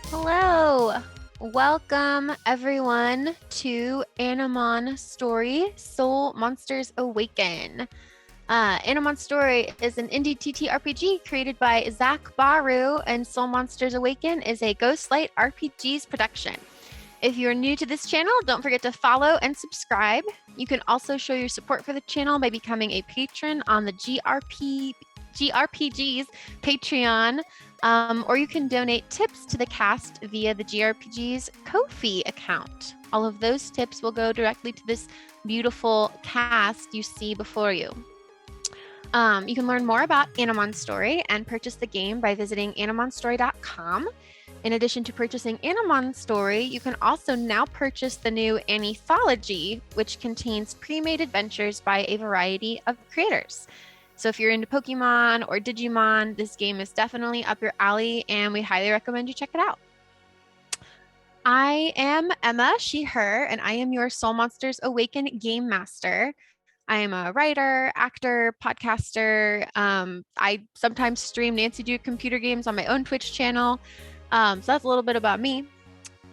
Hello! Welcome everyone to Animon Story Monsters Awaken. Animon Story is an indie TTRPG created by Zak Barouh, and Soul Monsters Awaken is a Ghostlight RPG's production. If you're new to this channel, don't forget to follow and subscribe. You can also show your support for the channel by becoming a patron on the GRPG's Patreon, or you can donate tips to the cast via the GRPG's Ko-fi account. All of those tips will go directly to this beautiful cast you see before you. You can learn more about Animon Story and purchase the game by visiting animonstory.com. In addition to purchasing Animon Story, you can also now purchase the new Anthology, which contains pre-made adventures by a variety of creators. So if you're into Pokemon or Digimon, this game is definitely up your alley, and we highly recommend you check it out. I am Emma, she, her, and I am your Soul Monsters Awaken game master. I am a writer, actor, podcaster. I sometimes stream Nancy Do computer games on my own Twitch channel. So that's a little bit about me.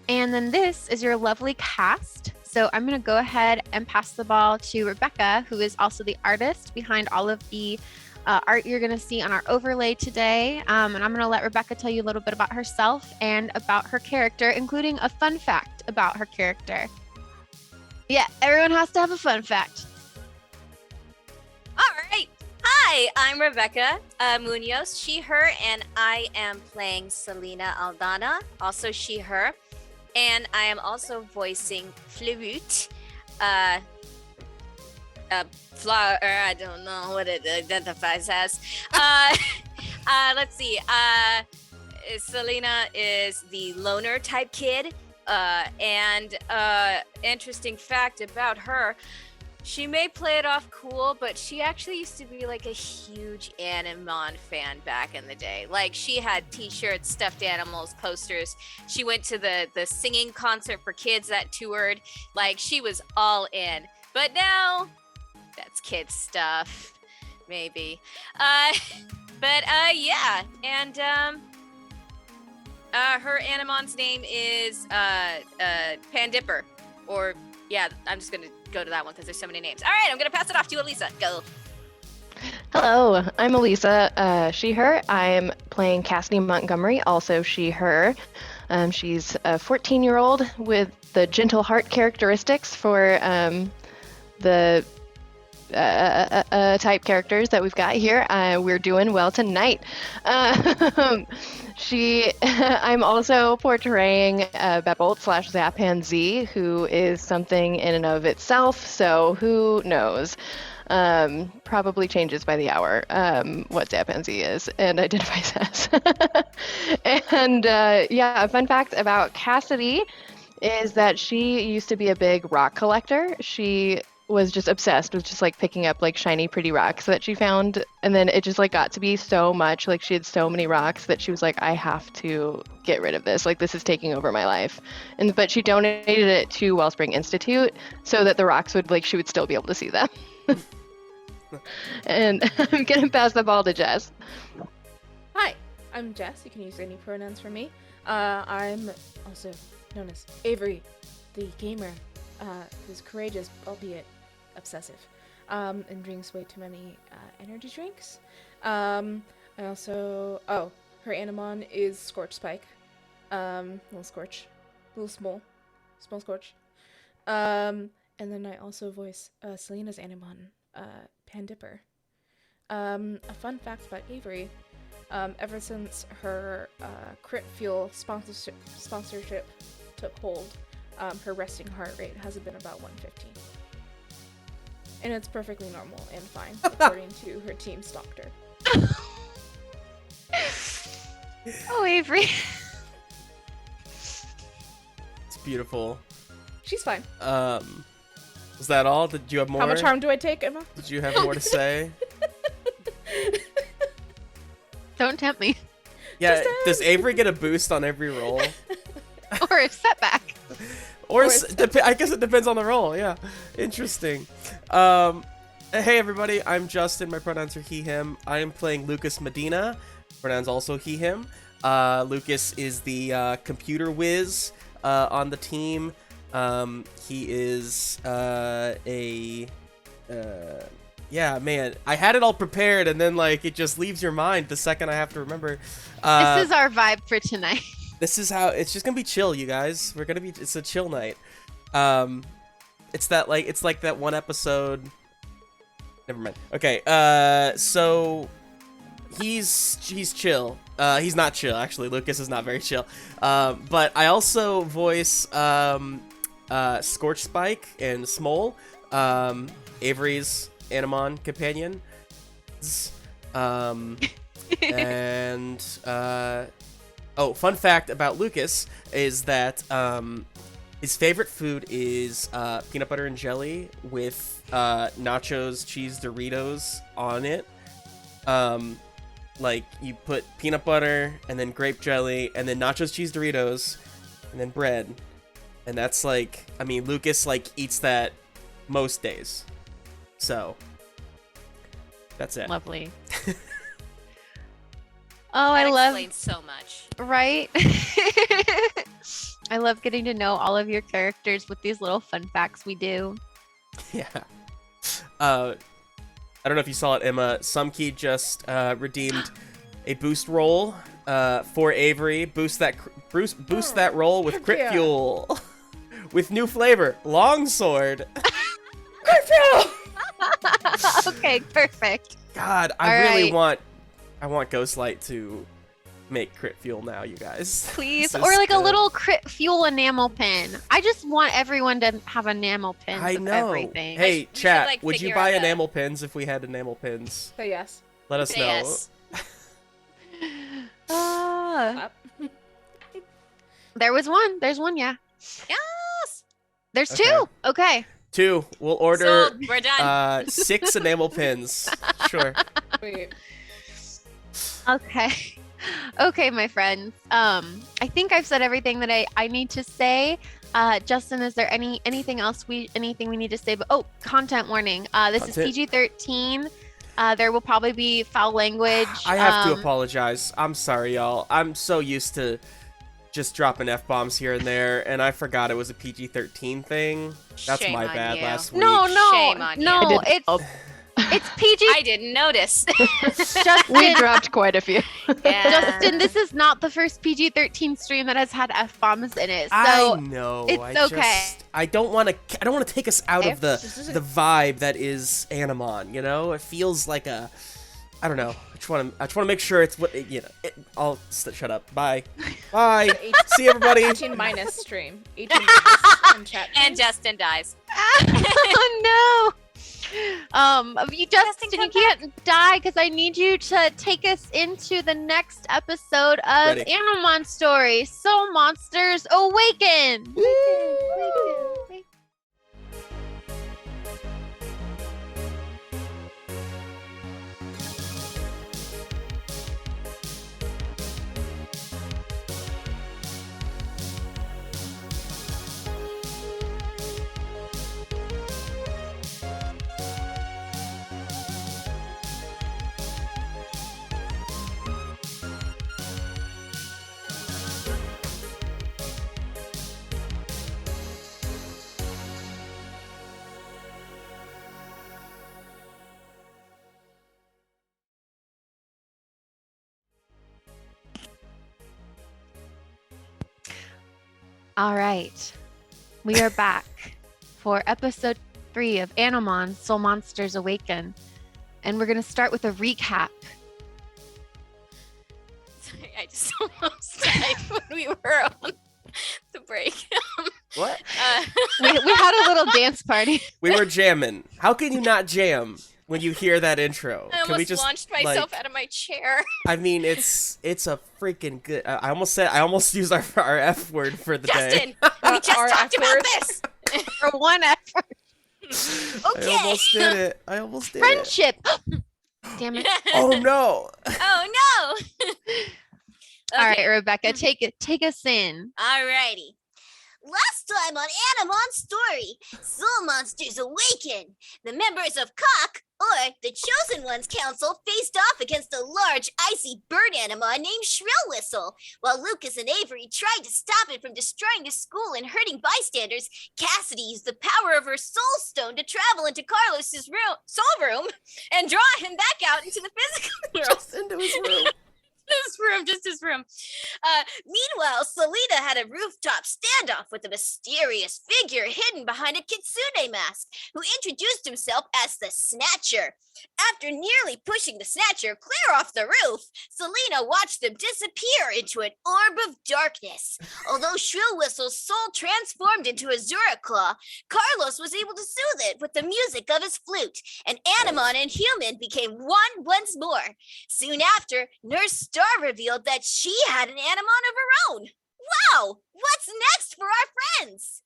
And then this is your lovely cast. So I'm going to go ahead and pass the ball to Rebecca, who is also the artist behind all of the art you're going to see on our overlay today. And I'm going to let Rebecca tell you a little bit about herself and about her character, including a fun fact about her character. Yeah, everyone has to have a fun fact. All right. Hi, I'm Rebecca Munoz, she, her, and I am playing Selena Aldana, also she, her. And I am also voicing Flute, flower, I don't know what it identifies as. Let's see. Selena is the loner type kid. And interesting fact about her, she may play it off cool, but she actually used to be like a huge Animon fan back in the day. Like, she had t-shirts, stuffed animals, posters. She went to the singing concert for kids that toured. Like, she was all in. But now, that's kids stuff, maybe. Yeah. And her Animon's name is Pandipper, or yeah, I'm just gonna go to that one because there's so many names. All right, I'm gonna pass it off to Alisa. Go. Hello, I'm Alisa, she, her. I'm playing Cassidy Montgomery, also she, her. She's a 14-year-old with the gentle heart characteristics for the type characters that we've got here. We're doing well tonight. I'm also portraying Bebolt / Zapan Z, who is something in and of itself, so who knows? Probably changes by the hour what Zapan Z is and identifies as. And yeah, a fun fact about Cassidy is that she used to be a big rock collector. She was just obsessed with just like picking up like shiny pretty rocks that she found, and then it just like got to be so much, like she had so many rocks that she was like, I have to get rid of this, like this is taking over my life. But she donated it to Wellspring Institute so that the rocks would, like, she would still be able to see them. And I'm gonna pass the ball to Jess. Hi, I'm Jess. You can use any pronouns for me. I'm also known as Avery, the gamer, who's courageous, albeit obsessive, and drinks way too many energy drinks. I also, her Animon is Scorch Spike, little Scorch, little small Scorch. And then I also voice Selena's Animon, Pandipper. A fun fact about Avery, ever since her Crit Fuel sponsorship took hold, her resting heart rate has been about 115. And it's perfectly normal and fine, according to her team's doctor. Oh, Avery. It's beautiful. She's fine. Was that all? Did you have more? How much harm do I take, Emma? Did you have more to say? Don't tempt me. Yeah, does Avery get a boost on every roll? Or a setback. Or I guess it depends on the roll, yeah. Interesting. Hey everybody, I'm Justin. My pronouns are he, him. I am playing Lucas Medina. Pronouns also he, him. Lucas is the computer whiz on the team. He is yeah, man, I had it all prepared, and then like it just leaves your mind the second I have to remember. This is our vibe for tonight. This is how it's just gonna be chill, you guys. It's a chill night. It's like that one episode. Never mind. Okay, so he's chill. He's not chill, actually. Lucas is not very chill. But I also voice Scorch Spike and Smole, Avery's Animon companion. And oh, fun fact about Lucas is that his favorite food is peanut butter and jelly with nachos, cheese, Doritos on it. Like you put peanut butter and then grape jelly and then nachos, cheese, Doritos and then bread. And that's like, I mean, Lucas like eats that most days. So that's it. Lovely. Oh, I love, Explains so much. right? I love getting to know all of your characters with these little fun facts we do. Yeah. I don't know if you saw it, Emma. Sumkey just redeemed a boost roll for Avery. Boost that roll with crit fuel with new flavor, longsword. Crit fuel. Okay, perfect. God, I want Ghostlight to make crit fuel now, you guys. Please, This or is like a good. little crit fuel enamel pin. I just want everyone to have enamel pins I with know. everything. Hey, We should, chat, like, would you figure buy out a- enamel pins if we had enamel pins? So yes. Let us Say know. yes. Ah, Up. there was one. There's one, yeah. Yes. There's Okay. two. Okay. 2. We'll order So we're done. 6 enamel pins. Sure. Wait. Okay. Okay, my friends. I think I've said everything that I need to say. Justin, is there anything else we need to say? But content warning. This is Content. PG-13. There will probably be foul language. I have to apologize. I'm sorry, y'all. I'm so used to just dropping F-bombs here and there, and I forgot it was a PG-13 thing. That's Shame my on bad you. last week. No, Shame on you. no, I it's PG. I didn't notice. Justin, We dropped quite a few. Yeah. Justin, this is not the first PG-13 stream that has had F-bombs in it. So I know. it's okay. I don't want to take us out of This is the vibe that is Animon. You know, it feels like a. I don't know. I just want to make sure it's what you know. I'll shut up. Bye. Bye. See everybody. 18 minus stream. 18 minus in chat. And Justin dies. Oh no. Justin, you come can't die because I need you to take us into the next episode of Ready. Animon Story. So Monsters Awaken. All right, we are back for episode 3 of Animon Soul Monsters Awaken, and we're gonna start with a recap. Sorry, I just almost died when we were on the break. What? We had a little dance party. We were jamming. How can you not jam when you hear that intro? I Can we almost just launched myself like, out of my chair. I mean, it's a freaking good. I almost used our F word for the day. Justin, we just Our talked about F-words. this. For one effort. Okay. I almost did it. I almost did Friendship. Damn it. it. Oh no. Oh no. All right, Rebecca, take us in. Alrighty. Last time on Animon Story, Soul Monsters Awaken. The members of Cock, or the Chosen Ones Council, faced off against a large large, icy bird Animon named Shrill Whistle. While Lucas and Avery tried to stop it from destroying the school and hurting bystanders, Cassidy used the power of her soul stone to travel into Carlos's soul room and draw him back out into the physical world. Just into his room. Just his room. Meanwhile, Selena had a rooftop standoff with a mysterious figure hidden behind a Kitsune mask, who introduced himself as the Snatcher. After nearly pushing the Snatcher clear off the roof, Selena watched them disappear into an orb of darkness. Although Shrill Whistle's soul transformed into a Zura Claw, Carlos was able to soothe it with the music of his flute, and Animon and Human became one once more. Soon after, Nurse Star revealed that she had an Animon of her own. Wow! What's next for our friends?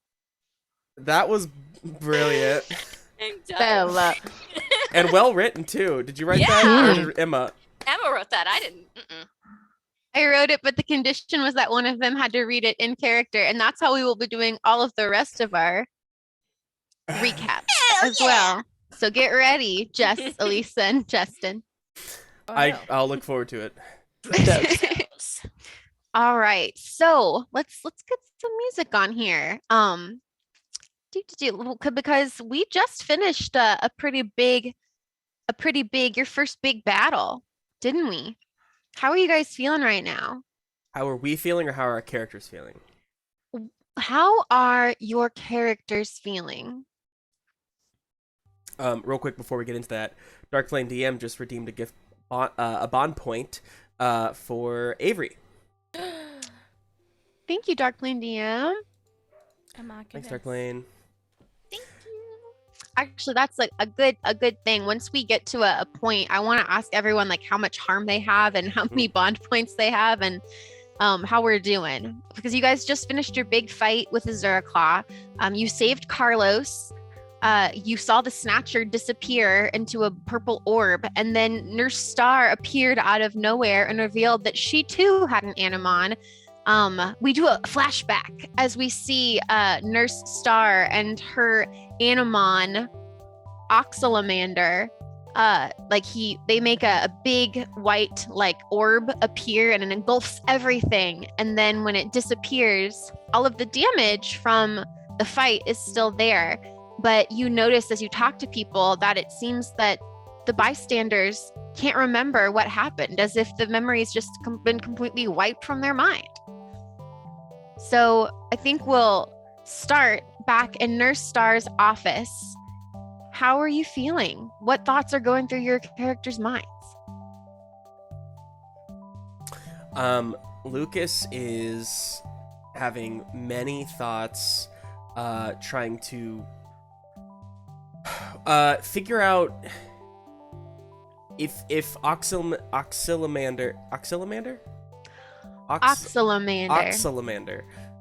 That was brilliant. I'm done. Bella. And well written, too. Did you write Yeah. that? Or did Emma? Emma wrote that. I didn't. I wrote it, but the condition was that one of them had to read it in character, and that's how we will be doing all of the rest of our recaps Hell as yeah. well. So get ready, Jess, Alisa, and Justin. Oh, no. I'll look forward to it. All right, so let's get some music on here. Because we just finished a pretty big your first big battle, didn't we? How are you guys feeling right now? How are we feeling, or how are our characters feeling? How are your characters feeling? Real quick before we get into that, Dark Flame DM just redeemed a bond point for Avery. Thank you, Dark Plane DM. Oh my Thanks, goodness. Dark Flame. Thank you. Actually, that's like a good thing. Once we get to a point, I want to ask everyone like how much harm they have and how many bond points they have and how we're doing. Because you guys just finished your big fight with Azura Claw. You saved Carlos. You saw the Snatcher disappear into a purple orb, and then Nurse Star appeared out of nowhere and revealed that she too had an Animon. We do a flashback as we see Nurse Star and her Animon Oxalamander. They make a big white like orb appear and it engulfs everything. And then when it disappears, all of the damage from the fight is still there. But you notice as you talk to people that it seems that the bystanders can't remember what happened, as if the memory's just been completely wiped from their mind. So I think we'll start back in Nurse Star's office. How are you feeling? What thoughts are going through your characters' minds? Lucas is having many thoughts, trying to figure out if Oxalamander.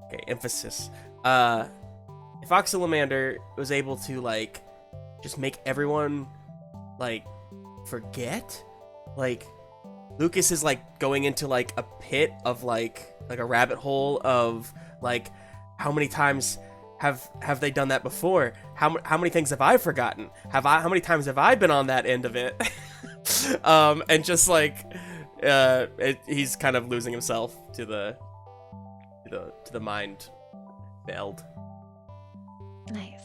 Okay, emphasis. If Oxalamander was able to like just make everyone like forget, like Lucas is like going into like a pit of like a rabbit hole of like how many times have they done that before? How many things have I forgotten? How many times have I been on that end of it? And just like he's kind of losing himself to the mind meld. Nice.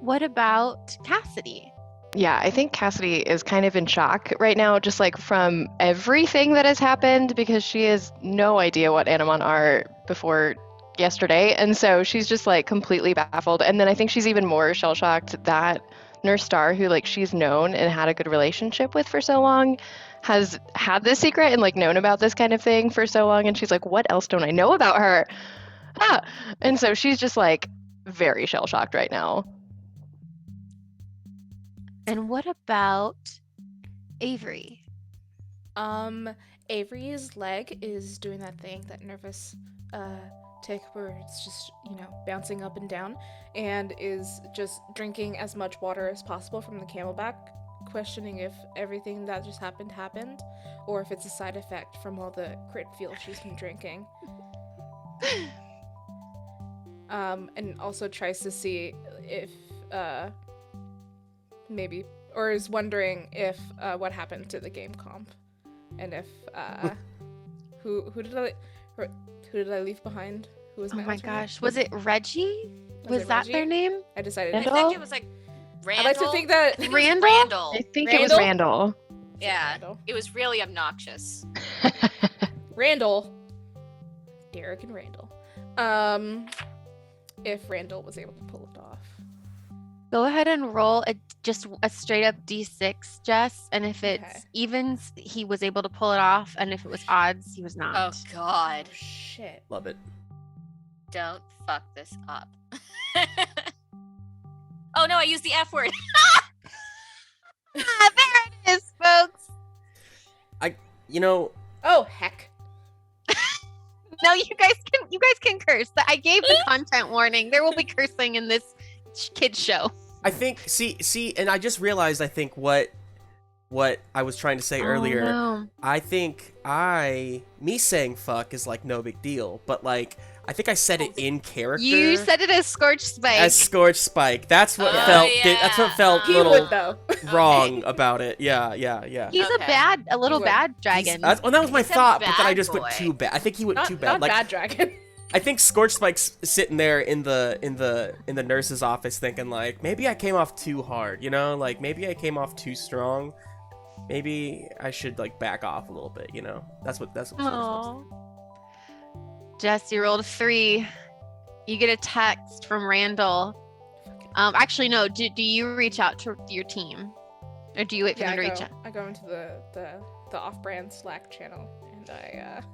What about Cassidy? Yeah, I think Cassidy is kind of in shock right now, just like from everything that has happened, because she has no idea what Animon are before yesterday. And so she's just like completely baffled. And then I think she's even more shell-shocked that Nurse Star, who like she's known and had a good relationship with for so long, has had this secret and like known about this kind of thing for so long. And she's like, what else don't I know about her? And so she's just like very shell-shocked right now. And what about Avery? Avery's leg is doing that thing, that nervous tick where it's just, bouncing up and down, and is just drinking as much water as possible from the camelback, questioning if everything that just happened, or if it's a side effect from all the crit fuel she's been drinking. And also tries to see if maybe, or is wondering if what happened to the game comp And if who did I leave behind? Who was Oh my my alternate? gosh, was it Reggie? Was it that their Reggie? name? I decided. I Randall? think it was like I Randall. like to think that I think it was Randall? Randall. I think it was Randall? Randall. Yeah, Randall. it was really obnoxious. Randall. Derek and Randall. If Randall was able to pull it off. Go ahead and roll just a straight up d6, Jess. And if it's Okay. evens, he was able to pull it off. And if it was odds, he was Oh not. God! Shit. Love it. Don't fuck this up. Oh no! I used the F word. Ah, there it is, folks. You know, Oh heck. No, you guys can curse. I gave the content warning. There will be cursing in this kids show. I think see, and I just realized I think what I was trying to say earlier. Oh, no. I think me saying fuck is like no big deal, but like I think I said it in character. You said it as Scorched Spike. as Scorched Spike. That's what Oh, felt. yeah. That's what felt He little would though. wrong about it. Yeah. He's Okay. a little He would. bad dragon. That was my He's a thought, but then I bad just went boy. too bad. I think he went too bad. Not Like bad dragon. I think Scorched Spike's sitting there in the nurse's office thinking like maybe I came off too hard, you know, like maybe I came off too strong. Maybe I should like back off a little bit, you know. That's what. Aw. Jess, you rolled a 3. You get a text from Randall. Actually, no. Do you reach out to your team, or do you wait for them to reach out? I go into the off-brand Slack channel and I ask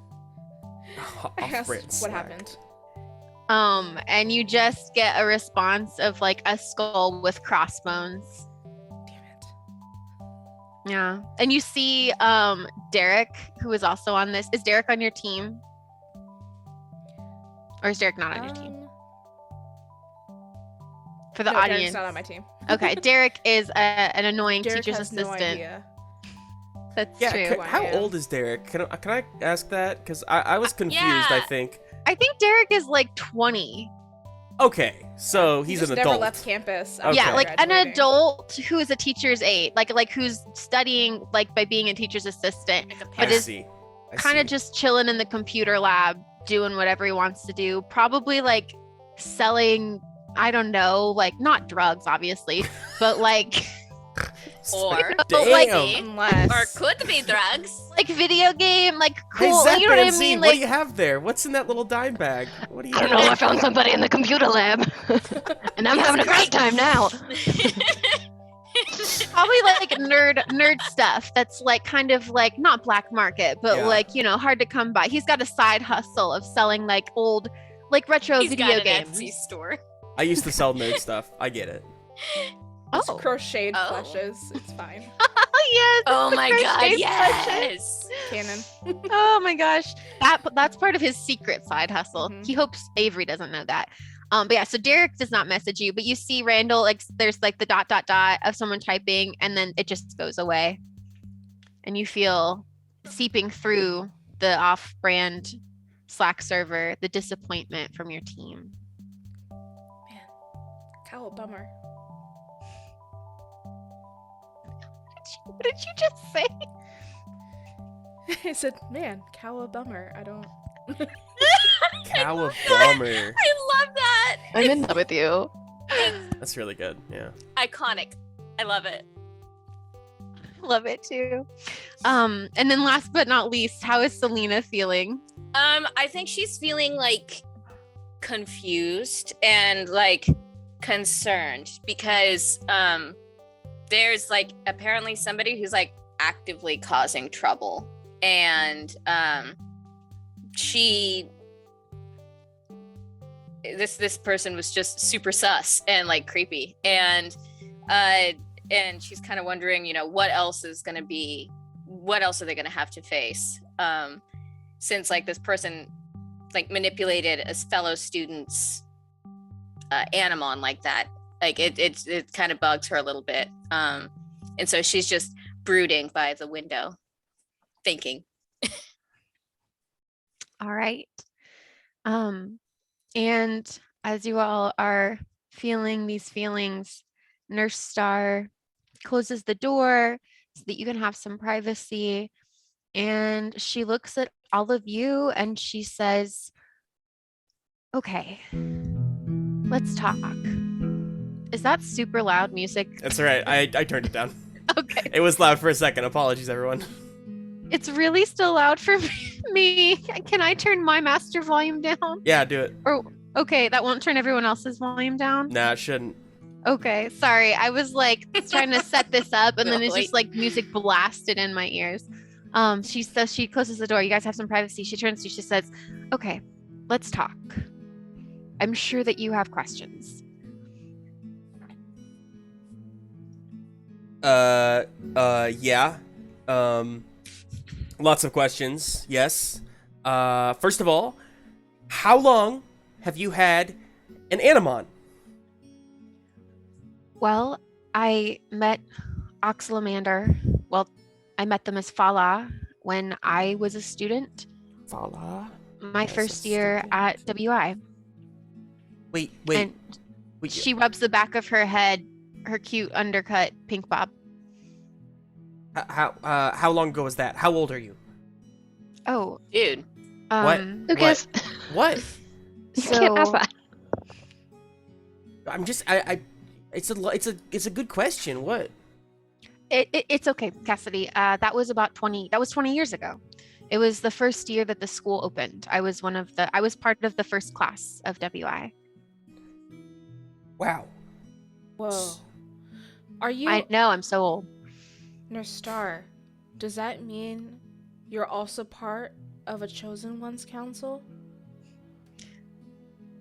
Off-brand what Slack. happened. And you just get a response of like a skull with crossbones. Damn it. Yeah. And you see Derek, who is also on this. Is Derek on your team? Or is Derek not on your team? For the No, Derek's audience. not on my team. Okay, Derek is an annoying Derek teacher's has no assistant. idea. That's Yeah. true. Who I How am. old is Derek? Can I ask that? Because I was confused. I Yeah. think. I think Derek is like 20. Okay, so He he's just an never adult. left campus. Okay. Yeah, after like an graduating. adult who is a teacher's aide, like who's studying like by being a teacher's assistant, Like a but I parent. is see. I kind of see. just chilling in the computer lab, doing whatever he wants to do. Probably like selling, I don't know, like not drugs, obviously, but like Or like- Damn. Unless. or could be drugs. like video game, like Hey, cool. Zach You know what I Barouh, mean? what do Like you have there? What's in that little dime bag? What do you? I don't know. I found somebody in the computer lab, and I'm having a great time now. probably like nerd stuff that's like kind of like not black market, but Yeah. like, you know, hard to come by. He's got a side hustle of selling like old, like retro He's video got an games. Etsy store. I used to sell nerd stuff. I get it. It's Oh, crocheted Oh. fleshes. It's fine. yes. Oh the my crochet god, slushes. yes. Canon. Oh my gosh. That's part of his secret side hustle. Mhm. He hopes Avery doesn't know that. But yeah, so Derek does not message you, but you see Randall, like there's like the ... of someone typing, and then it just goes away. And you feel seeping through the off-brand Slack server, the disappointment from your team. Cow, bummer. What did you just say? I said, man, cow, a bummer. I don't. Cowabummer. I love that. I'm in love with you. That's really good. Yeah. Iconic. I love it. Love it too. And then last but not least, how is Selena feeling? I think she's feeling like confused and like concerned because there's like apparently somebody who's like actively causing trouble, and this person was just super sus and like creepy, and she's kind of wondering, you know, what else are they gonna have to face since like this person like manipulated a fellow student's Animon like that. Like it kind of bugs her a little bit, and so she's just brooding by the window thinking. All right. And as you all are feeling these feelings, Nurse Star closes the door so that you can have some privacy. And she looks at all of you and she says, okay, let's talk. Is that super loud music? That's all right. I turned it down. Okay. It was loud for a second. Apologies, everyone. It's really still loud for me. Can I turn my master volume down? Yeah, do it. Or okay, that won't turn everyone else's volume down? Nah, it shouldn't. Okay, sorry. I was like trying to set this up and then it's Wait. just like music blasted in my ears. She says she closes the door. You guys have some privacy. She turns to you, she says, okay, let's talk. I'm sure that you have questions. Yeah. Lots of questions, yes. First of all, how long have you had an Animon? Well, I met Oxalamander. Well, I met them as Fala when I was a student. Fala? My As a first year student? at WI. Wait. And she rubs the back of her head, her cute undercut pink bob. How long ago was that? How old are you? Oh, Dude. Lucas, What? you can't have so that. I'm just it's a good question. What? it's okay, Cassidy. That was 20 years ago. It was the first year that the school opened. I was part of the first class of WI. Wow. Whoa. Are you I know, I'm so old. Nurse Star? Does that mean you're also part of a Chosen One's council?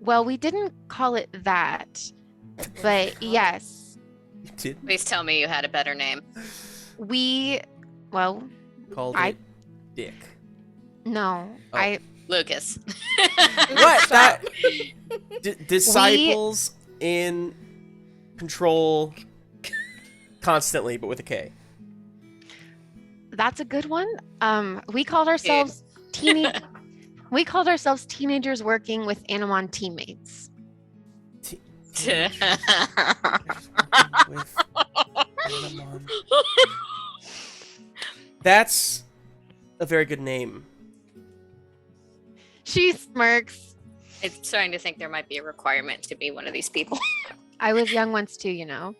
Well, we didn't call it that, but yes, You did Please tell me you had a better name. well, called I- it Dick. no, Oh. Lucas. What? That disciples in control constantly, but with a K. that's a good one. We called ourselves we called ourselves teenagers working with Animon teammates. With Animon. That's a very good name. She smirks. It's starting to think there might be a requirement to be one of these people. I was young once too, you know.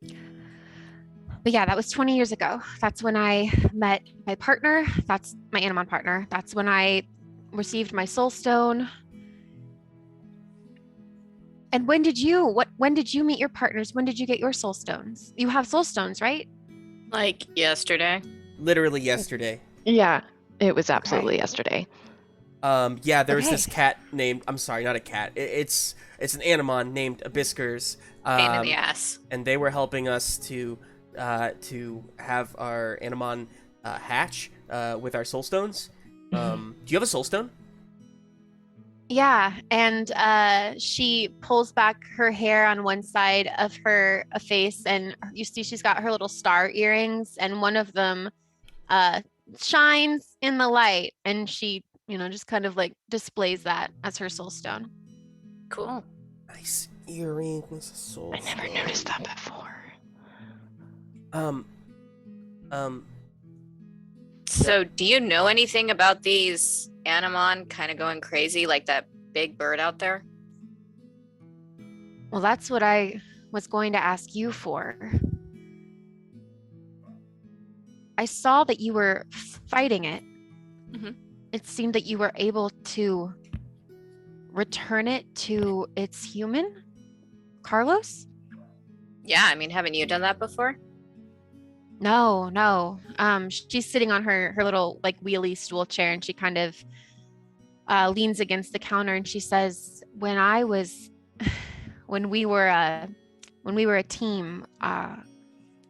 But yeah, that was 20 years ago. That's when I met my partner. That's my Animon partner. That's when I received my soul stone. And when did you meet your partners? When did you get your soul stones? You have soul stones, right? Like yesterday. Literally yesterday. Yeah, it was absolutely yesterday. Yeah, there was Okay. this cat named, I'm sorry, not a cat. It's an Animon named Abiskers. Pain in the ass. And they were helping us to have our Animon hatch with our soul stones. Do you have a soul stone? Yeah, and she pulls back her hair on one side of her face, and you see she's got her little star earrings, and one of them shines in the light, and she, just kind of like displays that as her soul stone. Cool. Nice earrings, soul I never stone. noticed that before. So, do you know anything about these Animon kind of going crazy, like that big bird out there? Well, that's what I was going to ask you for. I saw that you were fighting it. Mhm. It seemed that you were able to return it to its human, Carlos? Yeah, I mean, haven't you done that before? No. She's sitting on her little like wheelie stool chair, and she kind of leans against the counter, and she says, when we were a team,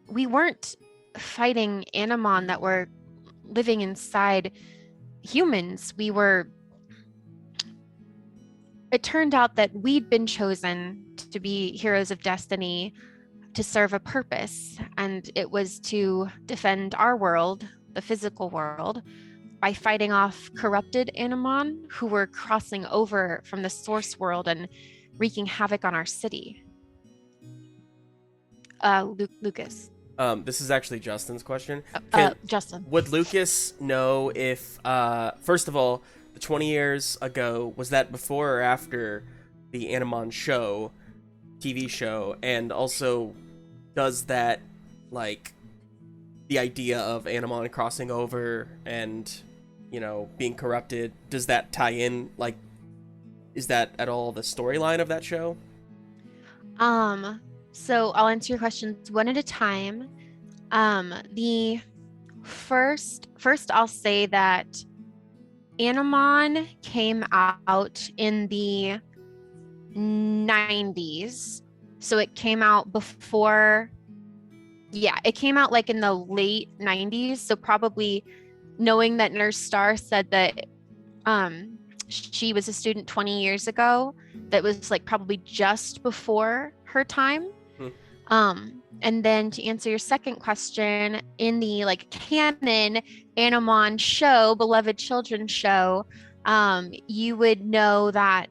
we weren't fighting Animon that were living inside humans. It turned out that we'd been chosen to be heroes of destiny, to serve a purpose, and it was to defend our world, the physical world, by fighting off corrupted Animon who were crossing over from the source world and wreaking havoc on our city. Lucas. This is actually Justin's question. Justin. Would Lucas know if, first of all, the 20 years ago, was that before or after the Animon show, TV show? And also, does that, like, the idea of Animon crossing over and, you know, being corrupted, does that tie in, like, is that at all the storyline of that show? So I'll answer your questions one at a time. The first I'll say that Animon came out in the 90s. So it came out before, it came out like in the late 90s. So probably knowing that Nurse Star said that she was a student 20 years ago, that was like probably just before her time. And then to answer your second question, in the like canon Animon show, beloved children's show, you would know that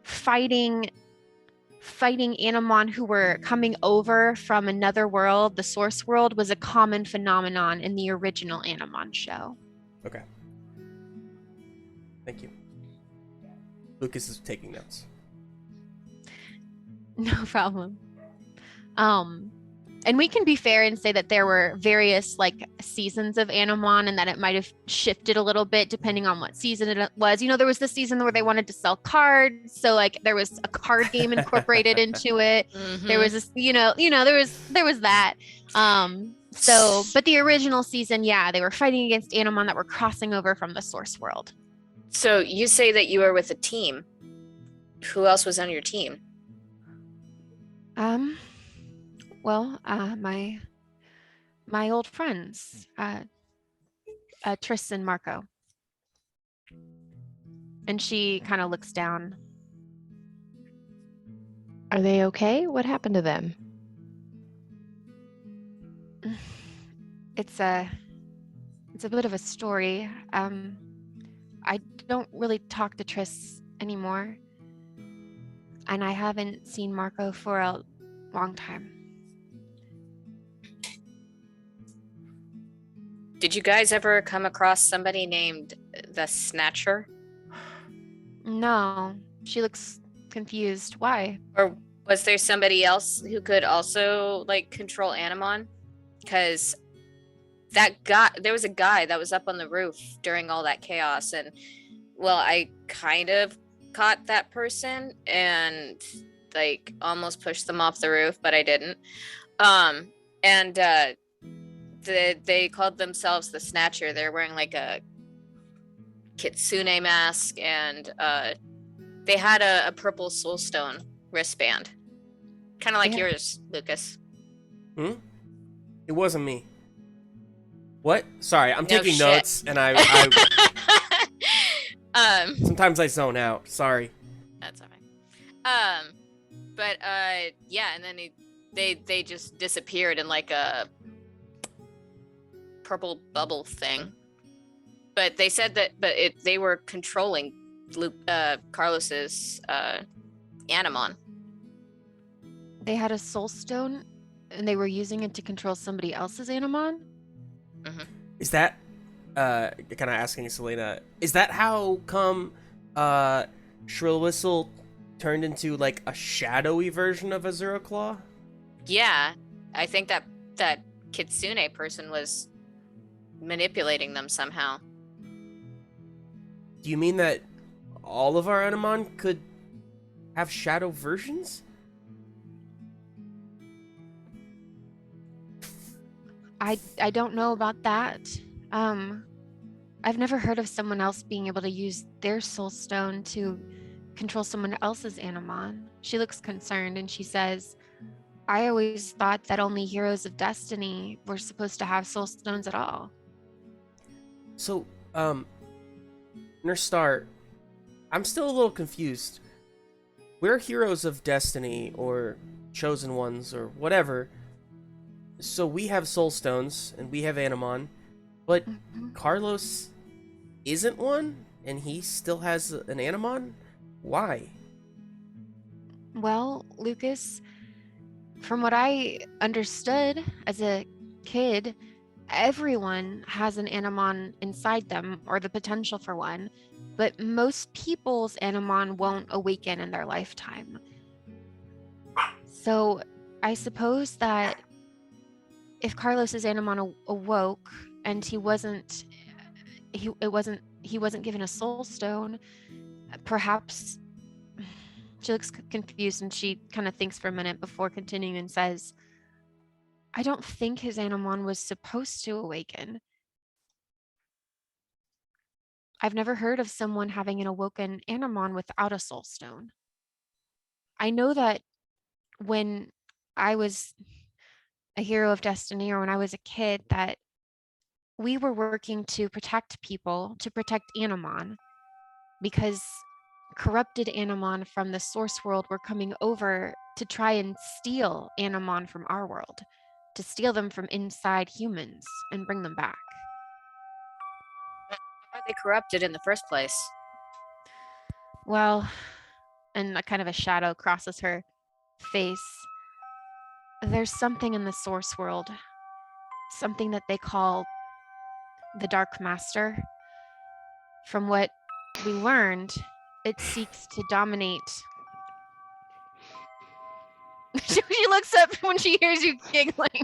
fighting Animon who were coming over from another world, the source world, was a common phenomenon in the original Animon show. Okay. Thank you. Lucas is taking notes. No problem. And we can be fair and say that there were various like seasons of Animon, and that it might have shifted a little bit depending on what season it was. You know, there was the season where they wanted to sell cards, so like there was a card game incorporated into it. There was this, there was that. But the original season, they were fighting against Animon that were crossing over from the source world. So you say that you were with a team. Who else was on your team? Well, my old friends, Tris and Marco. And she kind of looks down. Are they okay? What happened to them? It's a bit of a story. I don't really talk to Tris anymore. And I haven't seen Marco for a long time. Did you guys ever come across somebody named the Snatcher? No, she looks confused. Why? Or was there somebody else who could also like control Animon? Because there was a guy that was up on the roof during all that chaos, and well, I kind of caught that person and like almost pushed them off the roof, but I didn't. They called themselves the Snatcher. They're wearing like a Kitsune mask, and they had a purple soulstone wristband, kind of like yours, Lucas. It wasn't me. What? Sorry, I'm taking shit. notes, and I sometimes I zone out. Sorry. That's all right. And then they just disappeared in like a purple bubble thing. But they said that, they were controlling Carlos's Animon. They had a soul stone, and they were using it to control somebody else's Animon? Mm-hmm. Is that, kind of asking Selena, is that how come Shrill Whistle turned into like a shadowy version of Azura Claw? Yeah, I think that Kitsune person was manipulating them somehow. Do you mean that all of our Animon could have shadow versions? I don't know about that. I've never heard of someone else being able to use their soul stone to control someone else's Animon. She looks concerned and she says, I always thought that only heroes of destiny were supposed to have soul stones at all. So, Nurse Star, I'm still a little confused. We're heroes of destiny or chosen ones or whatever. So we have soul stones and we have Animon, but Carlos isn't one and he still has an Animon? Why? Well, Lucas, from what I understood as a kid, everyone has an Animon inside them or the potential for one, but most people's Animon won't awaken in their lifetime. So I suppose that if Carlos's Animon awoke and he wasn't given a soul stone, perhaps. She looks confused and she kind of thinks for a minute before continuing and says, I don't think his Animon was supposed to awaken. I've never heard of someone having an awoken Animon without a soul stone. I know that when I was a hero of destiny or when I was a kid that we were working to protect people, to protect Animon, because corrupted Animon from the source world were coming over to try and steal Animon from our world, to steal them from inside humans and bring them back. Why are they corrupted in the first place? Well, and a kind of a shadow crosses her face. There's something in the source world, something that they call the Dark Master. From what we learned, it seeks to dominate. She looks up when she hears you giggling.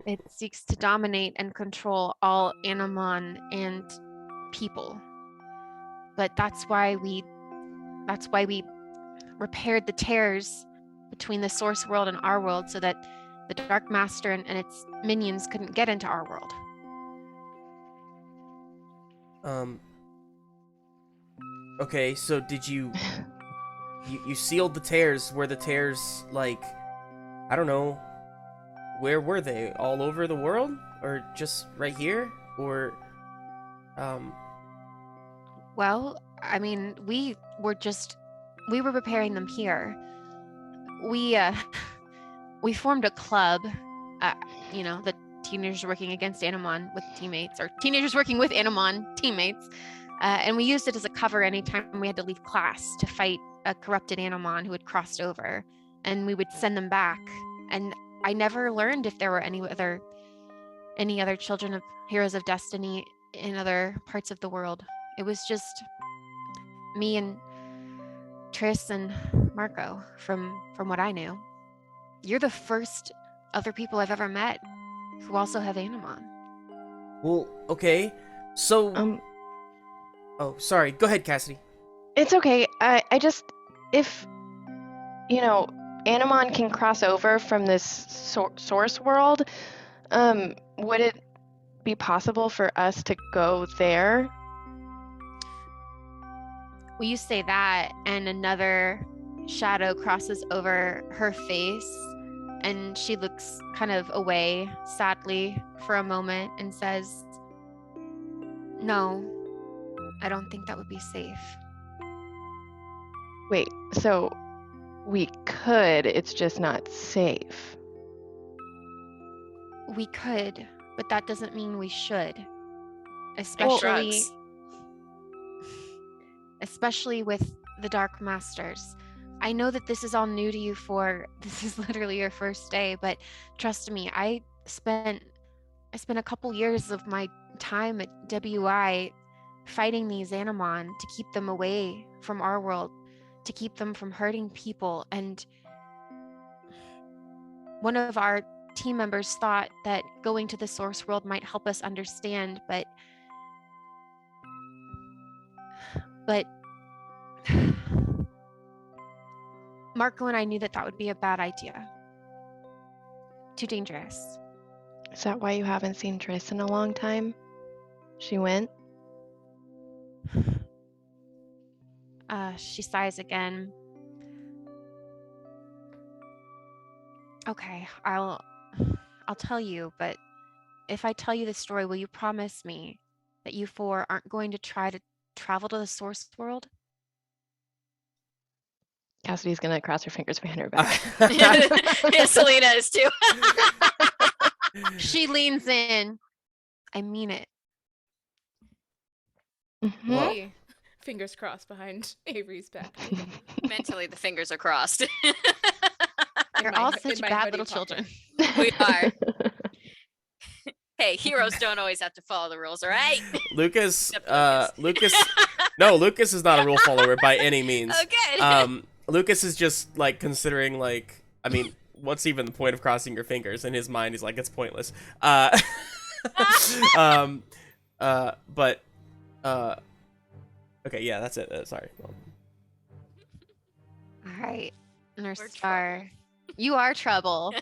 It seeks to dominate and control all Animon and people. But that's why we repaired the tears between the source world and our world so that the Dark Master and its minions couldn't get into our world. Okay, so did you sealed the tears? Were the tears, like, I don't know, where were they? All over the world? Or just right here? Or, Well, I mean, we were repairing them here. We formed a club, the teenagers working against Animon with teammates, or teenagers working with Animon teammates. And we used it as a cover anytime we had to leave class to fight a corrupted Animon who had crossed over, and we would send them back. And I never learned if there were any other children of heroes of destiny in other parts of the world. It was just me and Triss and Marco from what I knew. You're the first other people I've ever met who also have Animon. well, okay, so... Oh, sorry. Go ahead, Cassidy. It's okay. I just, if, Animon can cross over from this source world, would it be possible for us to go there? Well, you say that, and another shadow crosses over her face, and she looks kind of away sadly for a moment and says, No, I don't think that would be safe. Wait, so we could, it's just not safe. We could, but that doesn't mean we should. Drugs. Especially with the Dark Masters. I know that this is all new to you this is literally your first day, but trust me, I spent a couple years of my time at WI fighting these Animon to keep them away from our world, to keep them from hurting people. And one of our team members thought that going to the source world might help us understand, but Marco and I knew that would be a bad idea. Too dangerous. Is that why you haven't seen Triss in a long time? She went? She sighs again. Okay, I'll tell you, but if I tell you the story, will you promise me that you four aren't going to try to travel to the source world? Cassidy's gonna cross her fingers behind her back. Yeah, Selena is too. She leans in. I mean it. Well- Hey, fingers crossed behind Avery's back. Mentally, the fingers are crossed. You're my- all in such my bad hoodie little pocket. children. We are. Hey, heroes don't always have to follow the rules, all right? Lucas, Except Lucas. Lucas, no, Lucas is not a rule follower by any means. Oh, good. Lucas is just like considering like, I mean, what's even the point of crossing your fingers? In his mind, he's like, it's pointless. But, okay, yeah, that's it. Sorry. All right, Nurse We're Star. You are trouble.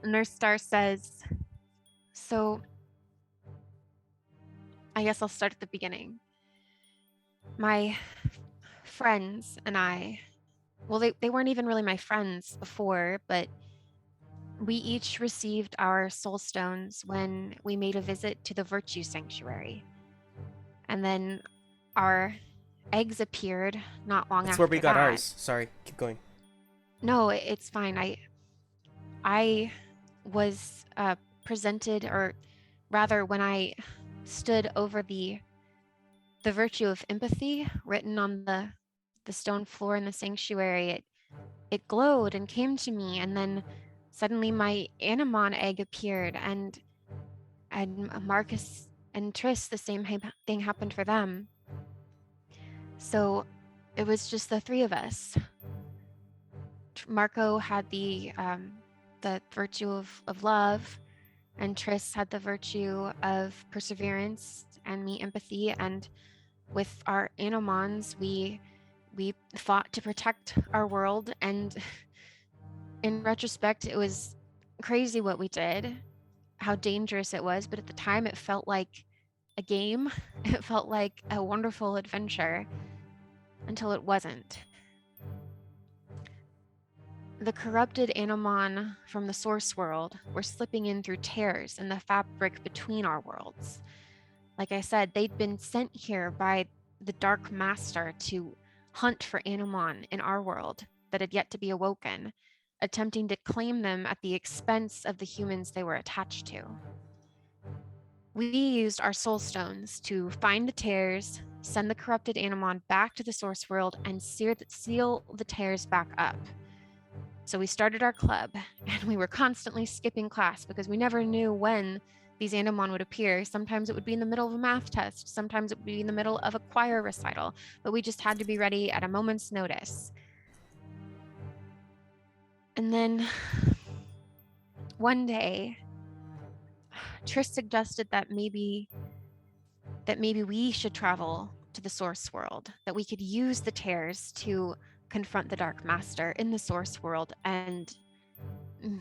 Nurse Star says, so I guess I'll start at the beginning. My friends and I, well, they weren't even really my friends before, but we each received our soul stones when we made a visit to the Virtue Sanctuary. And then our eggs appeared not long That's after where we got that. ours. Sorry, keep going. No, it's fine. I was presented, or rather, when I stood over the virtue of empathy written on the stone floor in the sanctuary, it glowed and came to me, and then suddenly my Animon egg appeared, and Marcus and Triss, the same thing happened for them. So it was just the three of us. Marco had the virtue of love, and Triss had the virtue of perseverance, and me empathy. And with our Animons, we fought to protect our world. And in retrospect, it was crazy what we did, how dangerous it was. But at the time, it felt like a game. It felt like a wonderful adventure until it wasn't. The corrupted Animon from the source world were slipping in through tears in the fabric between our worlds. Like I said, they'd been sent here by the Dark Master to hunt for Animon in our world that had yet to be awoken, attempting to claim them at the expense of the humans they were attached to. We used our soul stones to find the tears, send the corrupted Animon back to the source world, and seal the tears back up. So we started our club, and we were constantly skipping class because we never knew when these Animon would appear. Sometimes it would be in the middle of a math test. Sometimes it would be in the middle of a choir recital. But we just had to be ready at a moment's notice. And then one day, Triss suggested that maybe we should travel to the source world, that we could use the tears to confront the Dark Master in the source world and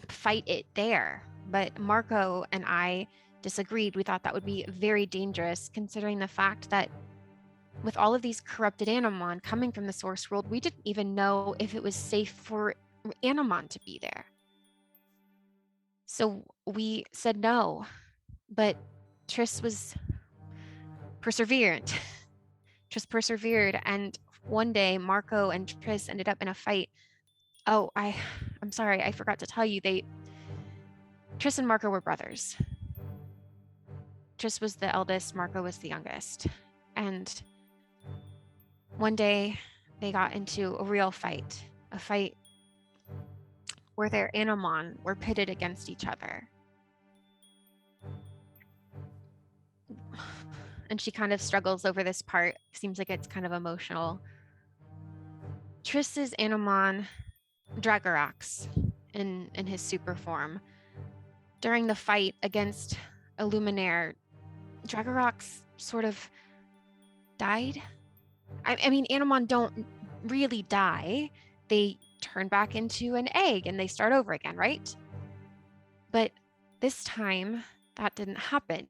fight it there. But Marco and I disagreed. We thought that would be very dangerous, considering the fact that with all of these corrupted Animon coming from the source world, we didn't even know if it was safe for Animon to be there. So we said no, but Triss was perseverant. Triss persevered, and one day Marco and Triss ended up in a fight. Oh, I'm sorry, I forgot to tell you, Triss and Marco were brothers. Triss was the eldest, Marco was the youngest. And one day they got into a real fight, a fight where their Animon were pitted against each other. And she kind of struggles over this part. Seems like it's kind of emotional. Triss's Animon, Dragarax, in his super form. During the fight against Illuminaire, Dragarax sort of died. I mean, Animon don't really die. They turn back into an egg and they start over again, right? But this time, that didn't happen.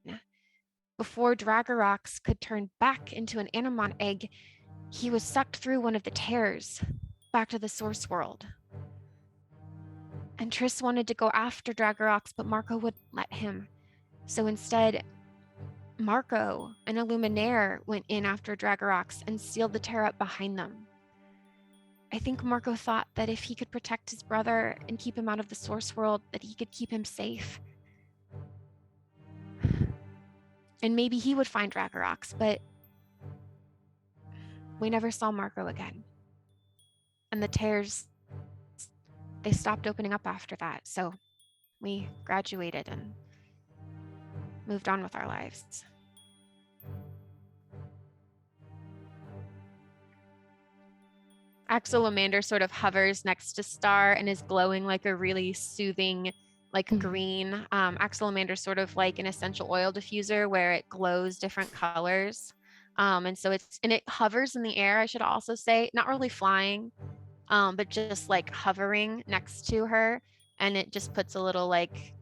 Before Dragarax could turn back into an Animon egg, he was sucked through one of the tears back to the source world. And Triss wanted to go after Dragarax, but Marco wouldn't let him. So instead, Marco and Illuminaire went in after Dragarax and sealed the tear up behind them. I think Marco thought that if he could protect his brother and keep him out of the source world, that he could keep him safe. And maybe he would find Dragarax, but we never saw Marco again. And the tears they stopped opening up after that. So we graduated and moved on with our lives. Axolamander sort of hovers next to Star and is glowing like a really soothing, like green. Axolamander's sort of like an essential oil diffuser where it glows different colors. And so it hovers in the air, I should also say, not really flying, but just like hovering next to her. And it just puts a little like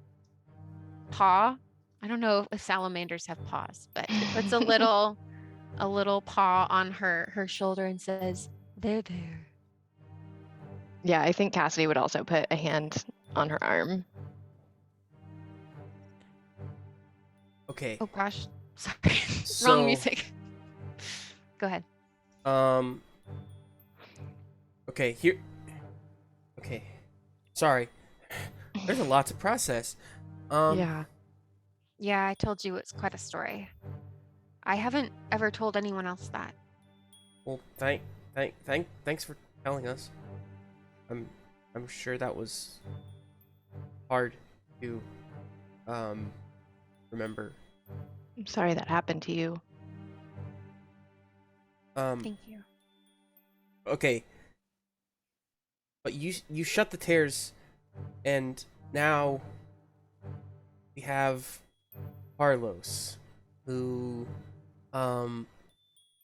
paw. I don't know if salamanders have paws, but it puts a little paw on her shoulder and says, "There, there." Yeah, I think Cassidy would also put a hand on her arm. Okay. Oh gosh, sorry, So, wrong music. Go ahead. Okay, here. Okay. Sorry. There's a lot to process. Yeah. Yeah, I told you it's quite a story. I haven't ever told anyone else that. Well, thanks for telling us. I'm sure that was hard to remember. I'm sorry that happened to you. Thank you. Okay. But you shut the tears, and now we have Carlos, who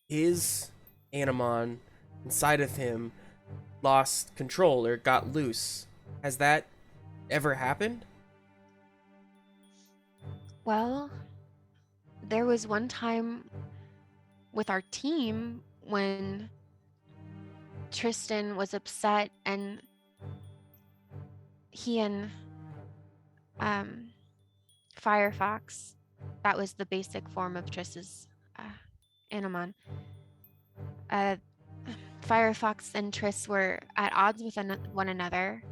his Animon inside of him lost control or got loose. Has that ever happened? Well, there was one time with our team when Tristan was upset and he and Firefox, that was the basic form of Triss's Animon. Firefox and Triss were at odds with one another,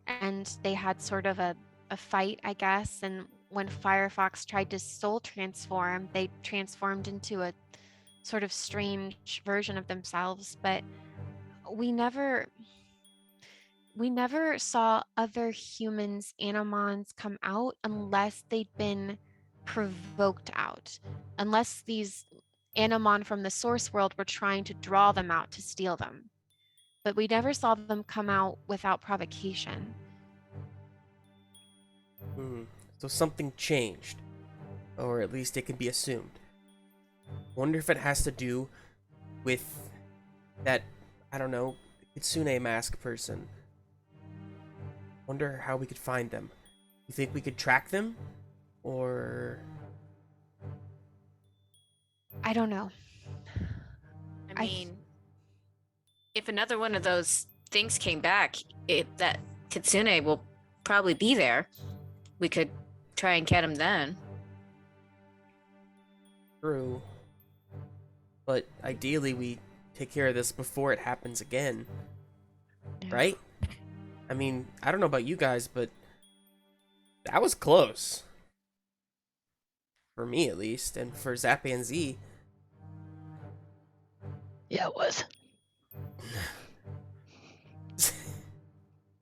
and they had sort of a fight, I guess. And when Firefox tried to soul transform, they transformed into a sort of strange version of themselves. But we never saw other humans' Animons come out unless they'd been provoked out, unless these Animon from the source world were trying to draw them out to steal them. But we never saw them come out without provocation. So something changed, or at least it can be assumed. Wonder if it has to do with that, I don't know, Kitsune mask person. Wonder how we could find them. You think we could track them? Or... I don't know. I mean, if another one of those things came back, that Kitsune will probably be there. We could try and get him then. True. But ideally we take care of this before it happens again. Yeah. Right? I mean, I don't know about you guys, but that was close. For me, at least, and for Zap and Z. Yeah, it was.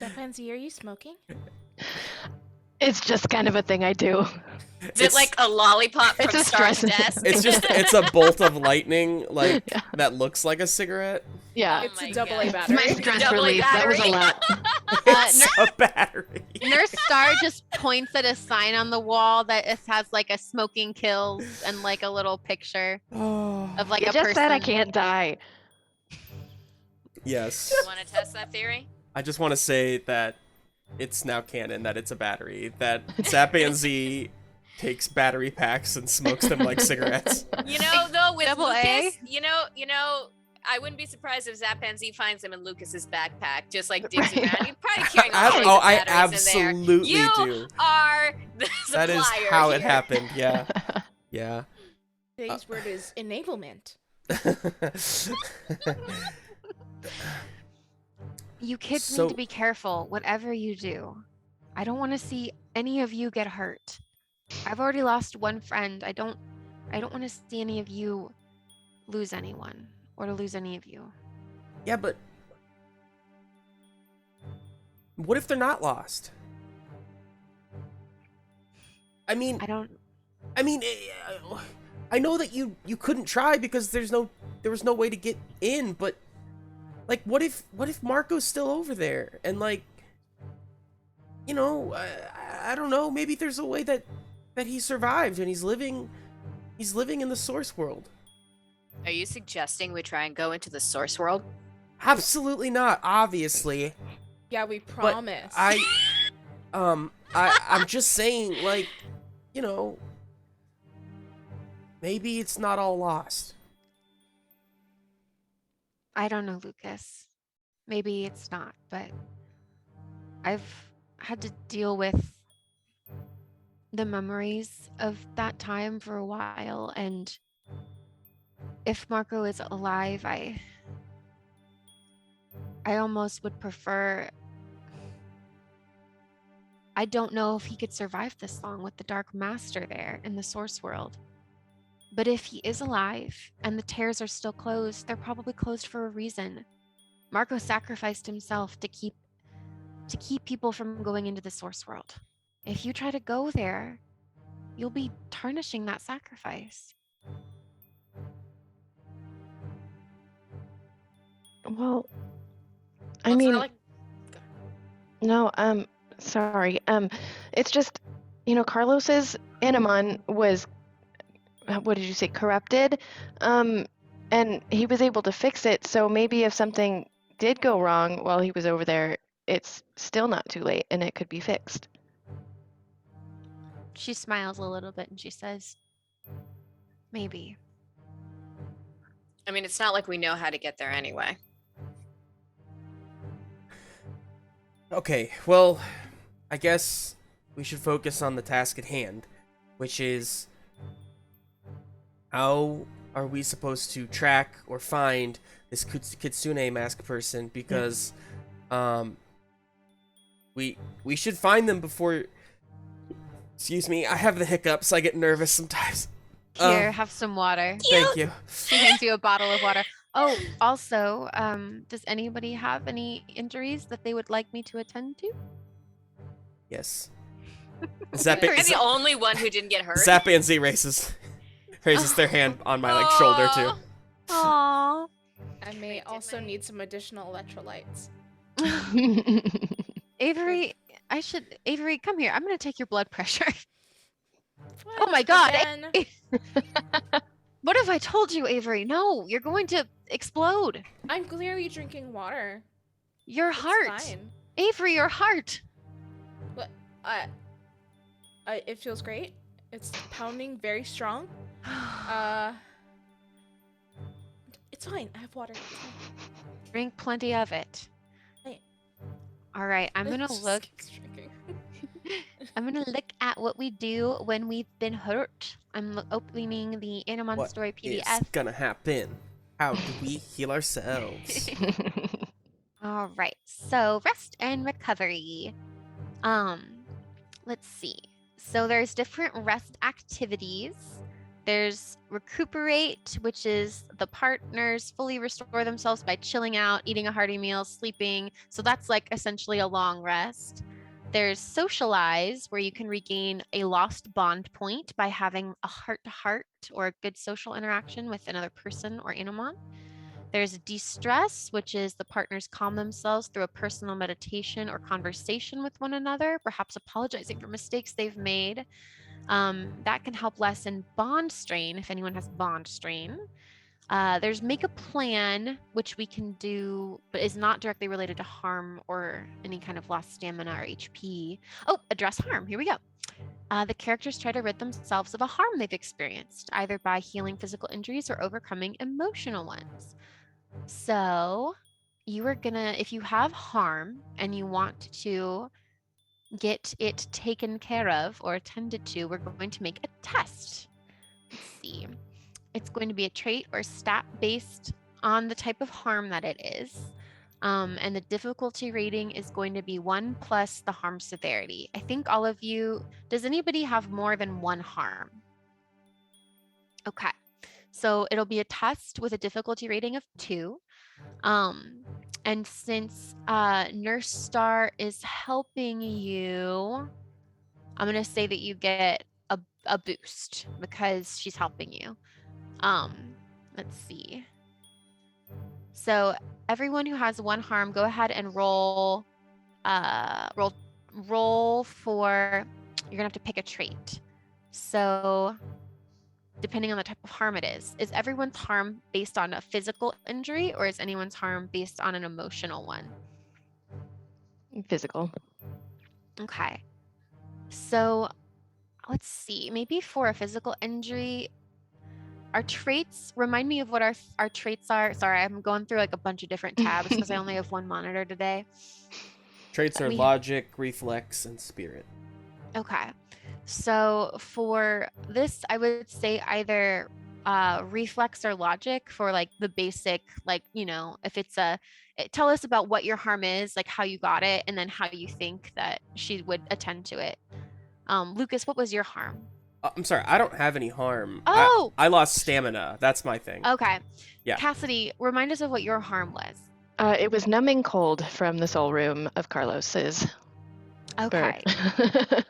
Pansy, are you smoking? It's just kind of a thing I do. Is it like a lollipop from It's a Star's stress. desk? It's a bolt of lightning, like, Yeah. that looks like a cigarette. Yeah. Oh It's my a double A God. battery. My stress Double A relief. That was a battery. lot. It's a battery. Nurse Star just points at a sign on the wall that it has like a smoking kills and like a little picture of like You a just person. said I can't die. Yes. You want to test that theory? I just want to say that it's now canon that it's a battery. That Zap and Z takes battery packs and smokes them like cigarettes. You know, though, with Double A? Lucas, you know, I wouldn't be surprised if Zapanzi finds them in Lucas's backpack, just like digs Right, around. yeah. You're probably carrying all kinds of I batteries in there. absolutely You do. are the supplier That is how it here. happened. Yeah. Yeah. Today's word is enablement. You kids So- need to be careful, whatever you do. I don't want to see any of you get hurt. I've already lost one friend. I don't want to see any of you lose anyone or to lose any of you. Yeah, but What if they're not lost? I mean, I know that you couldn't try because there was no way to get in, but like, what if Marco's still over there and like, you know, I don't know, maybe there's a way that he survived and he's living in the source world. Are you suggesting we try and go into the source world? Absolutely not, obviously. Yeah, we But promise. I'm just saying, like, you know, maybe it's not all lost. I don't know, Lucas. Maybe it's not, but I've had to deal with the memories of that time for a while, and if Marco is alive, I almost would prefer. I don't know if he could survive this long with the Dark Master there in the source world. But if he is alive and the tears are still closed, they're probably closed for a reason. Marco sacrificed himself to keep people from going into the source world. If you try to go there, you'll be tarnishing that sacrifice. Well, I Well, it's mean, not like no, sorry. It's just, Carlos's Animon was, what did you say, corrupted? And he was able to fix it, so maybe if something did go wrong while he was over there, it's still not too late and it could be fixed. She smiles a little bit and she says, maybe. I mean, it's not like we know how to get there anyway. Okay, well, I guess we should focus on the task at hand, which is how are we supposed to track or find this Kitsune mask person, because we should find them before. Excuse me, I have the hiccups. I get nervous sometimes. Here, have some water. Thank you. She hands you a bottle of water. Oh, also, does anybody have any injuries that they would like me to attend to? Yes. I'm the only one who didn't get hurt. Zap and Z raises their hand on my shoulder too. Aww. I may also need some additional electrolytes. Avery, Avery, come here. I'm gonna take your blood pressure. What? Oh my god. Again? What have I told you, Avery? No, you're going to explode. I'm clearly drinking water. Your It's heart. fine. Avery, your heart. What? It feels great. It's pounding very strong. It's fine. I have water. It's fine. Drink plenty of it. Hey. All right, I'm gonna Just look. keeps drinking. I'm gonna look at what we do when we've been hurt. I'm opening the Animon What Story is PDF. gonna happen? How do we heal ourselves? All right, so rest and recovery. Let's see. So there's different rest activities. There's recuperate, which is the partners fully restore themselves by chilling out, eating a hearty meal, sleeping. So that's like essentially a long rest. There's socialize, where you can regain a lost bond point by having a heart-to-heart or a good social interaction with another person or Animon. There's de-stress, which is the partners calm themselves through a personal meditation or conversation with one another, perhaps apologizing for mistakes they've made. That can help lessen bond strain if anyone has bond strain. There's make a plan, which we can do, but is not directly related to harm or any kind of lost stamina or HP. Oh, address harm. Here we go. The characters try to rid themselves of a harm they've experienced, either by healing physical injuries or overcoming emotional ones. So you are gonna, if you have harm and you want to get it taken care of or attended to, we're going to make a test. Let's see. It's going to be a trait or stat based on the type of harm that it is. And the difficulty rating is going to be 1 plus the harm severity. I think all of you, does anybody have more than one harm? Okay. So it'll be a test with a difficulty rating of 2. And since Nurse Star is helping you, I'm gonna say that you get a boost because she's helping you. Let's see. So everyone who has 1 harm, go ahead and roll for, you're gonna have to pick a trait. So depending on the type of harm it is everyone's harm based on a physical injury or is anyone's harm based on an emotional one? Physical. Okay. So let's see, maybe for a physical injury, our traits, remind me of what our traits are. Sorry, I'm going through like a bunch of different tabs because I only have 1 monitor today. Traits are logic, reflex, and spirit. Okay. So for this, I would say either reflex or logic for like the basic, like, you know, if it's tell us about what your harm is, like how you got it, and then how you think that she would attend to it. Lucas, what was your harm? I'm sorry, I don't have any harm. Oh! I lost stamina. That's my thing. Okay. Yeah. Cassidy, remind us of what your harm was. It was numbing cold from the soul room of Carlos's Okay. bird.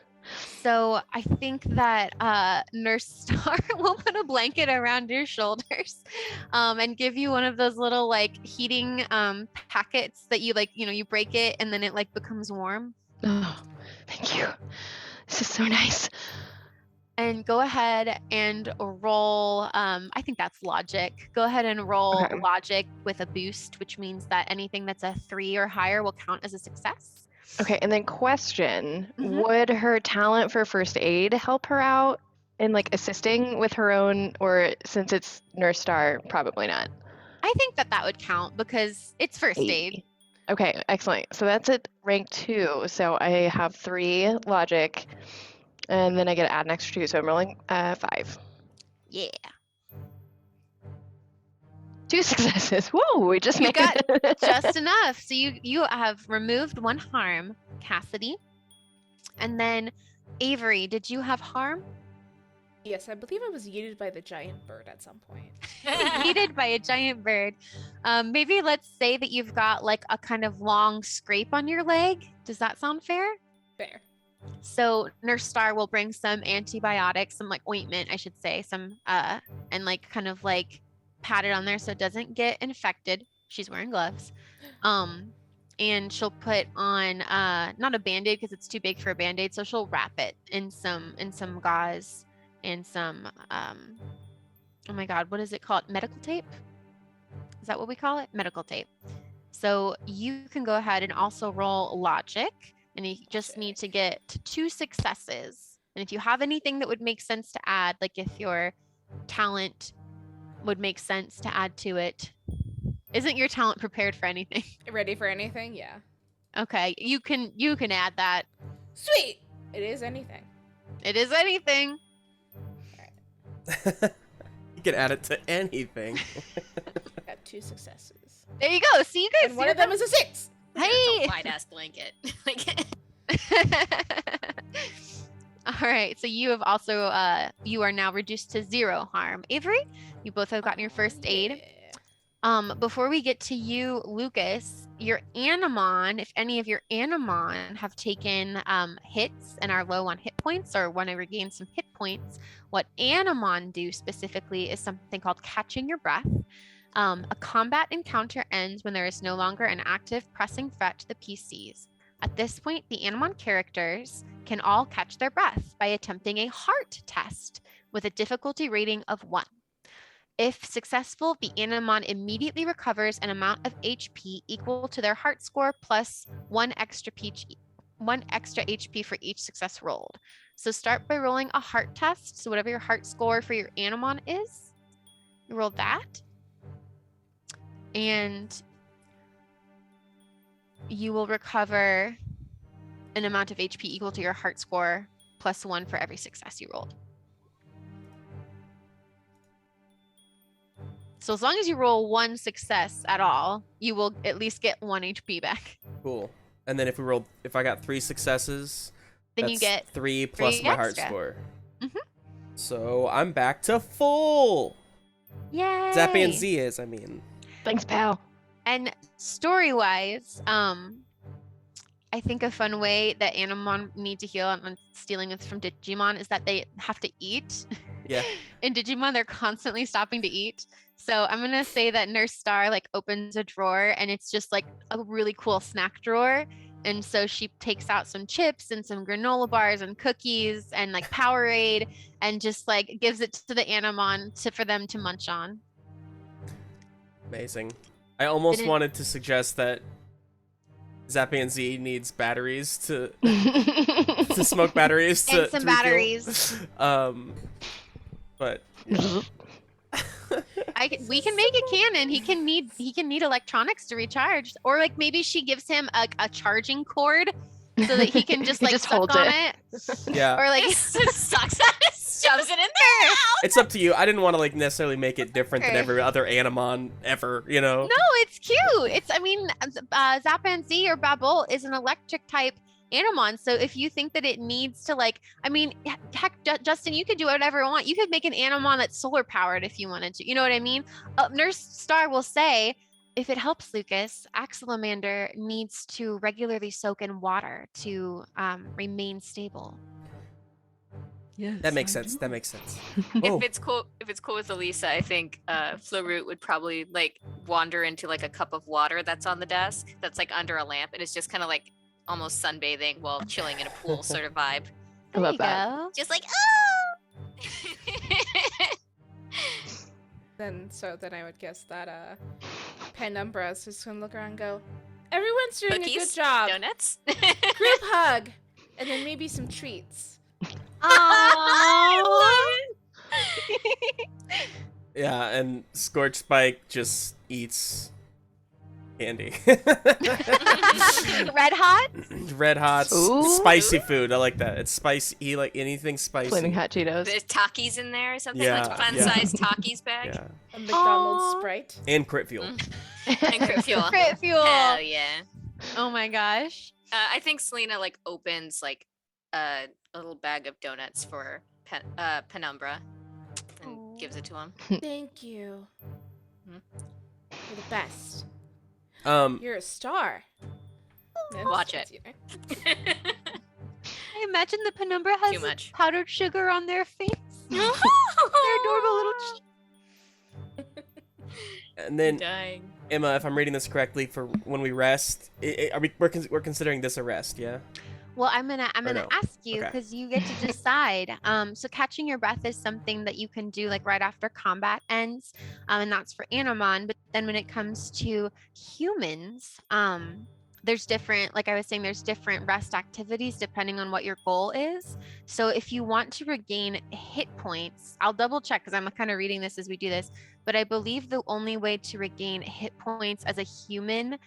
So I think that Nurse Star will put a blanket around your shoulders and give you one of those little like heating packets that you like, you know, you break it and then it like becomes warm. Oh, thank you. This is so nice. And go ahead and roll, I think that's logic. Go ahead and roll Okay. logic with a boost, which means that anything that's a 3 or higher will count as a success. Okay, and then question, Mhm. would her talent for first aid help her out in like assisting with her own, or since it's Nurse Star, probably not? I think that would count because it's first aid. Okay, excellent. So that's at rank 2. So I have 3 logic, and then I get to add an extra 2. So I'm rolling 5. Yeah. 2 successes. Whoa, we just You made got it. just enough. So you have removed 1 harm, Cassidy. And then Avery, did you have harm? Yes, I believe I was yeeted by the giant bird at some point. Yeeted by a giant bird. Maybe let's say that you've got like a kind of long scrape on your leg. Does that sound fair? Fair. So Nurse Star will bring some antibiotics, some like ointment, I should say, some and like kind of like pat it on there so it doesn't get infected. She's wearing gloves. And she'll put on not a band-aid because it's too big for a band-aid, so she'll wrap it in some gauze and some oh my god, what is it called? Medical tape? Is that what we call it? Medical tape. So you can go ahead and also roll logic, and you just need to get to 2 successes. And if you have anything that would make sense to add, like if your talent would make sense to add to it. Isn't your talent prepared for anything? Ready for anything? Yeah. Okay, you can add that. Sweet! It is anything. It is anything. You can add it to anything. Got 2 successes. There you go. See, you guys. And one of them is a 6. Hey. It's a wide ass blanket. Like, All right. So you have also you are now reduced to 0 harm. Avery, you both have gotten your first aid. Before we get to you, Lucas, your Animon, if any of your Animon have taken hits and are low on hit points or want to regain some hit points, what Animon do specifically is something called catching your breath. A combat encounter ends when there is no longer an active pressing threat to the PCs. At this point, the Animon characters can all catch their breath by attempting a heart test with a difficulty rating of 1. If successful, the Animon immediately recovers an amount of HP equal to their heart score plus 1 extra HP for each success rolled. So start by rolling a heart test. So whatever your heart score for your Animon is, you roll that. And you will recover an amount of HP equal to your heart score plus 1 for every success you rolled. So as long as you roll 1 success at all, you will at least get 1 HP back. Cool. And then if I got 3 successes, Then that's you get 3 plus 3 my heart extra. score. Mhm. So I'm back to full. Yay! Zappy and Z is, I mean. Thanks, pal. And story-wise, I think a fun way that Animon need to heal on stealing this from Digimon is that they have to eat. Yeah. In Digimon, they're constantly stopping to eat. So I'm gonna say that Nurse Star like opens a drawer and it's just like a really cool snack drawer. And so she takes out some chips and some granola bars and cookies and like Powerade and just like gives it to the Animon for them to munch on. Amazing. I almost Didn't- wanted to suggest that Zappy and Z needs batteries to smoke batteries to And some to refuel. batteries. But yeah. We can make it canon. He can need electronics to recharge, or like maybe she gives him a charging cord so that he can just He like just suck holds on it. it, Yeah. or like Sucks at it, shoves it in there. It's up to you. I didn't want to like necessarily make it different than Okay. every other Animon ever, you know? No, it's cute. I mean, Zappa and Z or Babol is an electric type Animon. So if you think that it needs to heck, Justin, you could do whatever you want. You could make an Animon that's solar powered if you wanted to. You know what I mean? Nurse Star will say, if it helps Lucas, Axelamander needs to regularly soak in water to remain stable. Yes, That makes I sense. do. That makes sense. If Oh, it's cool with Alisa, I think Floroot would probably like wander into like a cup of water that's on the desk that's like under a lamp and it's just kind of like almost sunbathing while chilling in a pool sort of vibe. I love There you that. go. Just like, Then I would guess that Penumbra is just gonna look around and go, everyone's doing a good Cookies, job. donuts. Group hug, and then maybe some treats. Oh, yeah, and Scorch Spike just eats candy. Red hot. Red hot, Ooh. spicy food. I like that. It's spicy. He like anything spicy. Flaming hot Cheetos. There's Takis in there or something, Yeah, like fun yeah. sized Takis bag. Yeah, A McDonald's Aw. Sprite. and crit fuel. And crit fuel. Crit fuel. Hell yeah. Oh my gosh. I think Selena like opens like a little bag of donuts for Penumbra and Aw. gives it to him. Thank you. You're the best. You're a star. No, Watch that's it. you. I imagine the Penumbra has Too much. powdered sugar on their face. Their adorable little cheeks. And then Dying. Emma, if I'm reading this correctly, for when we rest, we're considering this a rest, yeah? Well, I'm gonna no? ask you Okay. because you get to decide. So catching your breath is something that you can do like right after combat ends, and that's for Animon. But then when it comes to humans, there's different, like I was saying, there's different rest activities depending on what your goal is. So if you want to regain hit points, I'll double check because I'm kind of reading this as we do this. But I believe the only way to regain hit points as a human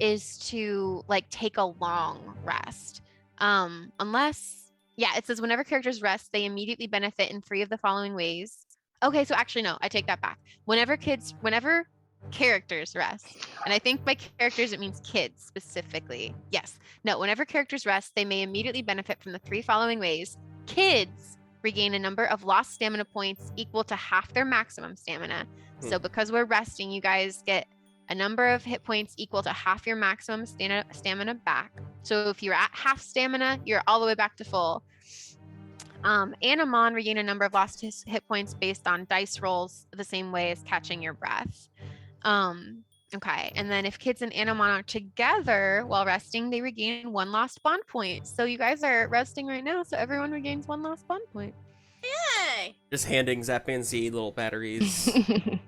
is to like take a long rest. Unless, yeah, it says whenever characters rest, they immediately benefit in 3 of the following ways. Okay, so actually no, I take that back. Whenever characters rest, and I think by characters it means kids specifically. Yes, no, whenever characters rest, they may immediately benefit from the 3 following ways. Kids regain a number of lost stamina points equal to half their maximum stamina. So because we're resting, you guys get a number of hit points equal to half your maximum stamina back. So if you're at half stamina, you're all the way back to full. Animon regain a number of lost hit points based on dice rolls the same way as catching your breath. Okay, and then if kids and Animon are together while resting, they regain 1 lost bond point. So you guys are resting right now, so everyone regains 1 lost bond point. yay. Just handing Zappy and Z little batteries. Here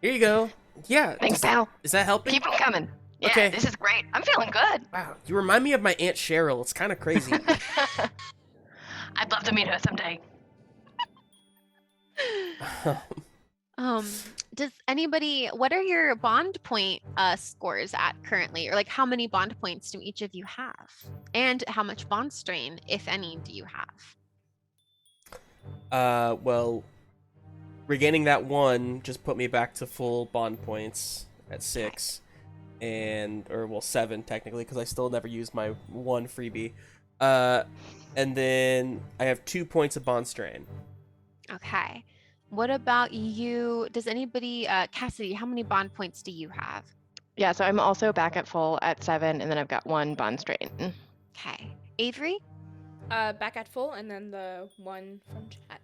you go. Yeah. Thanks, pal. Is that helping? Keep them coming. Yeah, Okay. this is great. I'm feeling good. Wow, you remind me of my Aunt Cheryl. It's kind of crazy. I'd love to meet her someday. Does anybody, what are your bond point scores at currently? Or like how many bond points do each of you have? And how much bond strain, if any, do you have? Well, regaining that 1 just put me back to full bond points at 6. Or 7 technically, because I still never used my 1 freebie. And then I have 2 points of bond strain. Okay. What about you? Does anybody, Cassidy, how many bond points do you have? Yeah, so I'm also back at full at 7, and then I've got 1 bond strain. Okay. Avery? Back at full, and then the 1 from chat.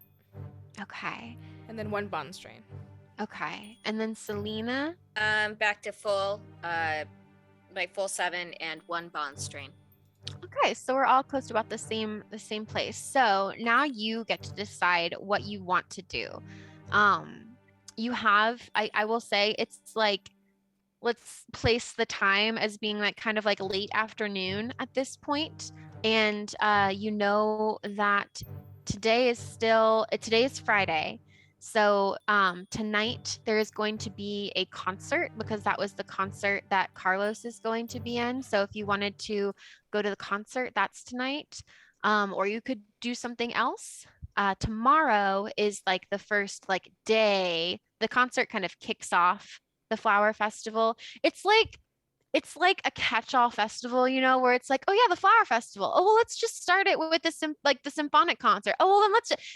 Okay. And then 1 bond strain. Okay. And then Selena? Back to full, my full 7 and 1 bond strain. Okay, so we're all close to about the same place. So now you get to decide what you want to do. You have, I will say it's like, let's place the time as being like kind of like late afternoon at this point. And you know that today is Friday. So tonight there is going to be a concert because that was the concert that Carlos is going to be in. So if you wanted to go to the concert, that's tonight. Or you could do something else. Tomorrow is like the first like day. The concert kind of kicks off the flower festival. It's like a catch-all festival, you know, where it's like, oh yeah, the flower festival. Oh well, let's just start it with the symphonic concert. Oh well, then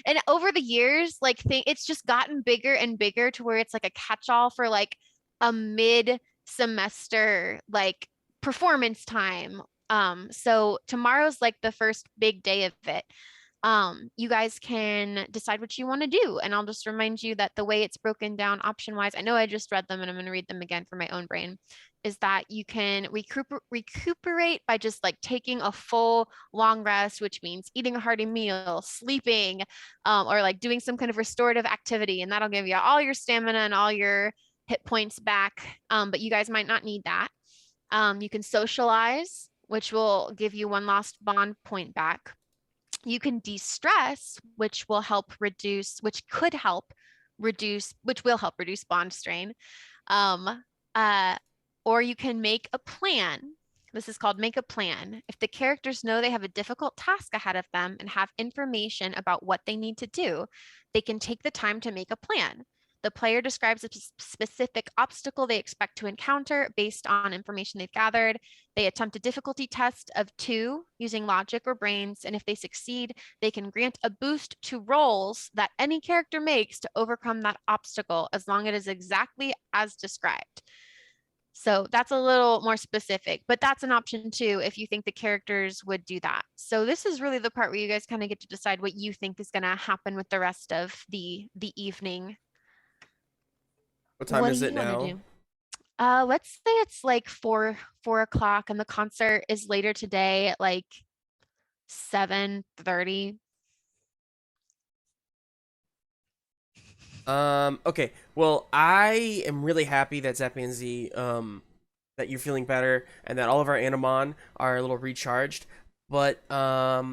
and over the years, like it's just gotten bigger and bigger to where it's like a catch-all for like a mid-semester like performance time. So tomorrow's like the first big day of it. You guys can decide what you want to do. And I'll just remind you that the way it's broken down option wise, I know I just read them and I'm going to read them again for my own brain, is that you can recuperate by just like taking a full long rest, which means eating a hearty meal, sleeping, or like doing some kind of restorative activity. And that'll give you all your stamina and all your hit points back. But you guys might not need that. You can socialize, which will give you 1 lost bond point back. You can de-stress, which will help reduce bond strain. Or you can make a plan. This is called make a plan. If the characters know they have a difficult task ahead of them and have information about what they need to do, they can take the time to make a plan. The player describes a specific obstacle they expect to encounter based on information they've gathered. They attempt a difficulty test of 2 using logic or brains, and if they succeed, they can grant a boost to rolls that any character makes to overcome that obstacle as long as it is exactly as described. So that's a little more specific, but that's an option too if you think the characters would do that. So this is really the part where you guys kind of get to decide what you think is going to happen with the rest of the evening. What time is it do you wanna now? do? Let's say it's like 4 o'clock and the concert is later today at like 7:30. Okay. Well, I am really happy that Zap and Z, that you're feeling better and that all of our Animon are a little recharged. But I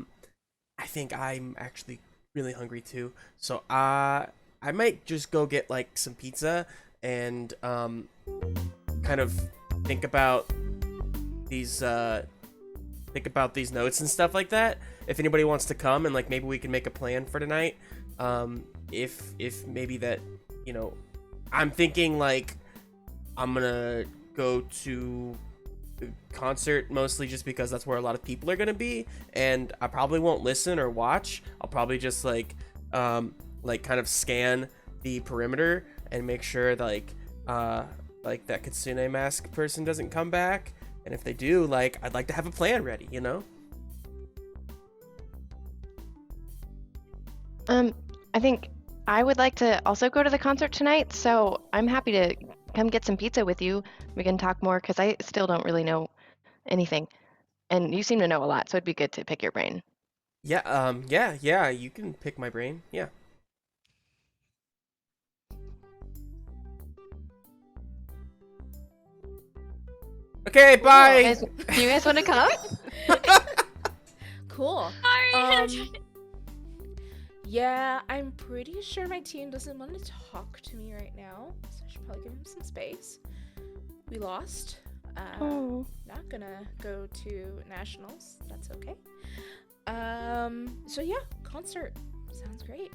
think I'm actually really hungry too. So I might just go get like some pizza and kind of think about these notes and stuff like that. If anybody wants to come and like maybe we can make a plan for tonight. If maybe that, you know, I'm thinking like I'm gonna go to the concert mostly just because that's where a lot of people are gonna be, and I probably won't listen or watch. I'll probably just like kind of scan the perimeter and make sure that like that Kitsune mask person doesn't come back, and if they do, like I'd like to have a plan ready, you know. I think I would like to also go to the concert tonight, so I'm happy to come get some pizza with you. We can talk more because I still don't really know anything, and you seem to know a lot, so it'd be good to pick your brain. Yeah, you can pick my brain. Yeah. Okay, bye. Do you guys want to come? Cool. Sorry. Yeah, I'm pretty sure my team doesn't want to talk to me right now, so I should probably give him some space. We lost. Not gonna go to nationals. That's okay. So yeah, concert sounds great.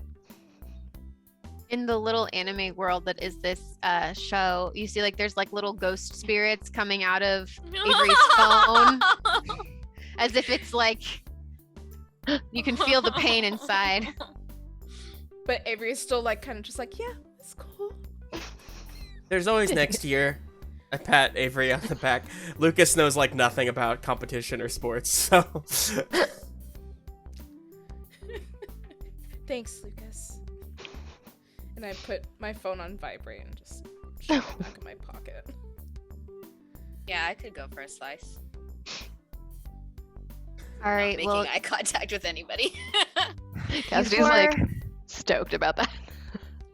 In the little anime world that is this show, you see like there's like little ghost spirits coming out of Avery's phone as if it's like you can feel the pain inside. But Avery is still like kind of just like, yeah, it's cool. There's always next year. I pat Avery on the back. Lucas knows like nothing about competition or sports, so. Thanks, Lucas. And I put my phone on vibrate and just shove it back in my pocket. Yeah, I could go for a slice. All Not right, making well, eye contact with anybody. Cassidy's four- like stoked about that.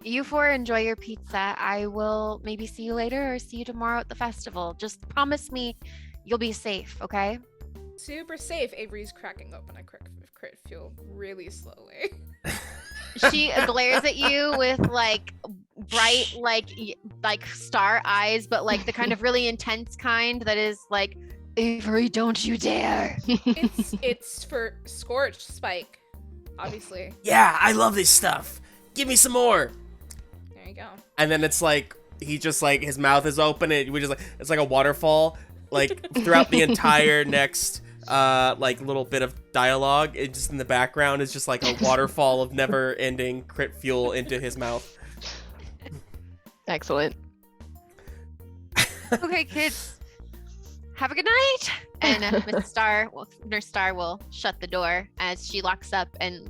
you four enjoy your pizza. I will maybe see you later or see you tomorrow at the festival. Just promise me you'll be safe, okay? Super safe. Avery's cracking open a crit fuel really slowly. She glares at you with like bright, like star eyes, but like the kind of really intense kind that is like, Avery, don't you dare. It's for scorched spike, obviously. Yeah, I love this stuff. Give me some more. There you go. And then it's like he just like his mouth is open and we just like it's like a waterfall like throughout the entire next like little bit of dialogue. It just in the background is just like a waterfall of never-ending crit fuel into his mouth. Excellent. Okay, kids. Have a good night. And Nurse Star will shut the door as she locks up and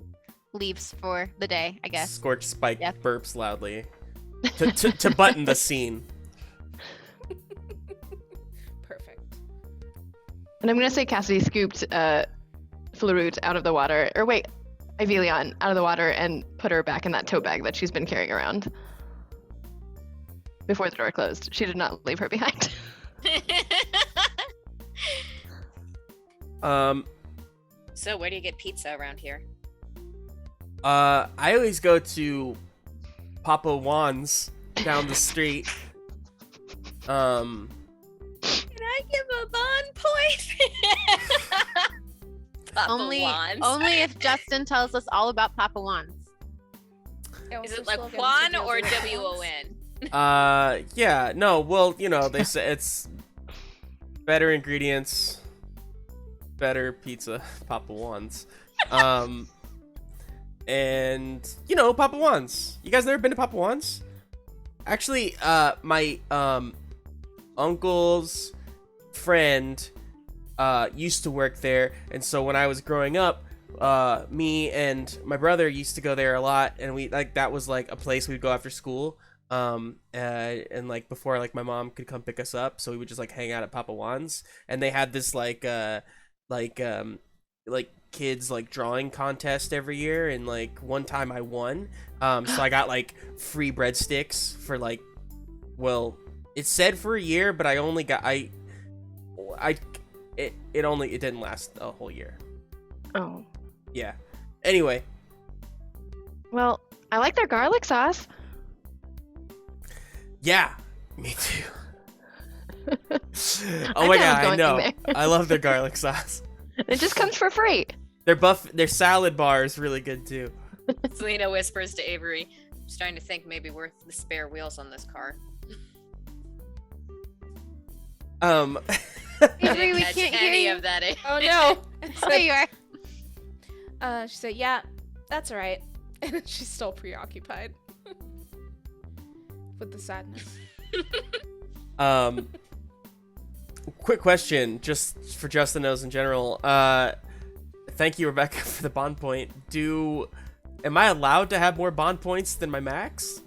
leaves for the day, I guess. Scorch Spike Yep. burps loudly to button the scene. Perfect. And I'm gonna say Cassidy scooped Flarut out of the water, or wait, Ivelion out of the water and put her back in that tote bag that she's been carrying around. Before the door closed. She did not leave her behind. So where do you get pizza around here? I always go to Papa Juan's down the street. Can I give a bond point? Papa Only Juan's. if Justin tells us all about Papa Juan's. Is it like Juan or W-O-N? Yeah, no, well, you know, they say it's better ingredients, better pizza, Papa Juan's. And, you know, Papa Juan's. You guys never been to Papa Juan's? Actually, my, uncle's friend, used to work there, and so when I was growing up, me and my brother used to go there a lot, and we, like, that was, like, a place we'd go after school. And like before like my mom could come pick us up, so we would just like hang out at Papa Juan's, and they had this like kids like drawing contest every year, and like one time I won, so I got like free breadsticks for like, well, it said for a year, but I only got it didn't last a whole year. Oh. Yeah. Anyway. Well, I like their garlic sauce. Yeah, me too. Oh I my know god, I going know. there. I love their garlic sauce. It just comes for free. Their salad bar is really good too. Selena whispers to Avery, I'm starting to think maybe worth the spare wheels on this car. Avery, we Catch can't any hear you. of that. Oh no! There you are. She said, "Yeah, that's all right," and she's still preoccupied with the sadness. Quick question, just for Justin knows in general. Thank you, Rebecca, for the bond point. Am I allowed to have more bond points than my max?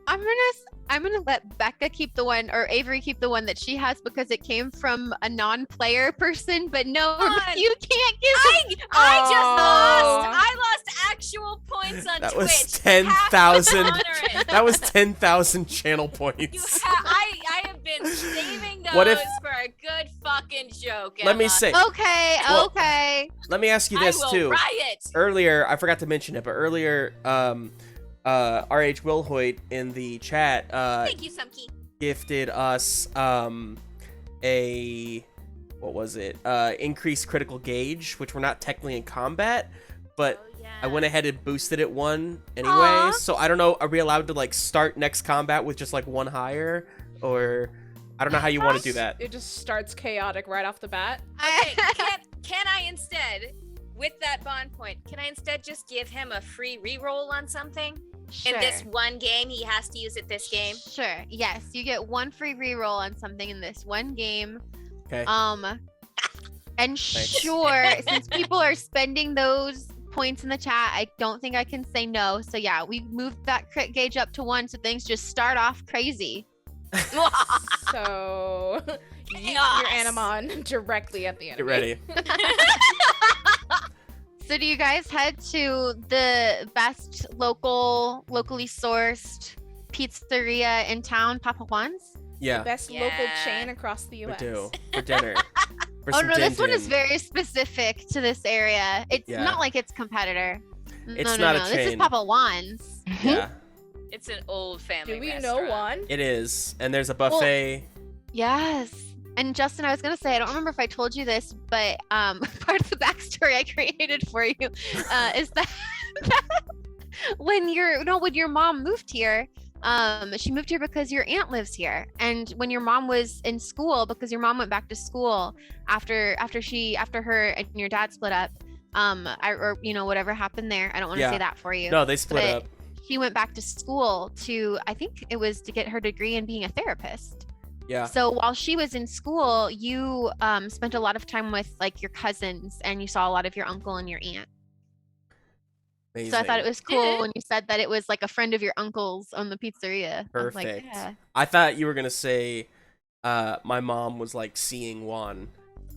I'm gonna let Becca keep the one, or Avery keep the one that she has, because it came from a non-player person. But no, on. you can't give. I just Oh. lost. I lost actual points on That Twitch. was 10,000. Have to honor it. That was 10,000 channel You points. I have been saving those What if- for a good fucking joke. Let me Emma. say. Okay, Well, okay. Let me ask you this I will too. riot. Earlier, I forgot to mention it, but earlier, R.H. Wilhoit in the chat, Thank you, Sumkey. gifted us a what was it? Increased critical gauge, which we're not technically in combat, but Oh, yeah. I went ahead and boosted it one anyway. Aw. So I don't know, are we allowed to like start next combat with just like one higher, or I don't know how you want to do that. It just starts chaotic right off the bat. Okay, can I instead, with that bond point, can I instead just give him a free reroll on something? Sure. In this one game, he has to use it this game. Sure. Yes, you get one free reroll on something in this one game. Okay. And sure, since people are spending those points in the chat, I don't think I can say no. So yeah, we moved that crit gauge up to 1, so things just start off crazy. So yeet Chaos. your Animon directly at the Get enemy. ready. So do you guys head to the best locally sourced pizzeria in town, Papa Juan's? Yeah, Best local Yeah. chain across the we U.S. do for dinner. For Oh some no, this one is din-din. very specific to this area. It's Yeah. not like its competitor. It's no, not a This is chain. Papa Juan's. Yeah, It's an old family Do we restaurant. know one? it is, and there's a buffet. Yes. And Justin, I was gonna say, I don't remember if I told you this, but part of the backstory I created for you is that when your mom moved here, she moved here because your aunt lives here. And when your mom was in school, because your mom went back to school after her and your dad split up, whatever happened there. I don't want to Yeah. say that for you. No, they split But up. She went back to school I think it was to get her degree in being a therapist. Yeah. So while she was in school, you spent a lot of time with like your cousins, and you saw a lot of your uncle and your aunt. Amazing. So I thought it was cool when you said that it was like a friend of your uncle's on the pizzeria. I was like, Perfect. yeah. I thought you were gonna say, my mom was like seeing Juan.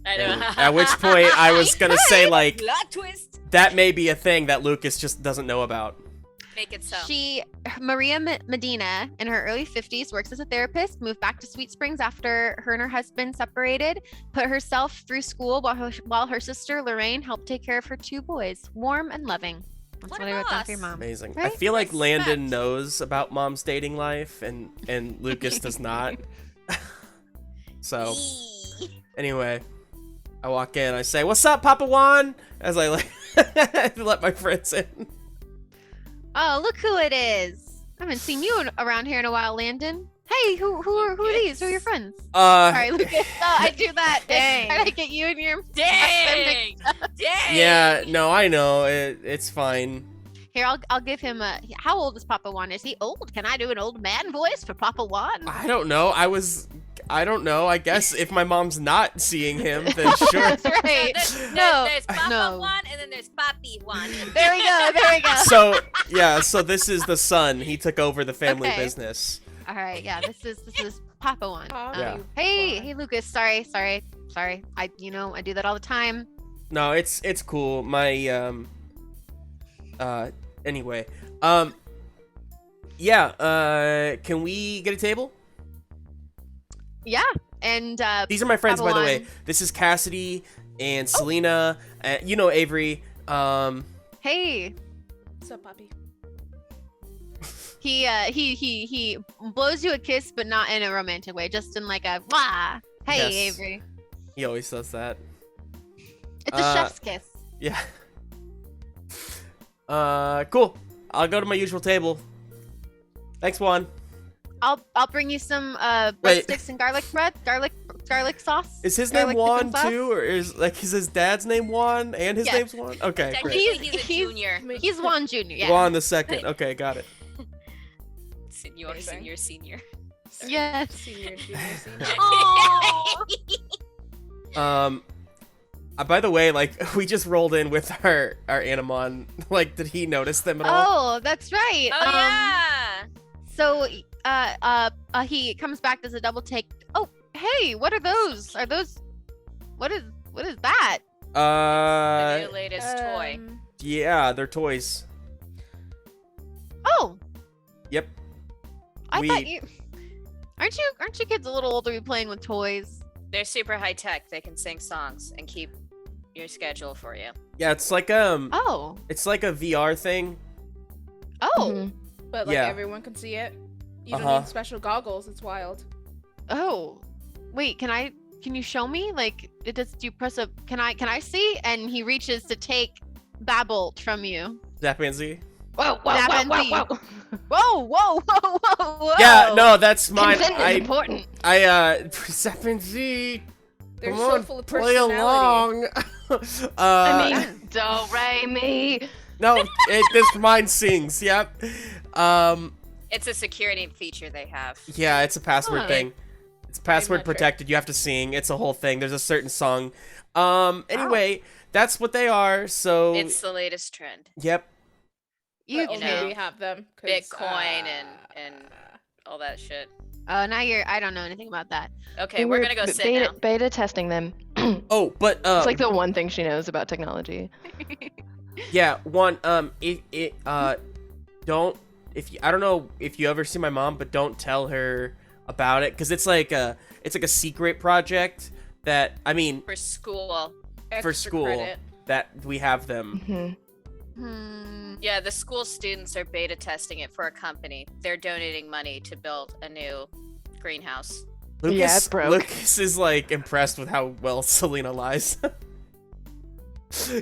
I And know. at which point I was gonna say like Plot twist. that may be a thing that Lucas just doesn't know about. Make it so. Maria Medina, in her early 50s, works as a therapist, moved back to Sweet Springs after her and her husband separated, put herself through school while her sister Lorraine helped take care of her 2 boys, warm and loving. That's What what a I wrote down for your boss. mom. Amazing. I Right? feel like Landon Respect. knows about mom's dating life, and Lucas does not. So Eee. anyway, I walk in. I say, "What's up, Papa Juan?" As I like let my friends in. Oh, look who it is. I haven't seen you around here in a while, Landon. Hey, who are these? Who are your friends? Sorry, Lucas. Oh, I do that. Dang. I get you and your Dang. Dang. Yeah, no, I know. It's fine. Here, I'll give him a. How old is Papa Juan? Is he old? Can I do an old man voice for Papa Juan? I don't know. I don't know. I guess if my mom's not seeing him, then sure. That's right. There's Papa no. one, and then there's Papi one. There we go. There we go. So yeah, so this is the son. He took over the family Okay. business. All right. Yeah. This is Papa Juan. Papi Yeah. Hey, Lucas. Sorry. I do that all the time. No, it's cool. My anyway. Yeah, can we get a table? Yeah. And These are my friends, by the way. Babylon. This is Cassidy and Selena. You know Avery. Hey, What's up, Poppy? he blows you a kiss, but not in a romantic way. Just in like a wah. Hey, Yes. Avery. He always does that. It's a chef's kiss. Yeah. Cool. I'll go to my usual table. Thanks, Juan. I'll bring you some Wait. breadsticks and garlic sauce. Is his name Garlic Juan chicken sauce? too, or is his dad's name Juan and his Yes. name's Juan? Okay, Technically, great. he's a He's- junior. He's Juan Jr. Yeah. Juan the second. Okay, got it. Senior, Amazing. senior, senior. Yes. Senior, junior, senior. By the way, like we just rolled in with our Animon. Like, did he notice them at all? Oh, that's right. Oh yeah. So, he comes back as a double take. Oh, hey, what are those? What is that? The new latest toy. Yeah, they're toys. Oh, Yep. I thought you. Aren't you kids a little older to be playing with toys? They're super high tech. They can sing songs and keep your schedule for you. Yeah, it's like Oh. it's like a VR thing. Oh. Mhm. But like Yeah. everyone can see it. You Uh-huh. don't need special goggles. It's wild. Oh. Wait, can you show me? Like, it does. Do you press a? Can I see? And he reaches to take Babolt from you. Zapanzi. Whoa, whoa, That whoa, and whoa, the- whoa. Whoa! Whoa! Yeah, no, that's mine. Consent is important. Zapanzi. They're Come so on, full of play personality. along. I mean, do, re, mi. No, this mine sings. Yep. It's a security feature they have. Yeah, it's a password Huh. thing. It's password not sure. protected. You have to sing. It's a whole thing. There's a certain song. Anyway, that's what they are. So. It's the latest trend. Yep. You But only know, we have them. 'Cause, Bitcoin and all that shit. Oh, now I don't know anything about that. Okay, we're gonna go sit beta, now. beta testing them. Oh, but It's like the one thing she knows about technology. yeah, one don't I don't know if you ever see my mom, but don't tell her about it because it's like a secret project that For school. for extra school credit. that we have them. Mhm. Yeah, the school students are beta testing it for a company. They're donating money to build a new greenhouse. Lucas, Yeah, it broke. Lucas is like impressed with how well Selena lies.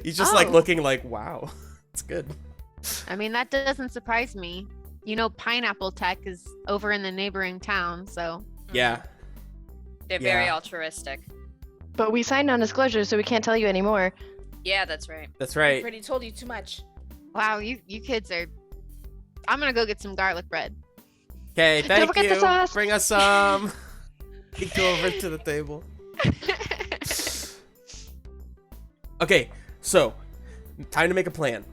He's just like Oh. looking like, wow, it's good. I mean, that doesn't surprise me. You know, Pineapple Tech is over in the neighboring town, so. Yeah. They're very Yeah. altruistic. But we signed non-disclosure, so we can't tell you anymore. Yeah, that's right. That's I right. already told you too much. Wow, you kids are. I'm gonna go get some garlic bread. Okay, thank forget you. the sauce. Bring us some. He go over to the table. Okay, so time to make a plan.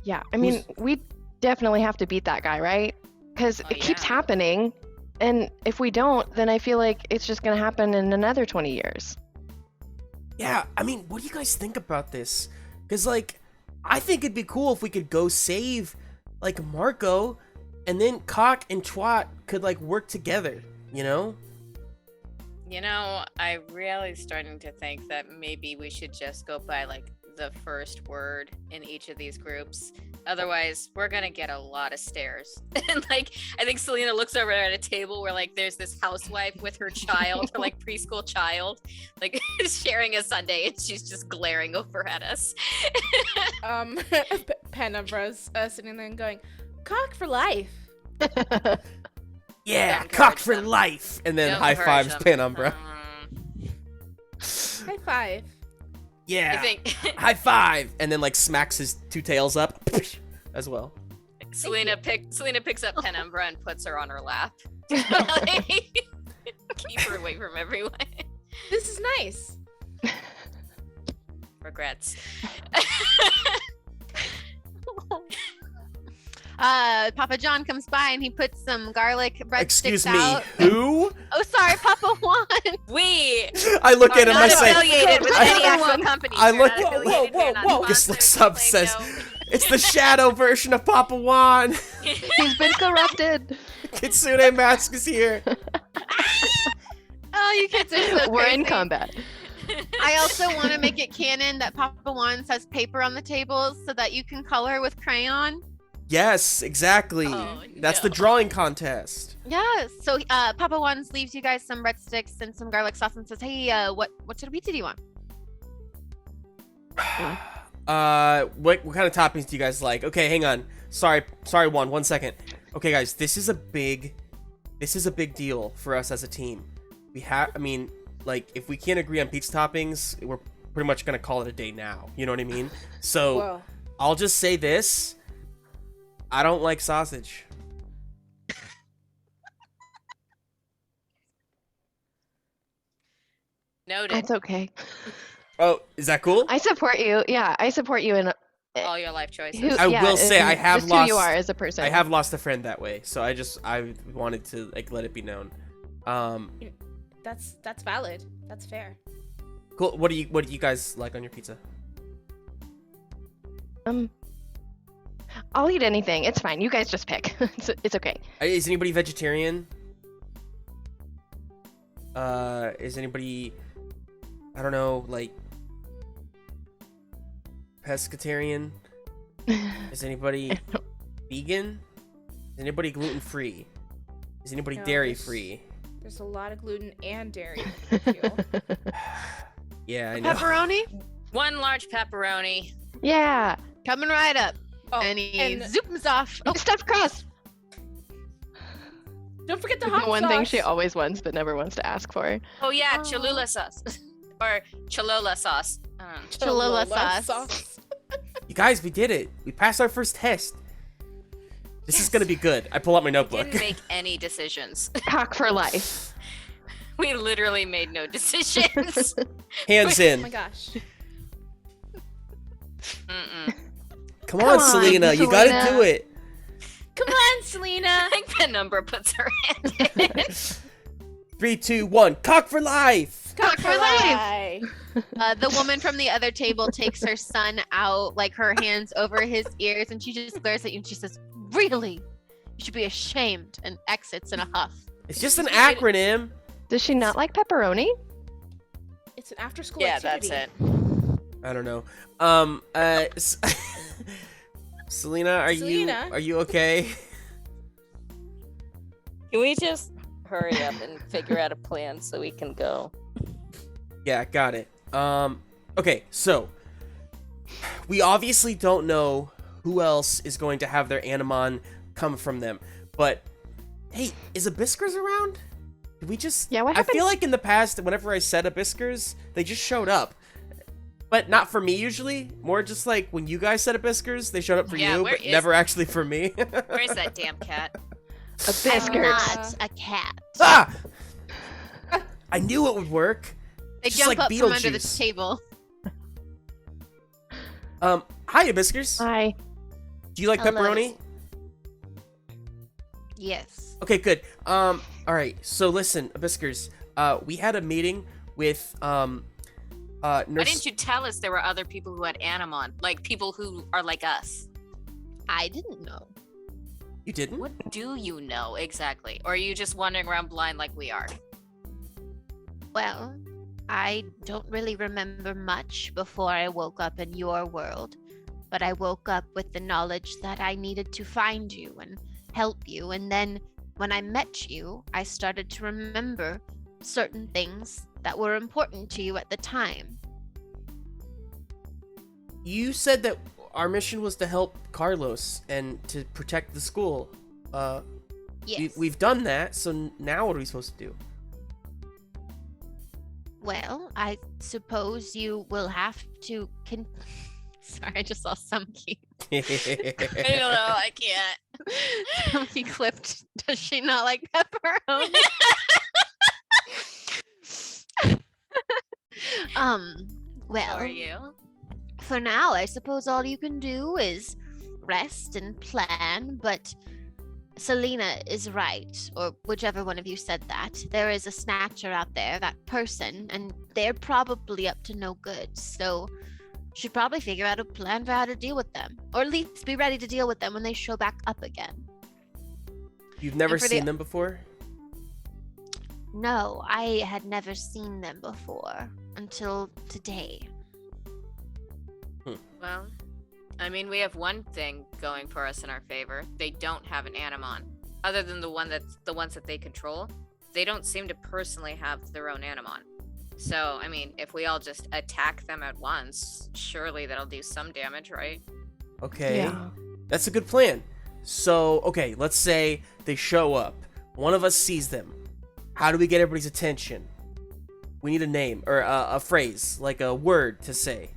Yeah, I mean, we definitely have to beat that guy, right? Because Oh, it keeps yeah. happening, and if we don't, then I feel like it's just gonna happen in another 20 years. Yeah, I mean, what do you guys think about this? Because, like, I think it'd be cool if we could go save, like, Marco, and then Cock and Twat could, like, work together, you know? You know, I really starting to think that maybe we should just go by like the first word in each of these groups. Otherwise, we're gonna get a lot of stares. And like, I think Selena looks over at a table where like there's this housewife with her child, her like preschool child, like sharing a sundae, and she's just glaring over at us. Penumbra's sitting there and going, "Cock for life." Yeah, Don't Cock encourage for them. life! And then Don't high encourage fives them. Penumbra. High five. Yeah, I think high five! And then, like, smacks his two tails up as well. Selena picks up Penumbra and puts her on her lap. Keep her away from everyone. This is nice. Regrets. Papa John comes by and he puts some garlic breadsticks Excuse me, out. who? Oh, sorry, Papa Juan. We I look are at him, I not say, affiliated with I- any actual company. I We're look- not whoa, affiliated, whoa, we're not whoa, whoa. Just sponsored, looks up, claim says, no- it's the shadow version of Papa Juan. He's been corrupted. Kitsune mask is here. Oh, you kids are so We're in crazy. combat. I also want to make it canon that Papa Juan has paper on the tables so that you can color with crayon. Yes, exactly. Oh, That's no. the drawing contest. Yes. So Papa Juan leaves you guys some breadsticks and some garlic sauce and says, "Hey, what sort of pizza do you want?" What kind of toppings do you guys like? Okay, hang on. Sorry, Juan. 1 second. Okay, guys, this is a big deal for us as a team. I mean, like, if we can't agree on pizza toppings, we're pretty much gonna call it a day now. You know what I mean? So Whoa. I'll just say this: I don't like sausage. Noted. That's okay. Oh, is that cool? I support you. Yeah, I support you in All your life choices. who. I yeah, will say I have just lost. who you are as a person. I have lost a friend that way, so I wanted to like let it be known. That's valid. That's fair. Cool. What do you guys like on your pizza? I'll eat anything. It's fine. You guys just pick. It's okay. Is anybody vegetarian? Is anybody, I don't know, like, pescatarian? Is anybody vegan? Is anybody gluten-free? Is anybody No, dairy-free? There's a lot of gluten and dairy. I feel. Yeah, I know. Pepperoni One large pepperoni. Yeah. coming right up. Oh, and he and zooms off. Oh, stuffed crust. don't forget the The hot one sauce. thing she always wants but never wants to ask for. Oh yeah, Oh. Cholula sauce. Or Cholula sauce. Cholula sauce. You guys, we did it. We passed our first test. This is gonna be good. I pull out my We notebook. didn't make any decisions. Cock for life. We literally made no decisions. Hands Oh in. my gosh. Mm-mm. Come on, Selena. You gotta Selena. do it. Come on, Selena. I think Penumbra puts her hand in. 3, 2, 1. Cock for life. Cock for life. Bye. The woman from the other table takes her son out, like her hands over his ears, and she just glares at you and she says, "Really? You should be ashamed," and exits in a huff. It's just an acronym. Does she not like pepperoni? It's an after-school Yeah, activity. that's it. I don't know. Selena, are Selena? you okay? Can we just hurry up and figure out a plan so we can go? Yeah, got it. Okay, so we obviously don't know who else is going to have their Animon come from them, but hey, is Abiskers around? Did we just? Yeah, what I happened? feel like in the past, whenever I said Abiskers, they just showed up. But not for me usually. More just like when you guys said Abiskers, they showed up for Yeah, you, where but is- never actually for me. Where's that damn cat? A biscuit. Not a cat. Ah! I knew it would work. They Just jump like up from under the Beetlejuice. table. Hi, Abiskers. Hi. Do you like Hello. pepperoni? Yes. Okay, good. All right. So listen, Abiskers. We had a meeting with Why Nurse. didn't you tell us there were other people who had Animon? Like people who are like us? I didn't know. You didn't? What do you know exactly? Or are you just wandering around blind like we are? Well, I don't really remember much before I woke up in your world, but I woke up with the knowledge that I needed to find you and help you, and then when I met you, I started to remember certain things that were important to you at the time. You said that our mission was to help Carlos and to protect the school. Yes. We've done that. So now what are we supposed to do? Well, I suppose you will have to Sorry, I just saw Sumky. I don't know. I can't. Sumky clipped. Does she not like pepperoni? Well, How are you? for now, I suppose all you can do is rest and plan, but Selena is right, or whichever one of you said that. There is a snatcher out there, that person, and they're probably up to no good, so should probably figure out a plan for how to deal with them, or at least be ready to deal with them when they show back up again. You've never And for the- seen them before? No, I had never seen them before until today. Well, I mean, we have one thing going for us in our favor. They don't have an Animon. Other than the ones that they control, they don't seem to personally have their own Animon. So, I mean, if we all just attack them at once, surely that'll do some damage, right? Okay. Yeah. That's a good plan. So, okay, let's say they show up. One of us sees them. How do we get everybody's attention? We need a name or a phrase, like a word to say.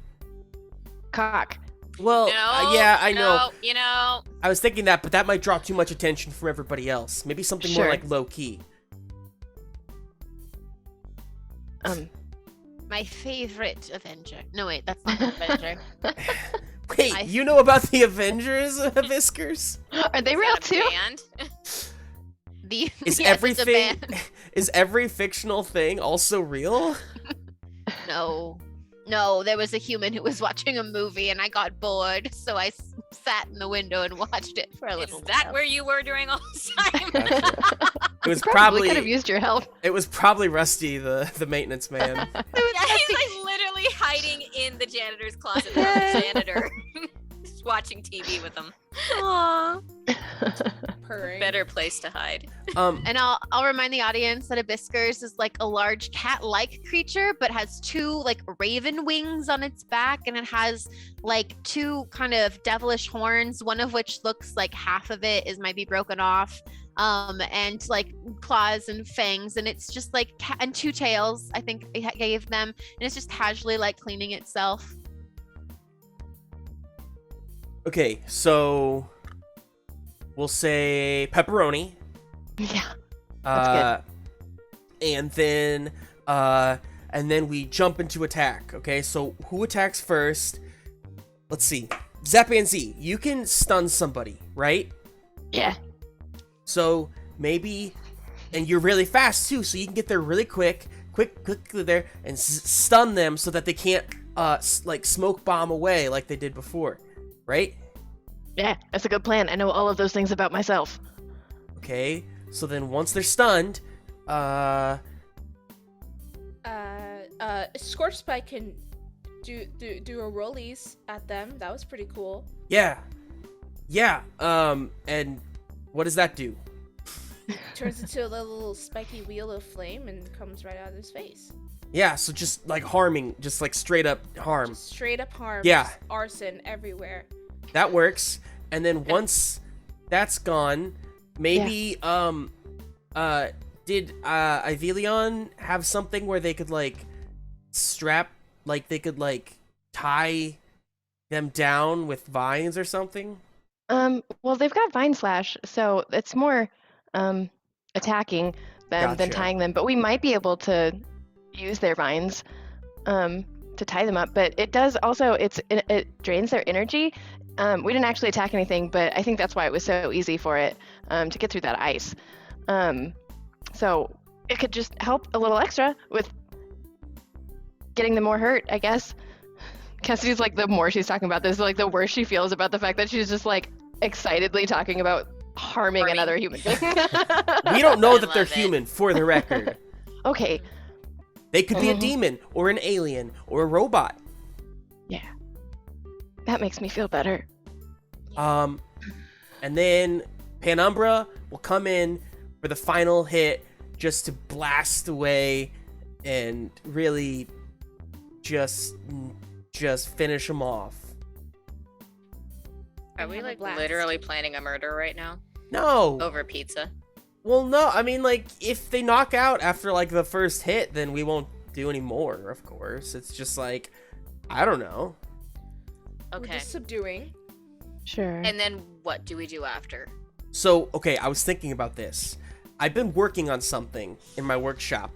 Cock. Well, yeah, I know. You know, I was thinking that, but that might draw too much attention from everybody else. Maybe something more Sure. like low key. My favorite Avenger. No, wait, that's not an Avenger. Wait, I- you know about the Avengers, Viskers? Are they is real that a too? band? Is Yes, it's a everything band. is every fictional thing also real? No, there was a human who was watching a movie and I got bored, so I sat in the window and watched it for a Is little that while. where you were during all this time? Gotcha. It was Probably could have probably used your help. Rusty, the maintenance man. Yeah, he's like literally hiding in the janitor's closet with the janitor. Just watching TV with them. Aw. Purring. Better place to hide. And I'll remind the audience that Abiskers is like a large cat-like creature, but has two like raven wings on its back, and it has like two kind of devilish horns, one of which looks like half of it might be broken off, and like claws and fangs, and it's just like and two tails. I think it gave them, and it's just casually like cleaning itself. Okay, so we'll say pepperoni. Yeah. That's And then we jump into attack. Okay, so who attacks first? Let's see. Zap and Z, you can stun somebody, right? Yeah. So maybe, and you're really fast too, so you can get there really quickly there, and stun them so that they can't like smoke bomb away like they did before, right? Yeah, that's a good plan. I know all of those things about myself. Okay, so then once they're stunned, Scorch Spike can do a rollies at them. That was pretty cool. yeah, and what does that do? Turns into a little spiky wheel of flame and comes right out of his face. Yeah, so just like harming, just like straight up harm. Just straight up harm. Yeah. Just arson everywhere. That works. And then once that's gone, maybe did Ivelion have something where they could like strap, like they could like tie them down with vines or something? Well, they've got Vine Slash, so it's more attacking them than Gotcha. tying them, but we might be able to use their vines to tie them up. But it does also, it drains their energy. We didn't actually attack anything, but I think that's why it was so easy for it to get through that ice. So it could just help a little extra with getting them more hurt, I guess. Cassidy's like, the more she's talking about this, like the worse she feels about the fact that she's just like excitedly talking about harming another human being. We don't know I that they're love it. human, for the record. Okay. They could be a demon, or an alien, or a robot. Yeah. That makes me feel better. And then Penumbra will come in for the final hit just to blast away and really just finish them off. Are we Have a like blast. literally planning a murder right now No. over pizza? Well, no. I mean, like, if they knock out after, like, the first hit, then we won't do any more, of course. It's just, like, I don't know. We're Okay. just subduing. Sure. And then what do we do after? So, okay, I was thinking about this. I've been working on something in my workshop.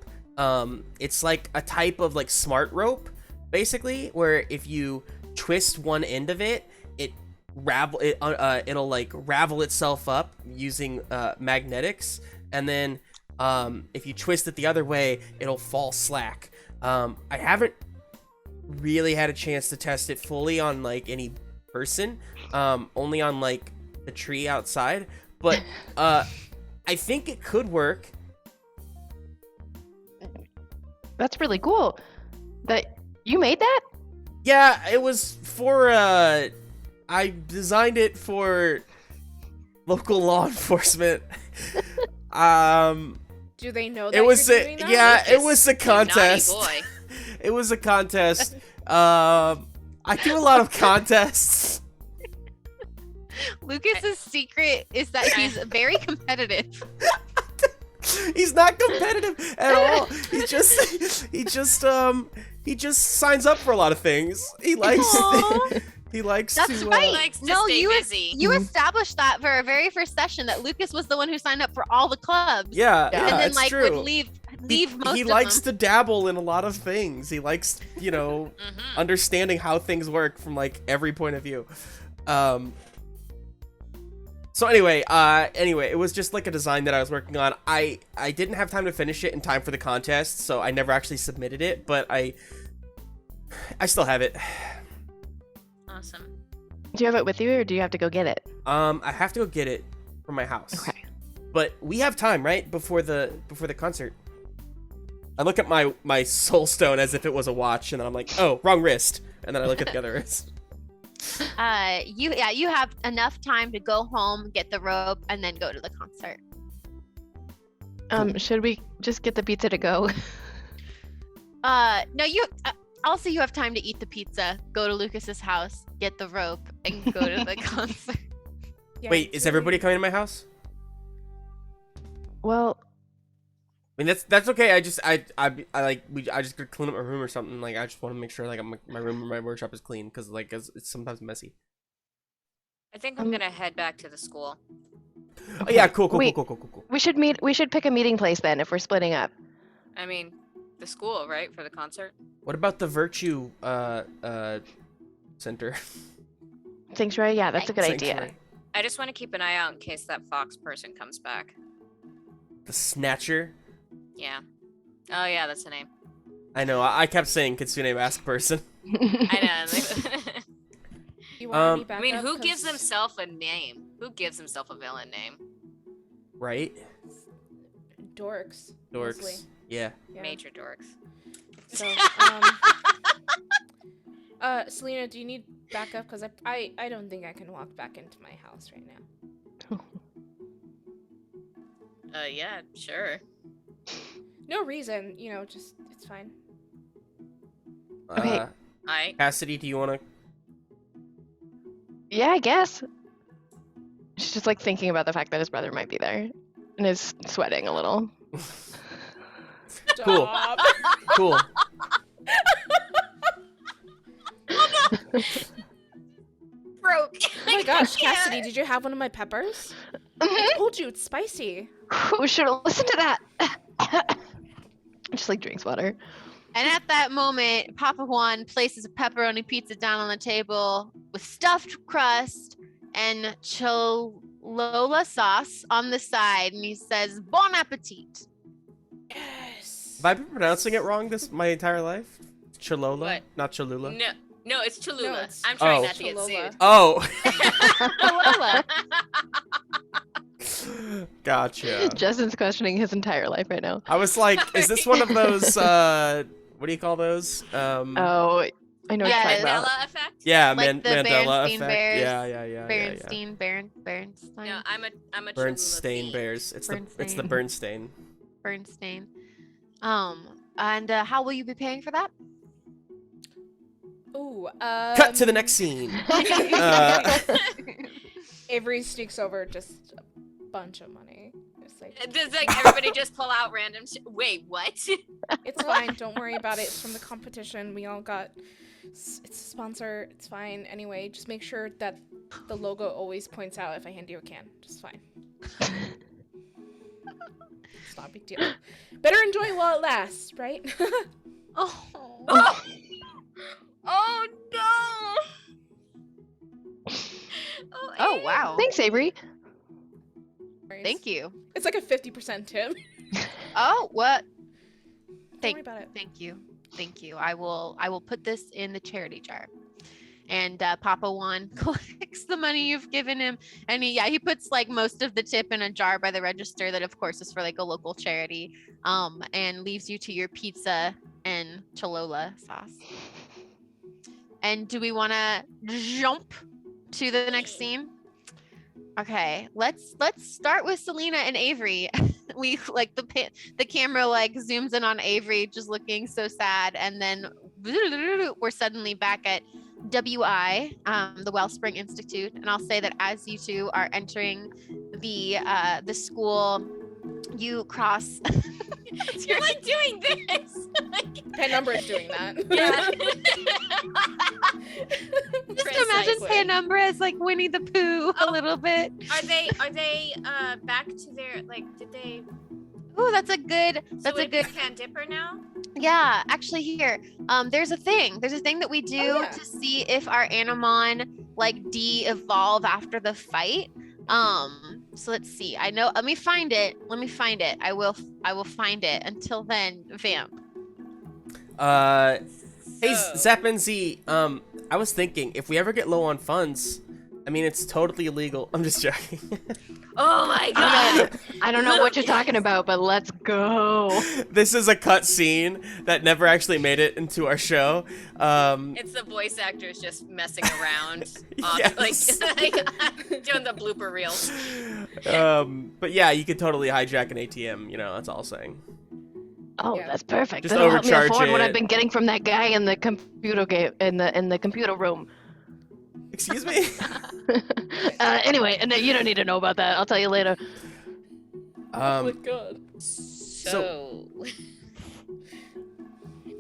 It's like a type of, like, smart rope, basically, where if you twist one end of it, it'll like ravel itself up using magnetics, and then if you twist it the other way, it'll fall slack. I haven't really had a chance to test it fully on like any person, only on like the tree outside, but I think it could work. That's really cool. That you made that? Yeah, it was for I designed it for local law enforcement. Do they know that It was you're a doing that? yeah, it Lucas, was a you naughty contest. boy. It was a contest. I do a lot of contests. Lucas's secret is that he's very competitive. He's not competitive at all. He just signs up for a lot of things. He likes Aw. he likes That's to right. Likes to No, stay you busy. you established that for our very first session that Lucas was the one who signed up for all the clubs. yeah, And and then it's like true. would leave most He of likes them. to dabble in a lot of things. He likes, Mhm. understanding how things work from like every point of view. So anyway, it was just like a design that I was working on. I didn't have time to finish it in time for the contest, so I never actually submitted it, but I still have it. Awesome. Do you have it with you, or do you have to go get it? I have to go get it from my house. Okay. But we have time, right? Before the concert. I look at my soul stone as if it was a watch, and then I'm like, oh, wrong wrist. And then I look at the other wrist. You have enough time to go home, get the rope, and then go to the concert. Should we just get the pizza to go? No, you also you have time to eat the pizza, go to Lucas's house, get the rope, and go to the concert. Yeah, Wait, it's is really- everybody coming to my house? Well, I mean, that's okay. I just could clean up my room or something. Like, I just want to make sure like my room or my workshop is clean because like it's sometimes messy. I think I'm gonna head back to the school. Oh, yeah, cool. We should pick a meeting place then if we're splitting up. I mean, the school, right, for the concert? What about the Virtue Center? Sanctuary? Yeah, that's a good idea. Sanctuary. I just want to keep an eye out in case that fox person comes back. The Snatcher? Yeah. Oh yeah, that's the name. I know, I kept saying Kitsune Mask Person. I know. You want me back I mean, up who gives 'cause himself a name? Who gives himself a villain name? Right? dorks? Dorks. mostly. Yeah. Yeah. Major dorks. So, Selena, do you need backup? Because I don't think I can walk back into my house right now. Yeah, sure. No reason, just it's fine. Okay. Cassidy, do you want to... Yeah, I guess. She's just like thinking about the fact that his brother might be there and is sweating a little. Cool. Stop. Cool. Broke. Oh my gosh, Cassidy, did you have one of my peppers? I told you it's spicy. Who should have listened to that? Just like drinks water. And at that moment, Papa Juan places a pepperoni pizza down on the table with stuffed crust and Cholula sauce on the side, and he says, "Bon appetit." Yes. Have I been pronouncing it wrong my entire life? Cholula? What? Not Cholula? No, it's Cholula. No, it's I'm trying Oh. not to get Cholula. sued. Oh! Cholula. Gotcha. Justin's questioning his entire life right now. I was like, is this one of those, what do you call those? Oh, I know what you're talking about. Mandela effect? Yeah, Like the Mandela Berenstain effect. Bears. Yeah. Bernstein. No, I'm a Bernstein Cholula Bears. It's the Bernstein. Bernstein. And how will you be paying for that? Ooh, Cut to the next scene. Avery sneaks over just a bunch of money. It's like, Does like everybody just pull out random wait, what? it's fine, don't worry about it. It's from the competition. We all got, it's a sponsor. It's fine. Anyway, just make sure that the logo always points out if I hand you a can. Just fine. It's not a big deal. Better enjoy it while it lasts, right? Oh. Oh no! Oh wow. Thanks, Avery. Thank you. It's like a 50% tip. Oh, what? Don't worry about it. Thank you. I will put this in the charity jar. And Papa Juan collects the money you've given him, and he puts like most of the tip in a jar by the register that of course is for like a local charity, and leaves you to your pizza and Cholula sauce. And do we want to jump to the next scene? Okay, let's start with Selena and Avery. We like the camera like zooms in on Avery just looking so sad, and then we're suddenly back at WI, the Wellspring Institute, and I'll say that as you two are entering the school, you cross. You're like doing this. Penumbra is doing that. Yeah. Just imagine Penumbra as like Winnie the Pooh a little bit. Are they back to their did they Ooh, that's a good can dipper now? Yeah, actually here. There's a thing that we do Oh, yeah. to see if our Animon like de-evolve after the fight. So let's see. I know, let me find it. I will find it. Until then, Vamp. Hey, Zap and Z, I was thinking, if we ever get low on funds, I mean, it's totally illegal. I'm just joking. Oh my god! I don't know what you're talking about, but let's go. This is a cut scene that never actually made it into our show. It's the voice actors just messing around, Yes. like doing the blooper reels. But yeah, you could totally hijack an ATM, that's all I'm saying. Oh, Yeah. that's perfect. Just That'll help me overcharge afford what it. I've been getting from that guy in the computer game in the computer room. Excuse me? Anyway, and you don't need to know about that. I'll tell you later. Oh my god. So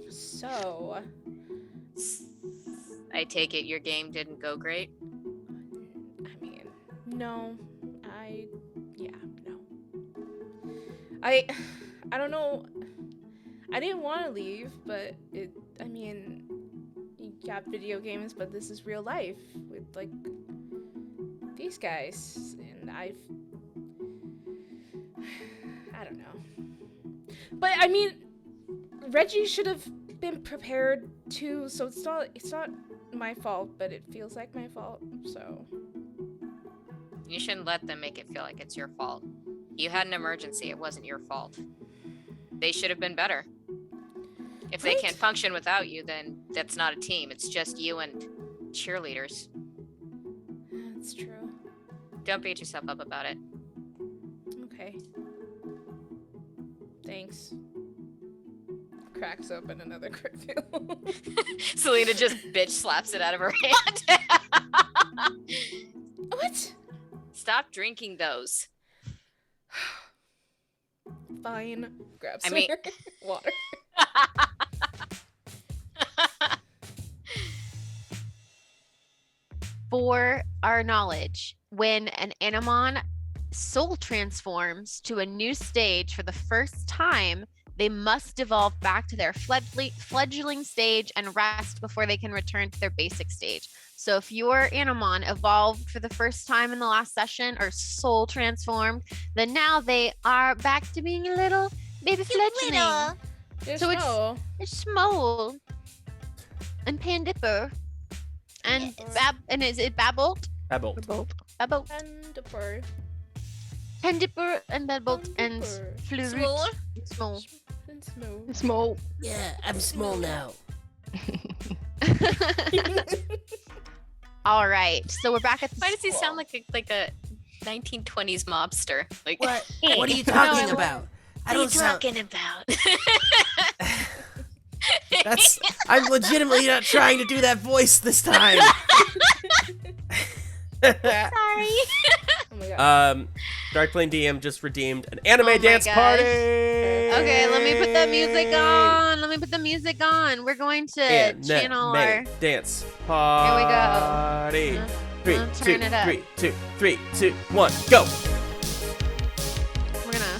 So, I take it your game didn't go great. I mean, No. No. I don't know. I didn't want to leave, but you got video games, but this is real life with, like, these guys, and I don't know. But, Reggie should have been prepared too, so it's not my fault, but it feels like my fault, so. You shouldn't let them make it feel like it's your fault. You had an emergency. It wasn't your fault. They should have been better. If they Right. can't function without you, then that's not a team. It's just you and cheerleaders. That's true. Don't beat yourself up about it. Okay. Thanks. Cracks open another crit field. Selena just bitch slaps it out of her hand. What? Stop drinking those. Fine. Grab I some mean- water. For our knowledge, when an Animon soul transforms to a new stage for the first time, they must evolve back to their fledgling stage and rest before they can return to their basic stage. So if your Animon evolved for the first time in the last session or soul transformed, then now they are back to being a little baby fledgling. Little. There's So no. It's small and Pandipper and Yes. is it Babbolt? Babbolt. Babbolt, And a bird. Pandipper and Babbolt and Pandipper. Flurut. Small. Small. And smooth. Small. Yeah, I'm small now. All right, so we're back at the Why does he school. sound like a 1920s mobster? Like What? What are you talking about? I What are you don't sound. talking about? That's. I'm legitimately not trying to do that voice this time. Sorry. Oh my god. Darkplane DM just redeemed an anime Oh my dance gosh. party. Okay, let me put the music on. We're going to channel our. Dance Here we go. party. Three, I'll two, turn it up. 3, 2, 3, 2, 1, go. We're gonna.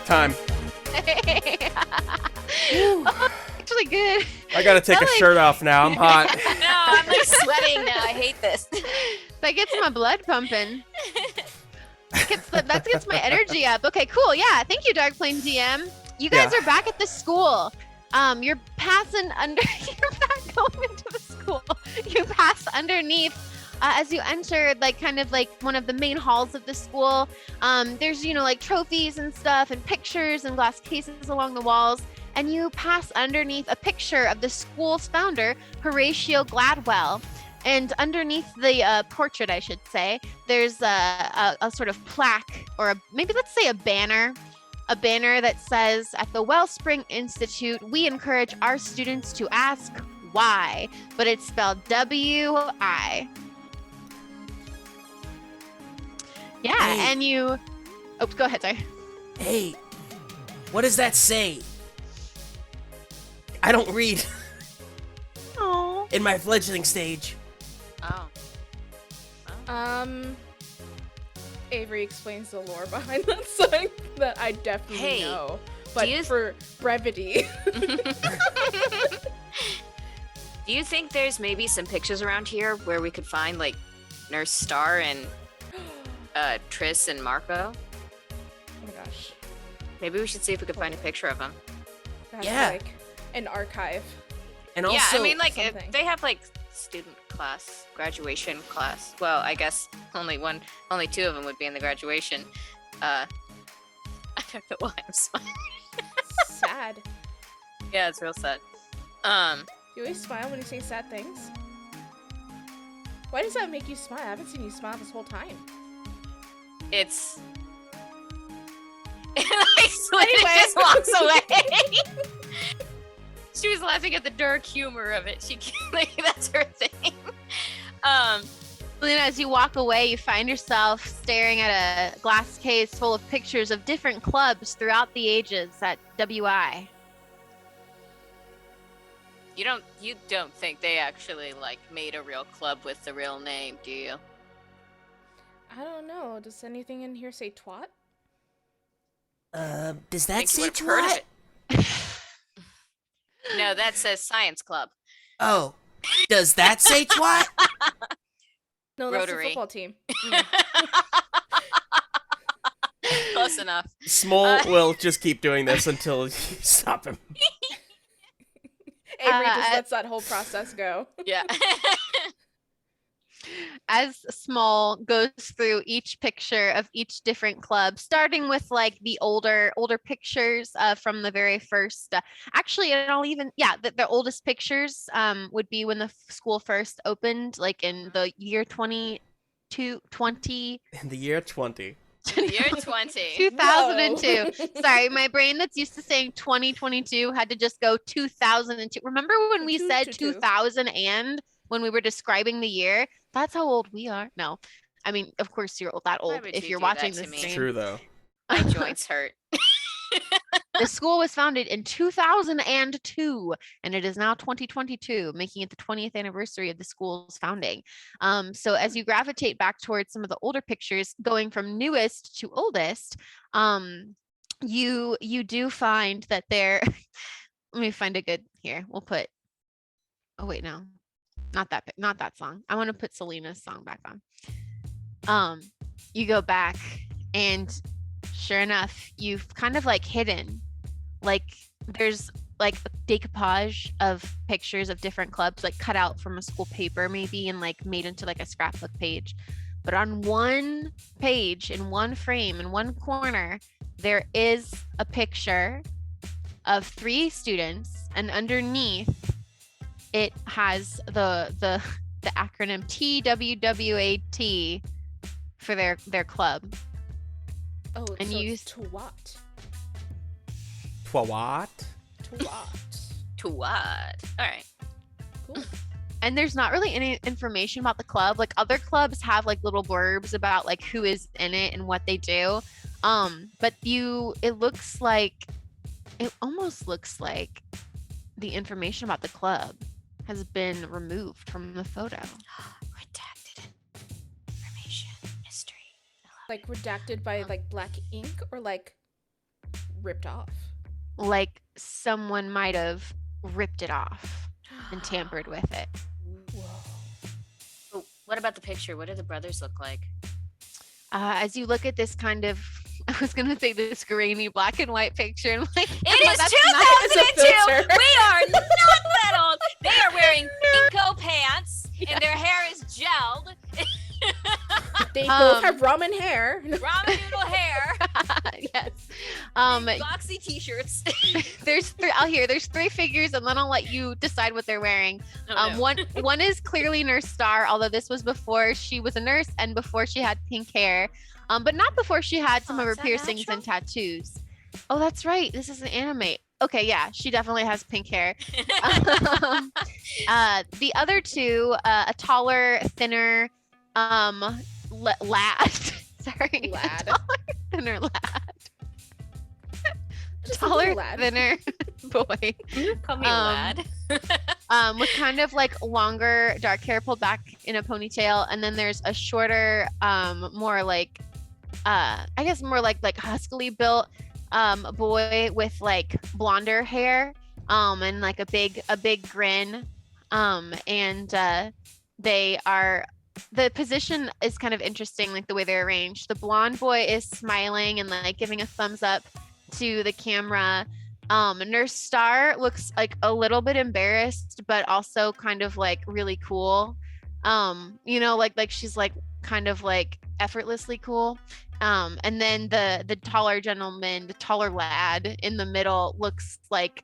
Time. Oh, actually good. I gotta take a Like- shirt off now. I'm hot. no, I'm like sweating now. I hate this. That gets my blood pumping. That gets my energy up. Okay, cool. Yeah, thank you, Darkplane DM. You guys Yeah. are back at the school. You're passing under. You're not going into the school. You pass underneath as you enter, like kind of like one of the main halls of the school. There's like trophies and stuff, and pictures and glass cases along the walls. And you pass underneath a picture of the school's founder, Horatio Gladwell. And underneath the portrait, I should say, there's a sort of plaque, or maybe let's say a banner that says, "At the Wellspring Institute, we encourage our students to ask why," but it's spelled W-I. Yeah, Hey. and you... Oh, go ahead, sorry. Hey, what does that say? I don't read Oh. in my fledgling stage. Oh. Avery explains the lore behind that sign that I definitely Hey, know. But you- for brevity. Do you think there's maybe some pictures around here where we could find like Nurse Star and Triss and Marco? Oh my gosh. Maybe we should see if we could find a picture of them. That's Yeah. like an archive. And also, Yeah, I mean, like something. they have like student class, graduation class. Well, I guess only two of them would be in the graduation. I don't know why I'm smiling. Sad. Yeah, it's real sad. You always smile when you say sad things. Why does that make you smile? I haven't seen you smile this whole time. It's. And like Selena Anyway. just walks away. She was laughing at the dark humor of it. She like that's her thing. Selena, as you walk away, you find yourself staring at a glass case full of pictures of different clubs throughout the ages at WI. You don't think they actually like made a real club with the real name, do you? I don't know. Does anything in here say twat? Does I that think you say would've heard of twat? it. No, that says Science Club. Oh, does that say twat? No, that's Rotary. the football team. Close enough. Small will just keep doing this until you stop him. Avery just lets that whole process go. Yeah. As Small goes through each picture of each different club, starting with like the older pictures from the very first. Actually, and I'll even the oldest pictures would be when the school first opened, like in the year 2020. In the year 20. The year 20. 2002. Sorry, my brain that's used to saying 2022 had to just go 2002. Remember when we said 2000 and when we were describing the year? That's how old we are. No, I mean, of course you're that Why old would if you you're do that watching to this me? stream. It's true, though. My joints hurt. The school was founded in 2002, and it is now 2022, making it the 20th anniversary of the school's founding. So as you gravitate back towards some of the older pictures, going from newest to oldest, you do find that there. Let me find a good here. We'll put. Oh wait, no, not that song. I want to put Selena's song back on. You go back, and sure enough, you've kind of like hidden. Like there's like a decoupage of pictures of different clubs, like cut out from a school paper maybe and like made into like a scrapbook page. But on one page, in one frame, in one corner, there is a picture of 3 students, and underneath it has the acronym TWWAT for their club. Oh, And so you it's twat. Twat? Twat. To what? All right. Cool. And there's not really any information about the club. Like other clubs have like little blurbs about like who is in it and what they do. But it almost looks like the information about the club has been removed from the photo. Redacted information mystery. Like redacted by like black ink or like ripped off? Like someone might have ripped it off and tampered with it. Whoa. Oh, what about the picture? What do the brothers look like? As you look at this kind of, I was gonna say this grainy black and white picture, and like It is that's 2002. We are not that old. They are wearing pinko pants, and their hair is gelled. They both have ramen hair. Ramen noodle hair. Yes. Boxy t-shirts. There's 3 figures, and then I'll let you decide what they're wearing. Oh, no. One is clearly Nurse Star, although this was before she was a nurse and before she had pink hair, but not before she had some of her is that piercings natural? and tattoos. Oh, that's right. This is an anime. Okay, yeah, she definitely has pink hair. The other 2, a taller, thinner, lad. Sorry, Lad. a taller, thinner lad. Just a Taller, little lad. thinner boy. Call me lad. With kind of like longer dark hair pulled back in a ponytail, and then there's a shorter, more like, I guess more like huskily built, boy with like blonder hair, and like a big grin, and the position is kind of interesting, like the way they're arranged. The blonde boy is smiling and like giving a thumbs up to the camera. Nurse Star looks like a little bit embarrassed, but also kind of like really cool. Like she's like kind of like effortlessly cool. And then the taller gentleman, the taller lad in the middle looks like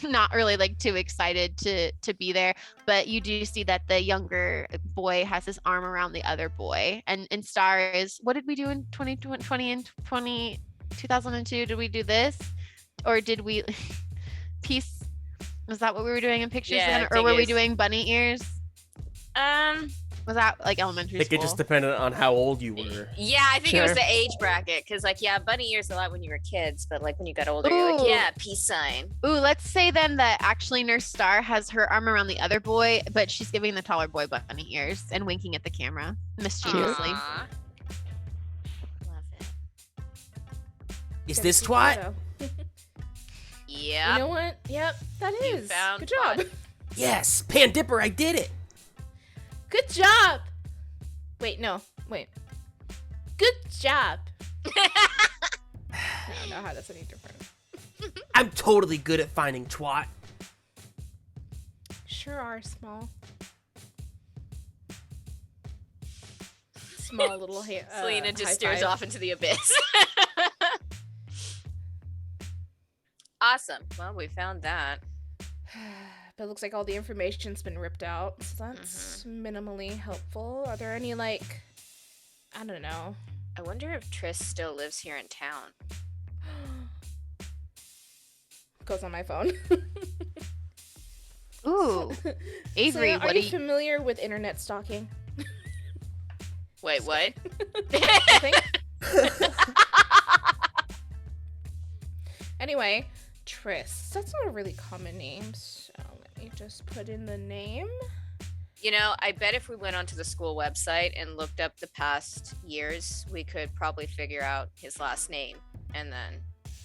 not really like too excited to be there, but you do see that the younger boy has his arm around the other boy. And Star is, what did we do in 2020 and 2002? Did we do this? Or did we peace? Was that what we were doing in pictures Yeah, then? I Or think were it we is. doing bunny ears? Was that like I elementary think school? it just depended on how old you were. Yeah, I think it was Sure. the age bracket. Because, like, yeah, bunny ears a lot when you were kids. But, like, when you got older, you're like, Ooh. yeah, peace sign. Ooh, let's say then that actually Nurse Star has her arm around the other boy, but she's giving the taller boy bunny ears and winking at the camera mischievously. Aw. Love it. Is Gotta this keep twat? photo. Yeah. You know what? Yep, that You is. found Good job. twat. Yes, Pan Dipper, I did it. Good job. Wait, no. Wait. Good job. I don't know how that's any different. I'm totally good at finding twat. Sure are small. Small little hair. Selena just stares off into the abyss. Awesome. Well, we found that. But it looks like all the information's been ripped out, so that's minimally helpful. Are there any, like, I don't know. I wonder if Triss still lives here in town. Goes on my phone. Ooh, Avery, Selena, what are do you familiar with internet stalking? Wait, what? I think. Anyway, Triss. That's not a really common name, so let me just put in the name. You know, I bet if we went onto the school website and looked up the past years, we could probably figure out his last name and then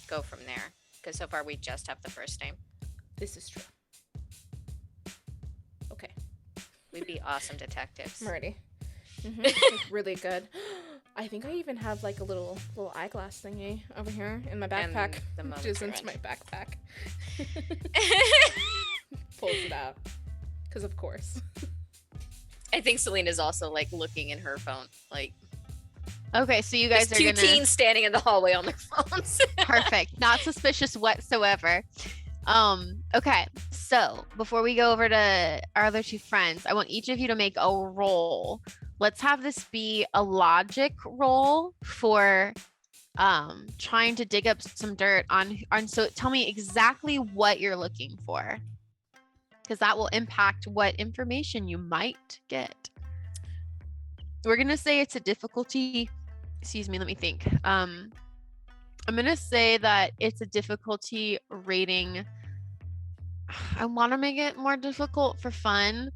go from there. Because so far we just have the first name. This is true. Okay, We'd be awesome detectives. I'm ready. It's really good. I think I even have like a little eyeglass thingy over here in my backpack. the moment Just you're into in. my backpack. Pulls it out. Because of course. I think Selena's also like looking in her phone. Like, Okay, so you there's guys are two gonna teens standing in the hallway on their phones. perfect, not suspicious whatsoever. Okay, so before we go over to our other two friends, I want each of you to make a roll. Let's have this be a logic roll for trying to dig up some dirt on so tell me exactly what you're looking for, because that will impact what information you might get. We're gonna say it's a difficulty, excuse me, let me think. I'm gonna say that it's a difficulty rating. I want to make it more difficult for fun,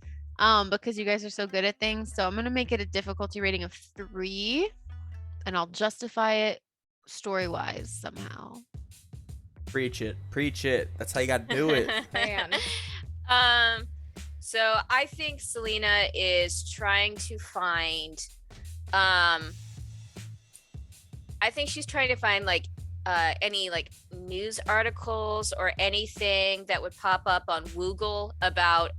because you guys are so good at things. So I'm gonna make it a difficulty rating of 3, and I'll justify it story-wise somehow. Preach it. Preach it. That's how you gotta do it. Man. So I think Selena is trying to find, I think she's trying to find like any like news articles or anything that would pop up on Woogle about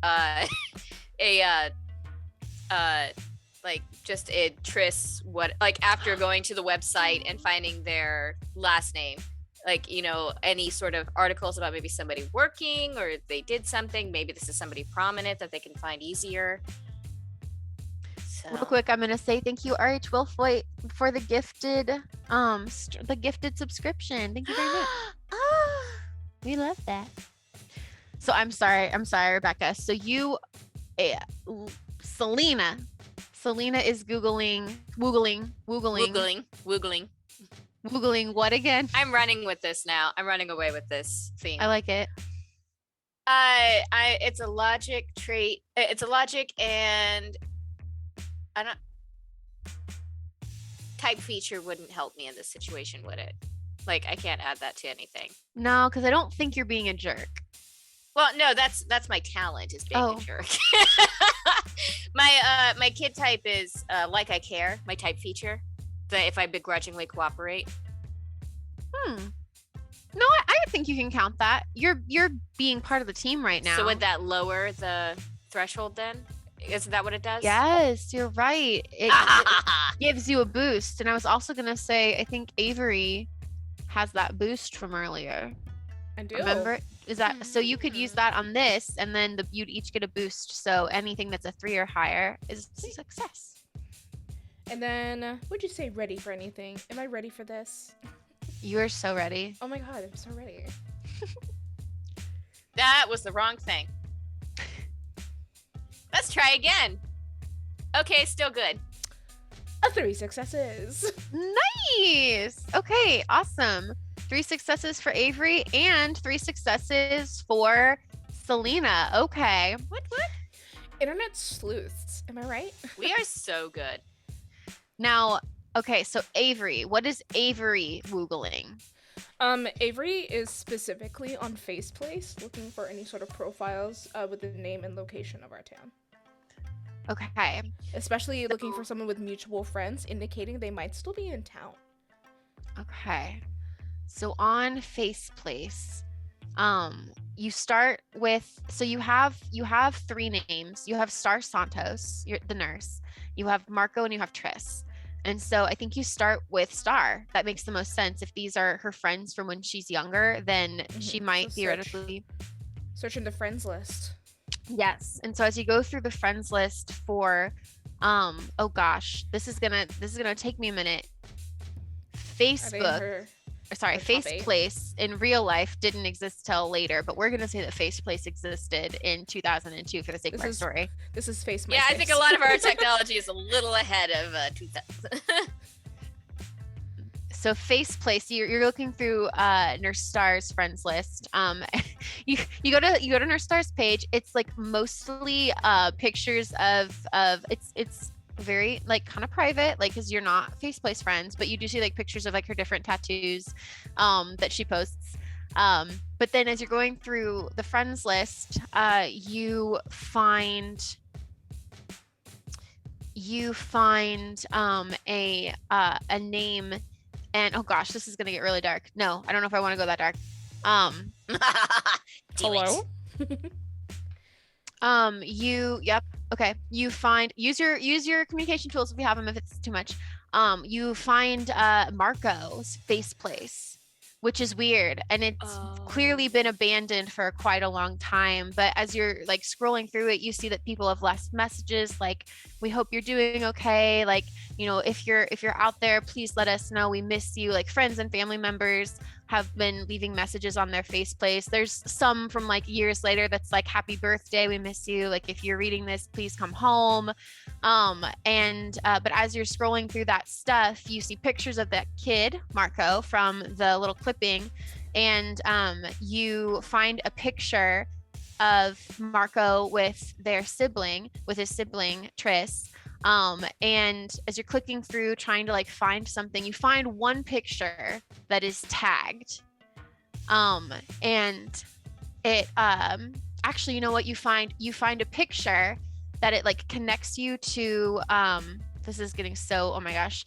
like just a Triss, what, like after going to the website and finding their last name, like, you know, any sort of articles about maybe somebody working or they did something, maybe this is somebody prominent that they can find easier. So Real quick, I'm gonna say thank you, RH Wilfoy, for the gifted subscription. Thank you very much. We love that. So I'm sorry, Rebecca. So you, Selena is woogling what again? I'm running with this now. I'm running away with this theme. I like it. It's a logic trait. It's a logic and I don't. Type feature wouldn't help me in this situation, would it? Like, I can't add that to anything. No, because I don't think you're being a jerk. Well, no, that's my talent is being Oh. a jerk. My kid type is like I care. My type feature, that if I begrudgingly cooperate. No, I think you can count that. You're being part of the team right now. So would that lower the threshold then? Isn't that what it does? Yes, you're right. It gives you a boost. And I was also gonna say, I think Avery has that boost from earlier. I do. Remember? Is that so? You could use that on this, and then you'd each get a boost. So anything that's a 3 or higher is a success. And then, would you say ready for anything? Am I ready for this? You are so ready. Oh my god, I'm so ready. That was the wrong thing. Let's try again. Okay, still good. 3 successes. Nice. Okay, awesome. 3 successes for Avery and 3 successes for Selena. Okay. What? Internet sleuths. Am I right? We are so good. Now, okay, so Avery, what is Avery Googling? Avery is specifically on Faceplace looking for any sort of profiles with the name and location of our town. Okay. Especially looking for someone with mutual friends, indicating they might still be in town. Okay. So on Faceplace, you start with, so you have 3 names. You have Star Santos, you're the nurse. You have Marco and you have Triss. And so I think you start with Star. That makes the most sense. If these are her friends from when she's younger, then she might So theoretically search in the friends list. Yes. And so as you go through the friends list for oh gosh, this is gonna take me a minute. Facebook, sorry, her top 8? Faceplace in real life didn't exist till later, but we're gonna say that Faceplace existed in 2002 for the sake of our story. This is Face Yeah, I think a lot of our technology is a little ahead of 2000. So Faceplace, you're looking through Nurse Star's friends list. You go to Nurse Star's page. It's like mostly pictures of it's very like kind of private, like because you're not Faceplace friends, but you do see like pictures of like her different tattoos that she posts. But then as you're going through the friends list, you find a name. And oh gosh, this is gonna get really dark. No, I don't know if I want to go that dark. Hello? Okay. You find use your communication tools if you have them, if it's too much. You find Marco's Faceplace, which is weird, and it's clearly been abandoned for quite a long time. But as you're like scrolling through it, you see that people have left messages like, "We hope you're doing okay. Like, you know, if you're out there, please let us know. We miss you." Like friends and family members have been leaving messages on their Faceplace. There's some from like years later that's like, "Happy birthday, we miss you. Like if you're reading this, please come home." But as you're scrolling through that stuff, you see pictures of that kid, Marco, from the little clipping, and you find a picture of Marco with his sibling, Triss. And as you're clicking through trying to like find something, you find one picture that is tagged. And it actually, you know what, you find a picture that it like connects you to this is getting so, oh my gosh.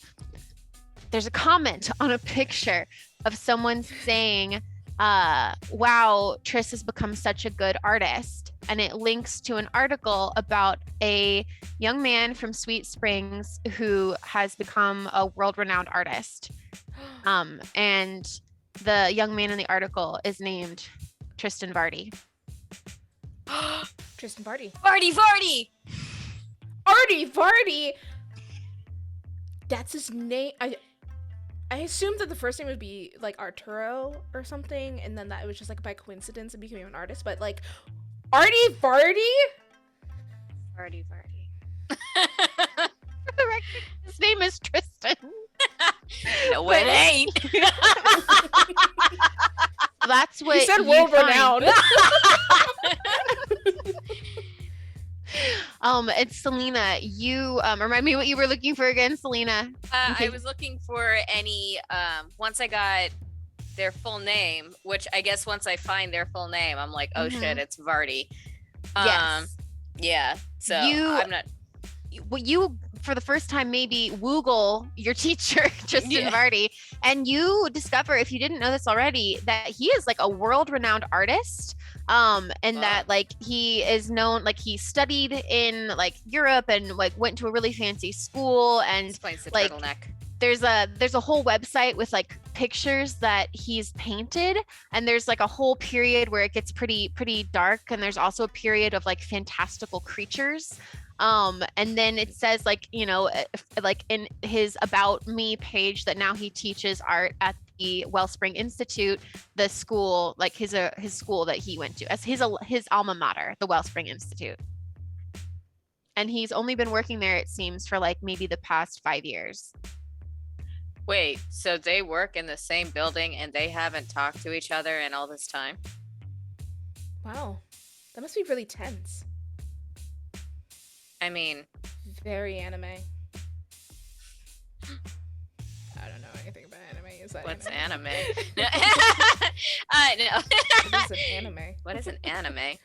There's a comment on a picture of someone saying, wow, Triss has become such a good artist. And it links to an article about a young man from Sweet Springs who has become a world-renowned artist. And the young man in the article is named Tristan Vardy. Tristan Vardy. Vardy! Artie Vardy! That's his name. I assumed that the first name would be like Arturo or something, and then that it was just like by coincidence and becoming an artist, but like Artie Vardy? Vardy. For the record, his name is Tristan. No, it ain't. That's what You said you world find. renowned. It's Selena. You remind me what you were looking for again, Selena. I was looking for any once I got their full name, which I guess once I find their full name, I'm like, oh shit, it's Vardy. Yes. Yeah. So I'm not. You for the first time maybe Google your teacher Tristan Vardy, and you discover, if you didn't know this already, that he is like a world-renowned artist. And that like he is known, like he studied in like Europe and like went to a really fancy school, and Explains the like turtleneck. there's a whole website with like pictures that he's painted, and there's like a whole period where it gets pretty dark, and there's also a period of like fantastical creatures. And then it says like, you know, like in his About Me page that now he teaches art at the Wellspring Institute, the school, like his school that he went to, as his alma mater, the Wellspring Institute. And he's only been working there, it seems, for like maybe the past 5 years. Wait, so they work in the same building and they haven't talked to each other in all this time? Wow. That must be really tense. I mean, Very anime. I don't know anything about anime. Is that what's anime? anime? No. No. What is an anime? What is an anime?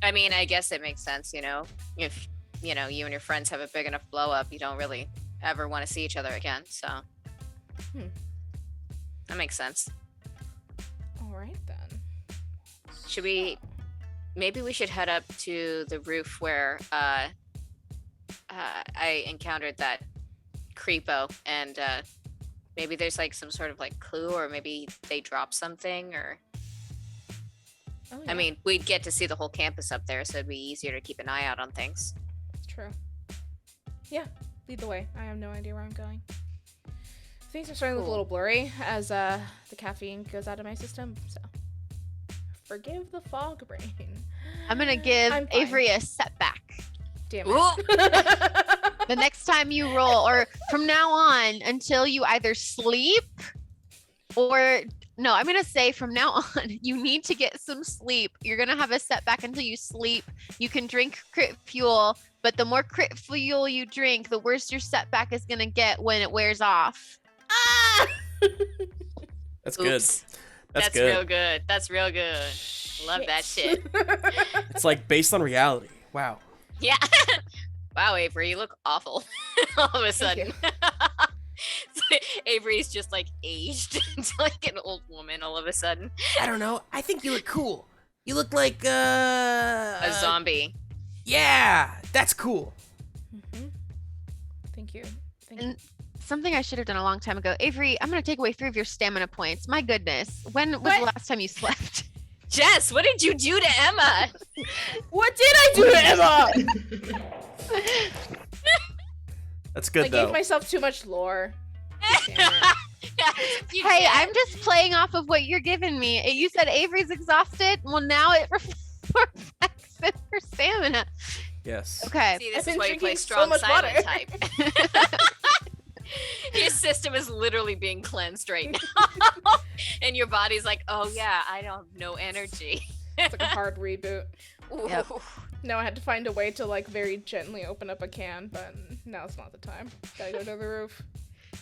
I mean, I guess it makes sense, you know, if, you know, you and your friends have a big enough blow up, you don't really ever want to see each other again. So that makes sense. All right then. Should we, maybe we should head up to the roof where I encountered that creepo, and maybe there's like some sort of like clue, or maybe they drop something, or Oh, yeah. I mean, we'd get to see the whole campus up there, so it'd be easier to keep an eye out on things. True. Yeah, lead the way. I have no idea where I'm going. Things are starting to look a little blurry as the caffeine goes out of my system, so forgive the fog brain. I'm gonna give I'm fine. Avery a setback. Damn Ooh. it. The next time you roll, or from now on until you either sleep or no, I'm gonna say from now on, you need to get some sleep. You're gonna have a setback until you sleep. You can drink crit fuel, but the more crit fuel you drink, the worse your setback is gonna get when it wears off. Ah! That's good. Oops. That's That's good. real good. That's real good. Love that shit. It's like based on reality. Wow. Yeah. Wow, Avery, you look awful. All of a Thank sudden. Avery's just like aged into like an old woman all of a sudden. I don't know. I think you look cool. You look like A zombie. Yeah, that's cool. Mhm. Thank you. Thank you. And something I should have done a long time ago. Avery, I'm gonna take away 3 of your stamina points. My goodness. When was the last time you slept? Jess, what did you do to Emma? What did I do to Emma? That's I good gave though. myself too much lore. Damn it. You Hey, did. I'm just playing off of what you're giving me. You said Avery's exhausted. Well, now it reflects in her stamina. Yes. Okay. See, I've this been is why you play drinking so strong much silent water. type. Your system is literally being cleansed right now. And your body's like, oh yeah, I don't have no energy. It's like a hard reboot. Ooh. Yep. No, I had to find a way to like very gently open up a can, but now's not the time. Gotta go to the roof.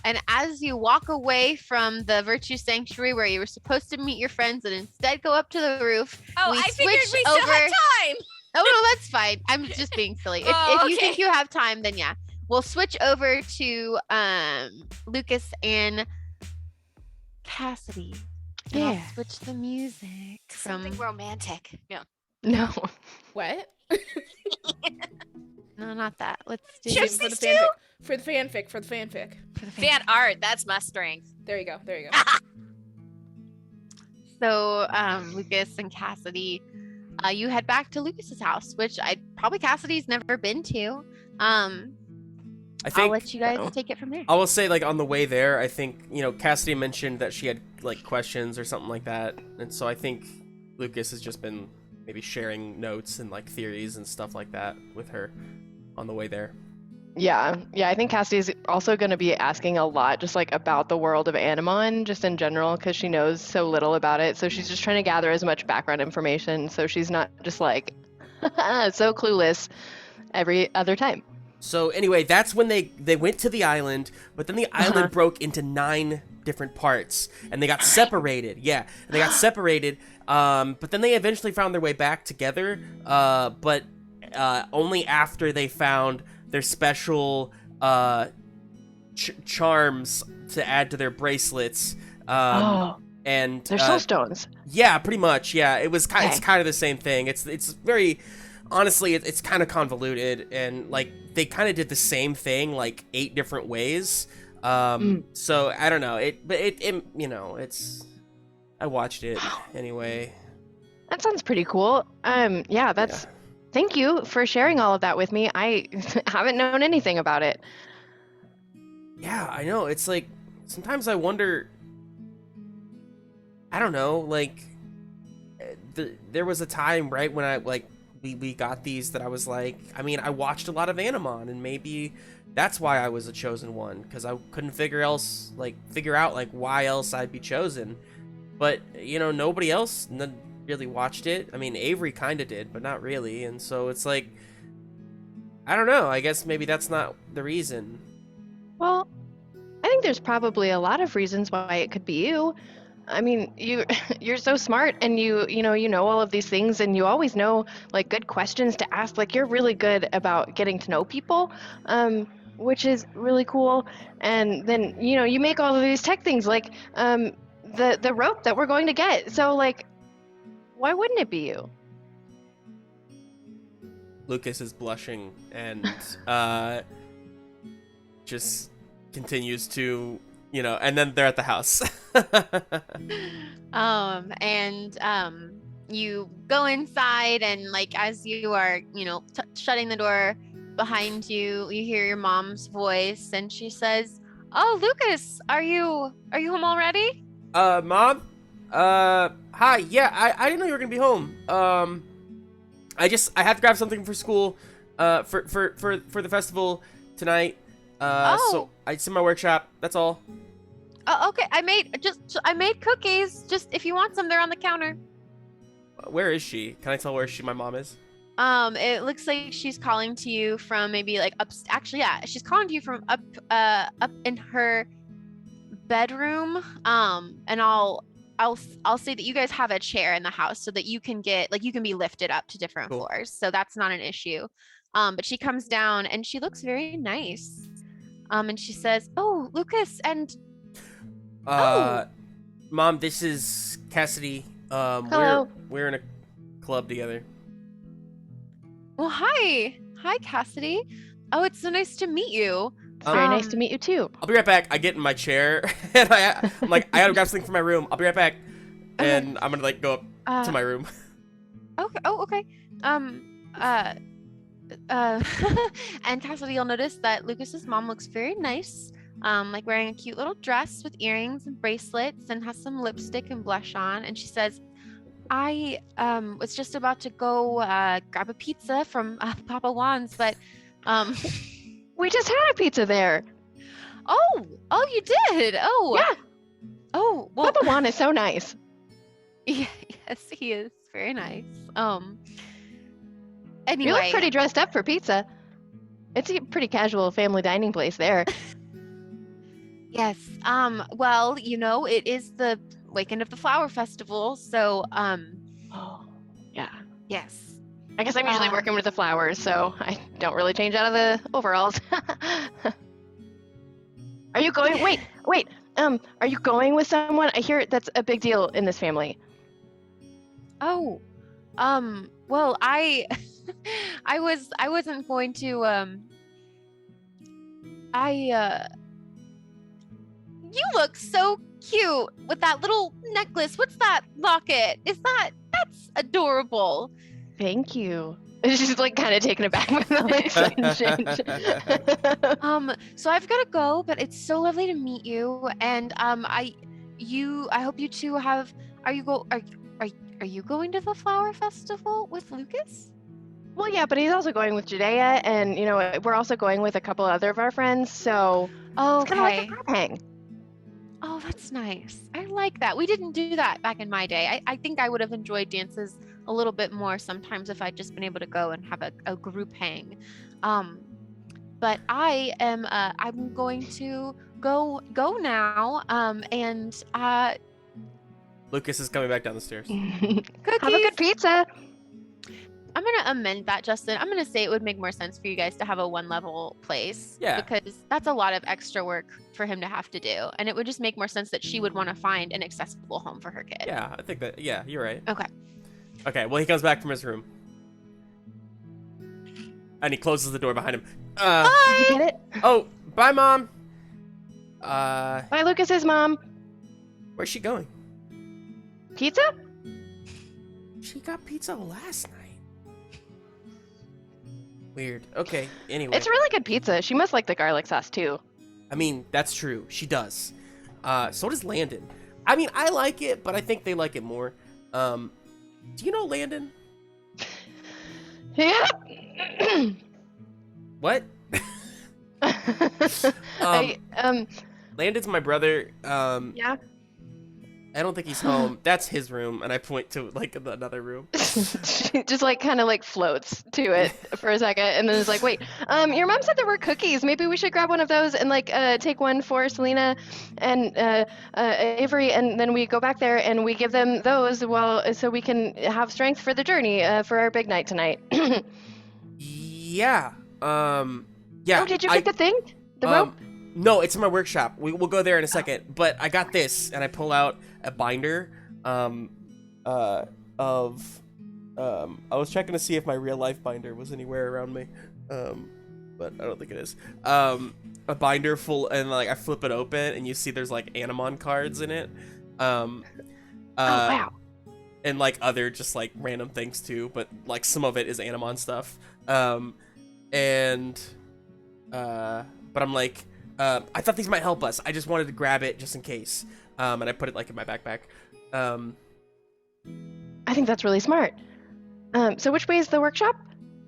And as you walk away from the Virtue Sanctuary where you were supposed to meet your friends and instead go up to the roof, Oh, we I figured switch we still over. had time. Oh, no, that's fine. I'm just being silly. Oh, If you think okay. you have time, then yeah. We'll switch over to Lucas and Cassidy. And I'll Yeah. switch the music from. Something romantic. Yeah. No. What? No, not that. Let's do Just for the these fanfic. For the fanfic. For the fanfic. for the Fan art, that's my strength. There you go. There you go. So, Lucas and Cassidy, you head back to Lucas's house, which Cassidy's never been to. I I'll think let you guys Oh. take it from there. I will say, like, on the way there, I think, you know, Cassidy mentioned that she had, like, questions or something like that. And so I think Lucas has just been maybe sharing notes and, like, theories and stuff like that with her on the way there. Yeah, I think Cassidy's also going to be asking a lot just like about the world of Animon just in general because she knows so little about it. So she's just trying to gather as much background information so she's not just like so clueless every other time. So anyway, that's when they went to the island, but then the island broke into 9 different parts, and they got separated. Yeah, and they got separated. But then they eventually found their way back together. But only after they found their special charms to add to their bracelets. And They're soul stones. yeah, pretty much. Yeah, it's Okay. kind of the same thing. It's very honestly, it's kind of convoluted, and like they kind of did the same thing like 8 different ways. So I don't know. But you know, it's I watched it anyway. That sounds pretty cool. Yeah, that's thank you for sharing all of that with me. I haven't known anything about it. Yeah, I know. It's like sometimes I wonder. I don't know. Like there was a time right when I like we got these that I was like, I mean, I watched a lot of Animon, and maybe that's why I was a chosen one, because I couldn't figure out like why else I'd be chosen. But you know, nobody else really watched it. I mean, Avery kind of did, but not really. And so it's like, I don't know. I guess maybe that's not the reason. Well, I think there's probably a lot of reasons why it could be you. I mean, you're so smart, and you know all of these things, and you always know like good questions to ask. Like you're really good about getting to know people, which is really cool. And then you make all of these tech things like the rope that we're going to get. So like, why wouldn't it be you? Lucas is blushing and just continues to, and then they're at the house. You go inside, and like as you are, shutting the door behind you, you hear your mom's voice, and she says, "Oh, Lucas, are you home already?" Mom? Hi. Yeah, I didn't know you were gonna be home. I had to grab something for school, for the festival tonight. So it's in my workshop. That's all. Oh, okay. I made cookies. Just if you want some, they're on the counter. Where is she? Can I tell where my mom is? It looks like she's calling to you from maybe like up. Actually, yeah, she's calling to you from up in her bedroom. And I'll say that you guys have a chair in the house so that you can be lifted up to different floors. So that's not an issue. But she comes down and she looks very nice. And she says, "Oh, Lucas and Mom, this is Cassidy. Hello. We're in a club together." Well, hi, Cassidy. Oh, it's so nice to meet you. Very nice to meet you too. I'll be right back. I get in my chair and I'm like, I gotta grab something from my room. I'll be right back. And I'm gonna like go up to my room. Okay. Oh, okay. And Cassidy, you'll notice that Lucas's mom looks very nice. Like wearing a cute little dress with earrings and bracelets, and has some lipstick and blush on. And she says, "I was just about to go grab a pizza from Papa Juan's, but We just had a pizza there. Oh, you did? Oh, Yeah. Oh, well, Papa Juan is so nice. yeah, yes, he is very nice. You Anyway, look pretty dressed up for pizza. It's a pretty casual family dining place there. yes. Well, it is the weekend of the Flower Festival, so Oh, yeah. yes. I guess I'm usually working with the flowers, so I don't really change out of the overalls. Are you going? Wait. Are you going with someone? I hear that's a big deal in this family. Oh, well, I wasn't going to, you look so cute with that little necklace. What's that locket? That's adorable. Thank you. She's like kind of taken aback by the like sudden change. So I've got to go, but it's so lovely to meet you. And I hope you two have. Are you going to the flower festival with Lucas? Well, yeah, but he's also going with Judea, and we're also going with a couple other of our friends. So it's kind of like a group hang. Oh, that's nice. I like that. We didn't do that back in my day. I think I would have enjoyed dances a little bit more sometimes if I'd just been able to go and have a group hang. But I'm going to go now. And Lucas is coming back down the stairs. cookies. Have a good pizza. I'm going to amend that, Justin. I'm going to say it would make more sense for you guys to have a one-level place. Yeah. Because that's a lot of extra work for him to have to do. And it would just make more sense that she would want to find an accessible home for her kid. Yeah, I think that, yeah, you're right. Okay. Well, he comes back from his room. And he closes the door behind him. Did you get it? Oh, bye, Mom. Bye, Lucas's mom. Where's she going? Pizza? She got pizza last night. Weird. Okay, anyway. It's really good pizza. She must like the garlic sauce too. I mean, that's true. She does. So does Landon. I mean, I like it, but I think they like it more. Do you know Landon? Yeah. What? Landon's my brother. Yeah. I don't think he's home. That's his room, and I point to like another room. She just like kind of like floats to it for a second, and then is like, "Wait, your mom said there were cookies. Maybe we should grab one of those and like take one for Selena and Avery, and then we go back there and we give them those so we can have strength for the journey for our big night tonight." Yeah. Yeah. Oh, did you get the thing? The rope? No, it's in my workshop. We'll go there in a second. But I got this, and I pull out a binder. I was checking to see if my real life binder was anywhere around me. But I don't think it is. A binder full, and like I flip it open, and you see there's like Animon cards in it. Oh wow. And like other just like random things too, but like some of it is Animon stuff. But I'm like, I thought these might help us. I just wanted to grab it just in case. And I put it like in my backpack. I think that's really smart. So which way is the workshop?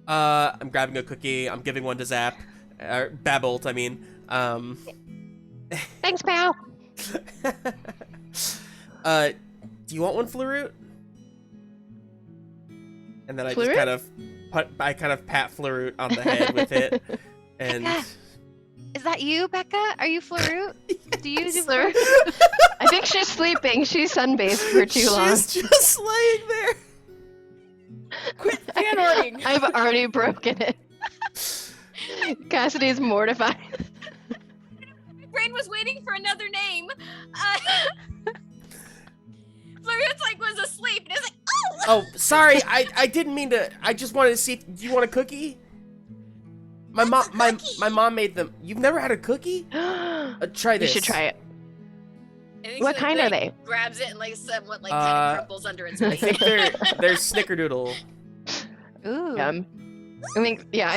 I'm grabbing a cookie. I'm giving one to Zap. Or Babolt, I mean. Thanks, pal. Do you want one, Fleroot? And then I Fleroot? just kind of pat Fleroot on the head with it. And Becca, is that you, Becca? Are you Fleroot? Do you do Fleroot? I think she's sleeping. She's sunbathed for too long. She's just laying there. Quit fan-arting. I've already broken it. Cassidy's mortified. My brain was waiting for another name. Florian's like was asleep, and it's like, oh! Oh, sorry. I didn't mean to. I just wanted to see. Do you want a cookie? My mom made them. You've never had a cookie? Try You this. should try it. And he What sort of, kind are they? Grabs it and like somewhat like kind of crumples under its I weight. think they're snickerdoodle. Ooh. I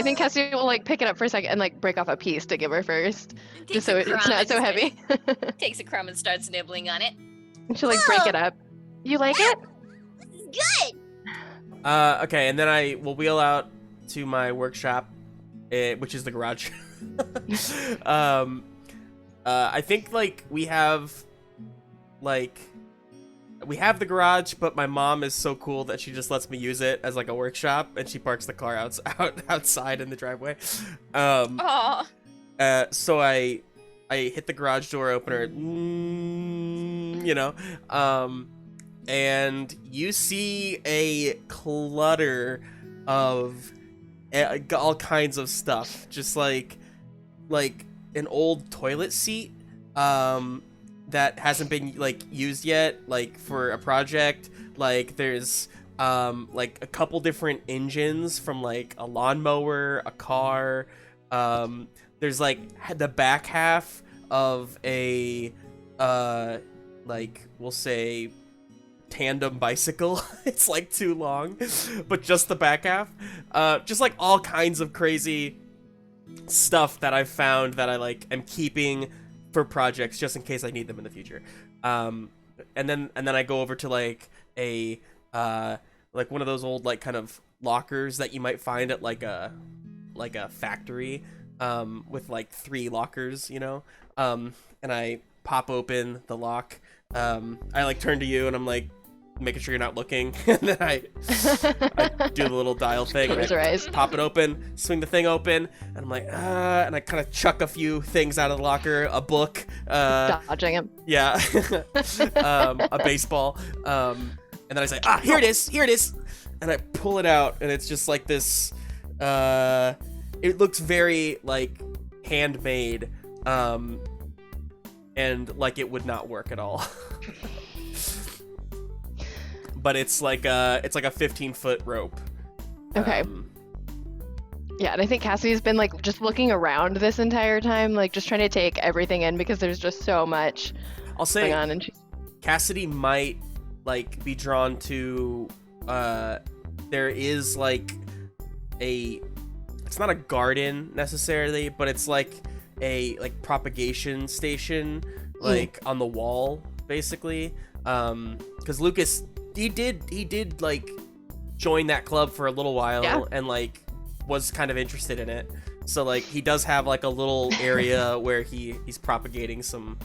think Cassidy will like pick it up for a second and like break off a piece to give her first, Takes just so a it's crumb not and so just heavy. Takes a crumb and starts nibbling on it. And she'll like break it up. You like it? This is good. Okay, and then I will wheel out to my workshop, which is the garage. I think like we have the garage, but my mom is so cool that she just lets me use it as like a workshop, and she parks the car outside in the driveway. Aw. So I hit the garage door opener, and you see a clutter of all kinds of stuff, just like an old toilet seat that hasn't been like used yet, like for a project. Like there's like a couple different engines from like a lawnmower, a car. There's like the back half of a like we'll say tandem bicycle. It's like too long, but just the back half. Just like all kinds of crazy stuff that I've found that I like am keeping for projects just in case I need them in the future. And then I go over to like a like one of those old like kind of lockers that you might find at like a factory with like 3 lockers, and I pop open the lock. I like turn to you and I'm like making sure you're not looking, and then I do the little dial thing, and I pop it open, swing the thing open, and I'm like, and I kind of chuck a few things out of the locker, a book, Dodging him. yeah, a baseball, and then I say, here it is, and I pull it out, and it's just like this, it looks very like handmade, and like it would not work at all. But it's like a 15-foot rope. Okay. Yeah, and I think Cassidy's been like just looking around this entire time, like just trying to take everything in because there's just so much I'll say going on. And Cassidy might like be drawn to. There is like it's not a garden necessarily, but it's like a propagation station like on the wall basically. Because Lucas. He did like joined that club for a little while Yeah. and like was kind of interested in it. So like he does have like a little area where he's propagating some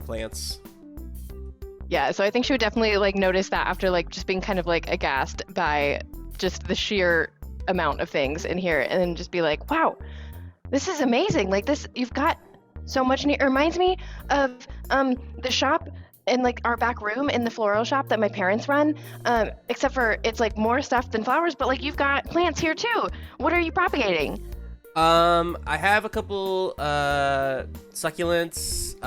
plants. Yeah, so I think she would definitely like notice that after like just being kind of like aghast by just the sheer amount of things in here, and then just be like, wow, this is amazing. Like this, you've got so much. It reminds me of the shop in like our back room in the floral shop that my parents run. Except for it's like more stuff than flowers, but like you've got plants here too. What are you propagating? I have a couple succulents.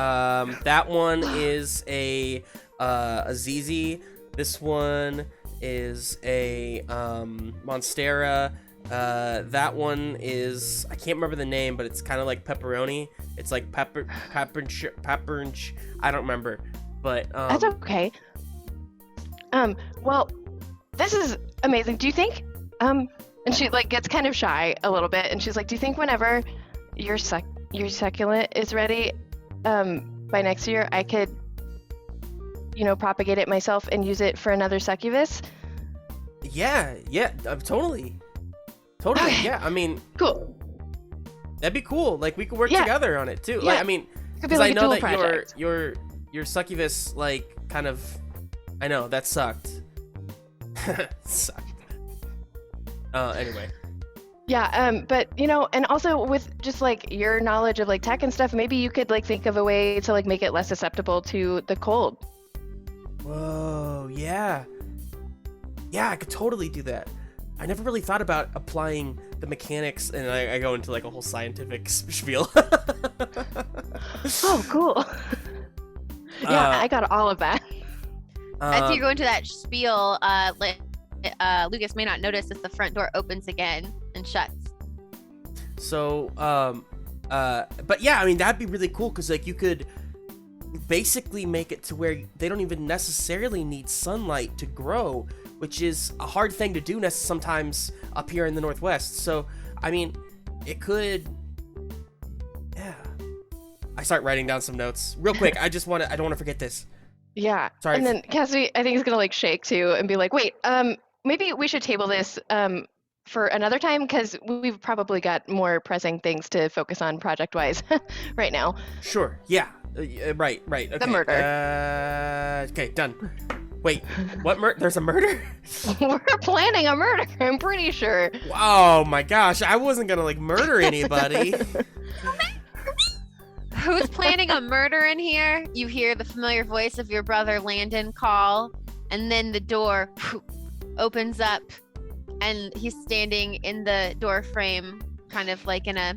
That one is a ZZ. This one is a Monstera. That one is, I can't remember the name, but it's kind of like pepperoni. It's like pepper. I don't remember, but That's okay. Well, this is amazing. Do you think and she like gets kind of shy a little bit, and she's like, do you think whenever your succulent is ready, by next year I could, propagate it myself and use it for another succubus? yeah, totally. Okay. Yeah, I mean, Cool. that'd be cool. Like we could work Yeah. together on it too. Yeah. Like I mean, Could be because like I a know dual that project. your succubus like kind of, I know that sucked. Sucked. Anyway. Yeah, but and also with just like your knowledge of like tech and stuff, maybe you could like think of a way to like make it less susceptible to the cold. Whoa, yeah. Yeah, I could totally do that. I never really thought about applying the mechanics, and I go into like a whole scientific spiel. Oh, cool. Yeah, I got all of that. As you go into that spiel, Lucas may not notice as the front door opens again and shuts. So, but yeah, I mean, that'd be really cool, because like you could basically make it to where they don't even necessarily need sunlight to grow, which is a hard thing to do sometimes up here in the Northwest. So, I mean, it could, yeah. I start writing down some notes real quick. I don't want to forget this. Yeah. Sorry. And then Cassidy, I think, is gonna like shake too and be like, wait, maybe we should table this for another time, because we've probably got more pressing things to focus on project-wise right now. Sure. Yeah. Right. Okay. The murder. Okay. Done. Wait. What murder? There's a murder? We're planning a murder, I'm pretty sure. Oh my gosh! I wasn't gonna like murder anybody. Who's planning a murder in here? You hear the familiar voice of your brother Landon call, and then the door opens up, and he's standing in the door frame, kind of like in a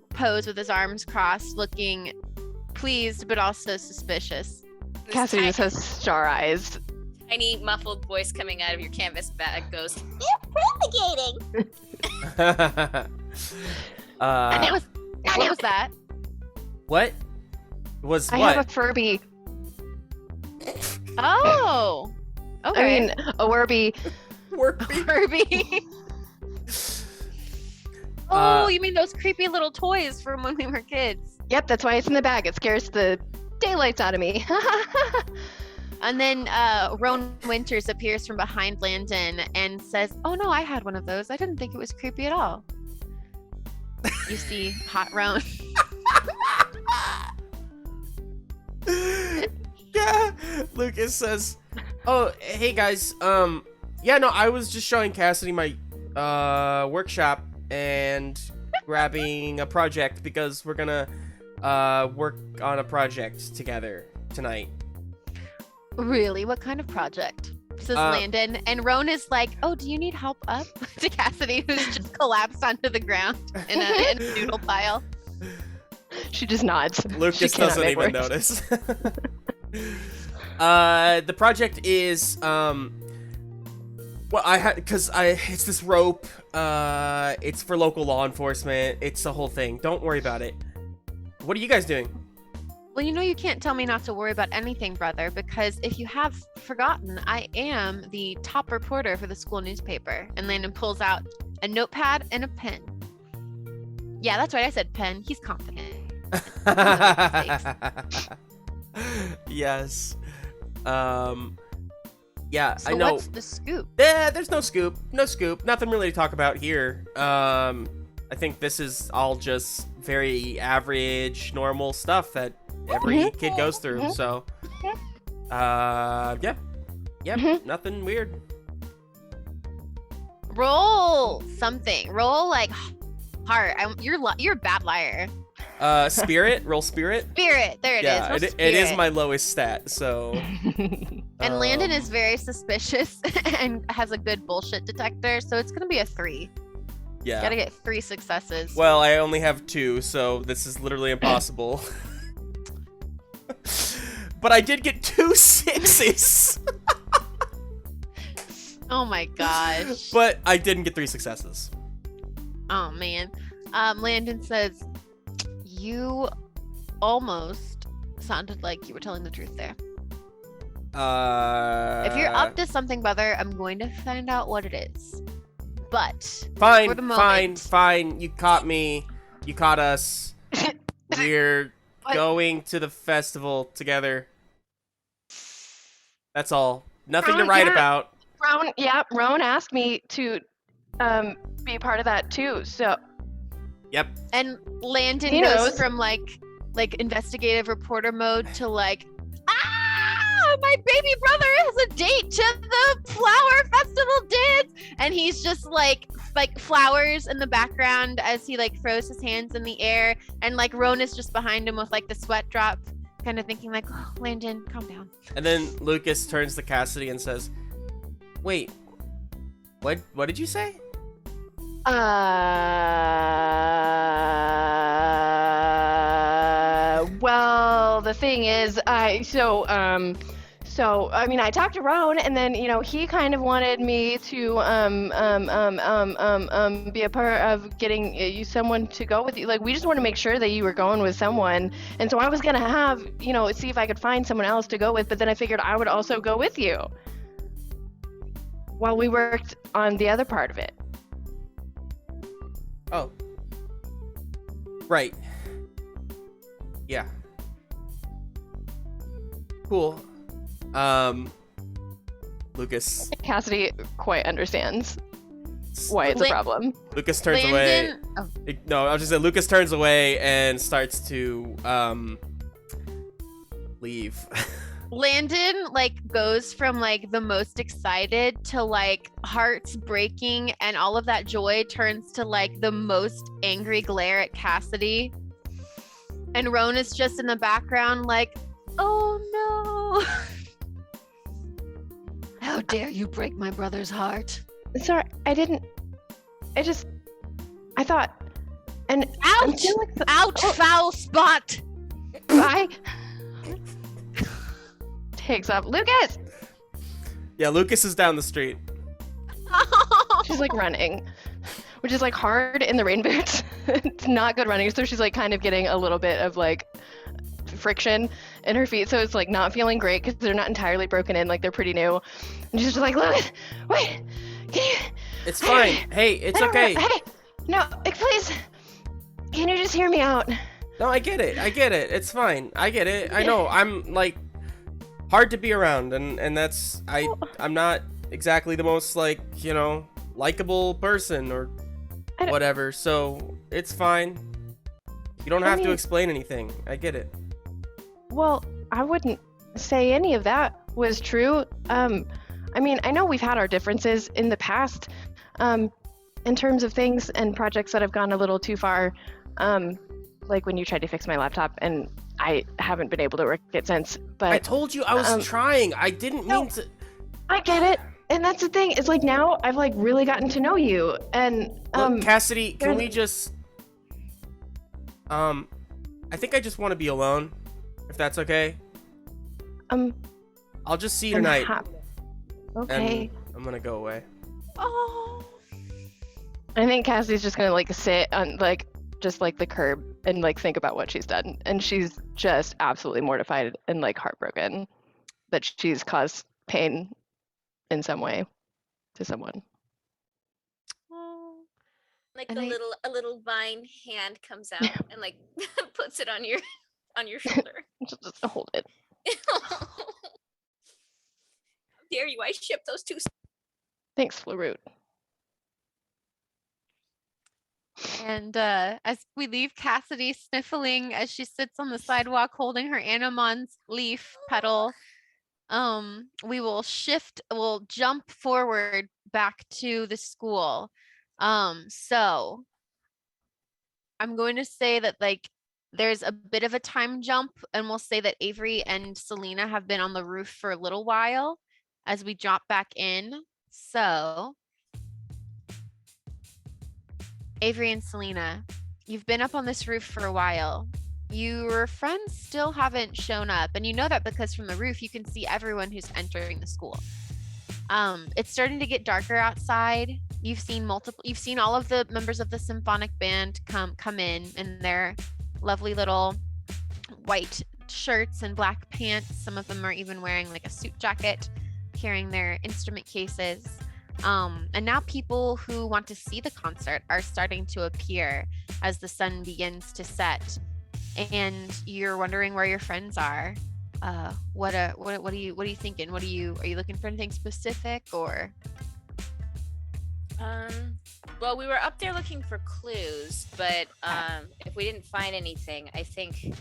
pose with his arms crossed, looking pleased but also suspicious. This Cassidy tiny, just has star eyes. tiny muffled voice coming out of your canvas bag goes, Propagating. And it was what was that? What was I what? have a Furby. Oh, okay. I mean, a Werby. Furby. Oh, you mean those creepy little toys from when we were kids? Yep, that's why it's in the bag. It scares the daylights out of me. And then Roan Winters appears from behind Landon and says, "Oh no, I had one of those. I didn't think it was creepy at all." You see hot Roan. Yeah. Lucas says, "Oh, hey guys. Yeah, no, I was just showing Cassidy my workshop and grabbing a project, because we're gonna work on a project together tonight." Really? What kind of project? Says Landon. And Roan is like, "Oh, do you need help up?" To Cassidy, who's just collapsed onto the ground in a noodle pile. She just nods. Lucas She cannot doesn't make even words. notice. The project is well, it's this rope. It's for local law enforcement. It's the whole thing. Don't worry about it. What are you guys doing? Well, you can't tell me not to worry about anything, brother, because if you have forgotten, I am the top reporter for the school newspaper. And Landon pulls out a notepad and a pen. Yeah, that's right. I said pen. He's confident. Yes. Yeah, So I know. what's the scoop? There's no scoop. No scoop. Nothing really to talk about here. I think this is all just very average, normal stuff that every kid goes through. So, yeah. Yep, nothing weird. Roll something. Roll like heart. You're a bad liar. Spirit. Roll spirit. Spirit. There it is. Yeah, Roll it is spirit. my lowest stat. So. And Landon is very suspicious and has a good bullshit detector, so it's gonna be a 3. Yeah. Gotta get 3 successes. Well, I only have 2, so this is literally impossible. But I did get 2 6s. Oh my gosh. But I didn't get 3 successes. Oh man. Landon says, you almost sounded like you were telling the truth there. If you're up to something, brother, I'm going to find out what it is. But Fine, for the moment, fine. You caught me. You caught us. We're What? going to the festival together. That's all. Nothing to write about. Rowan asked me to be a part of that too. So Yep. and Landon He goes knows. from like investigative reporter mode to like, my baby brother has a date to the flower festival dance, and he's just like flowers in the background as he like throws his hands in the air, and like Roan is just behind him with like the sweat drop, kind of thinking like, oh, Landon, calm down. And then Lucas turns to Cassidy and says, "Wait, what did you say?" Well, the thing is, I mean, I talked to Roan, and then he kind of wanted me to be a part of getting you someone to go with you. Like, we just want to make sure that you were going with someone, and so I was gonna have see if I could find someone else to go with, but then I figured I would also go with you while we worked on the other part of it. Oh. Right. Yeah. Cool. Lucas. Cassidy quite understands why it's a problem. Lucas turns away. Landon, oh, No, I was just saying Lucas turns away and starts to leave. Landon like goes from like the most excited to like hearts breaking, and all of that joy turns to like the most angry glare at Cassidy. And Roan is just in the background like, oh no. How dare you break my brother's heart? Sorry, I didn't. I thought. And Ouch! Ouch, foul spot! I takes up Lucas. Yeah, Lucas is down the street. She's like running, which is like hard in the rain boots. It's not good running, so she's like kind of getting a little bit of like friction in her feet, so it's like not feeling great because they're not entirely broken in, like they're pretty new. And she's just like, Lucas, wait, can you? It's fine. Hey, it's okay. Hey, no, please, can you just hear me out? No, I get it. It's fine. I get it. I know. I'm like hard to be around, and that's I'm not exactly the most like likable person or whatever. So it's fine. You don't have to explain anything. I get it. Well, I wouldn't say any of that was true. I mean, I know we've had our differences in the past, in terms of things and projects that have gone a little too far. Like when you tried to fix my laptop, and I haven't been able to work it since. But I told you I was trying. I didn't mean to. I get it, and that's the thing. It's like now I've like really gotten to know you, and Look, Cassidy, can we just? I think I just want to be alone, if that's okay. I'll just see you tonight. Okay. And I'm gonna go away. Oh. I think Cassie's just gonna like sit on like just like the curb and like think about what she's done, and she's just absolutely mortified and like heartbroken that she's caused pain in some way to someone. Like And a little vine hand comes out and like puts it on your shoulder. Just hold it. How dare you. I ship those two. Thanks, Fleroot. And as we leave Cassidy sniffling as she sits on the sidewalk holding her Animon's leaf petal, we'll jump forward back to the school. So I'm going to say that like there's a bit of a time jump, and we'll say that Avery and Selena have been on the roof for a little while as we drop back in. So Avery and Selena, you've been up on this roof for a while. Your friends still haven't shown up, and you know that because from the roof you can see everyone who's entering the school. It's starting to get darker outside. You've seen all of the members of the symphonic band come in their lovely little white shirts and black pants. Some of them are even wearing like a suit jacket, carrying their instrument cases. And now people who want to see the concert are starting to appear as the sun begins to set, and you're wondering where your friends are. What are you thinking? Are you looking for anything specific, or? Well, we were up there looking for clues, but if we didn't find anything, I think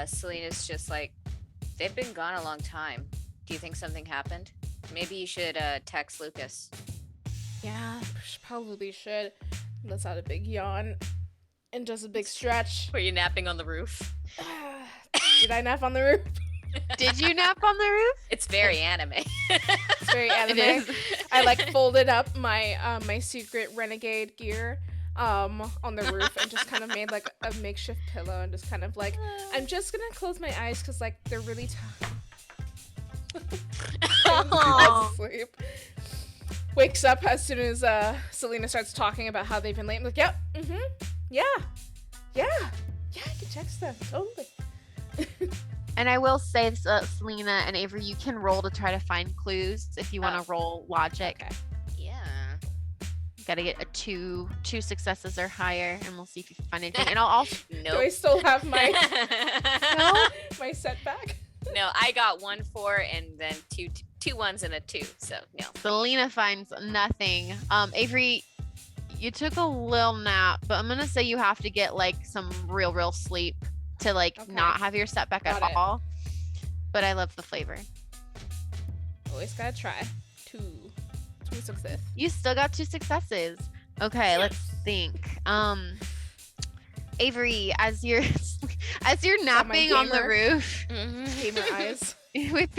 Selena's just like, they've been gone a long time. Do you think something happened? Maybe you should text Lucas. Yeah, probably should. Let's out a big yawn and just a big stretch. Were you napping on the roof? Did I nap on the roof? Did you nap on the roof? It's very anime. It's very anime. It is. I like folded up my my secret renegade gear on the roof and just kind of made like a makeshift pillow and just kind of like, I'm just gonna close my eyes because like they're really tired. Sleep. Wakes up as soon as Selena starts talking about how they've been late. I'm like, yep, yeah, I can text them totally. And I will say, Selena and Avery, you can roll to try to find clues if you want to roll logic. Okay. Yeah. You gotta get a two successes or higher, and we'll see if you can find anything. And I'll also Do I still have my no. my setback? No, I got 1 4 and then two ones and a 2. So no. Selena finds nothing. Avery, you took a little nap, but I'm gonna say you have to get like some real sleep to like not have your setback at all. But I love the flavor. Always gotta try. Two success. You still got 2 successes. Okay, let's think. Avery, as you're napping on the roof Gamer eyes. with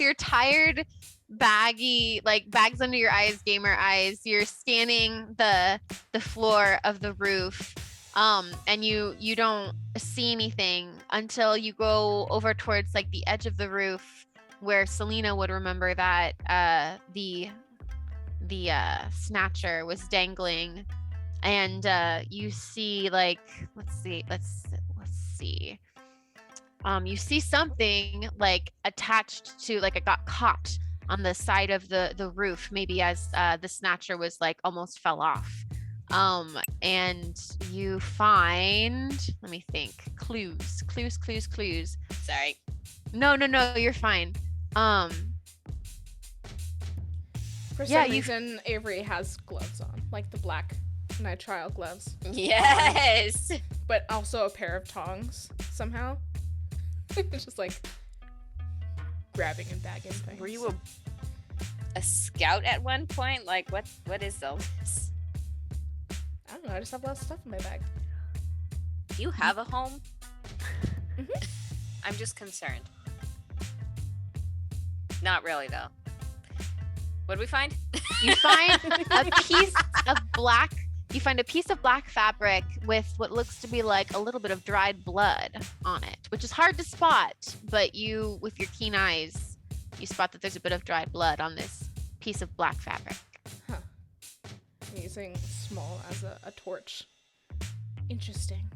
your tired, baggy, like bags under your eyes, gamer eyes, you're scanning the floor of the roof, and you don't see anything until you go over towards like the edge of the roof where Selena would remember that the snatcher was dangling. And you see like let's see you see something like attached to, like it got caught on the side of the roof, maybe as the snatcher was like almost fell off. And you find, let me think, clues. Sorry. No, you're fine. For some reason, Avery has gloves on, like the black nitrile gloves. Yes. But also a pair of tongs somehow. Just like grabbing and bagging things. Were you a scout at one point? Like what is all this? I don't know. I just have a lot of stuff in my bag. Do you have a home? Mhm. I'm just concerned. Not really though. What do we find? You find a piece of black. You find a piece of black fabric with what looks to be like a little bit of dried blood on it, which is hard to spot, but you, with your keen eyes, you spot that there's a bit of dried blood on this piece of black fabric. Huh. I'm using small as a torch. Interesting.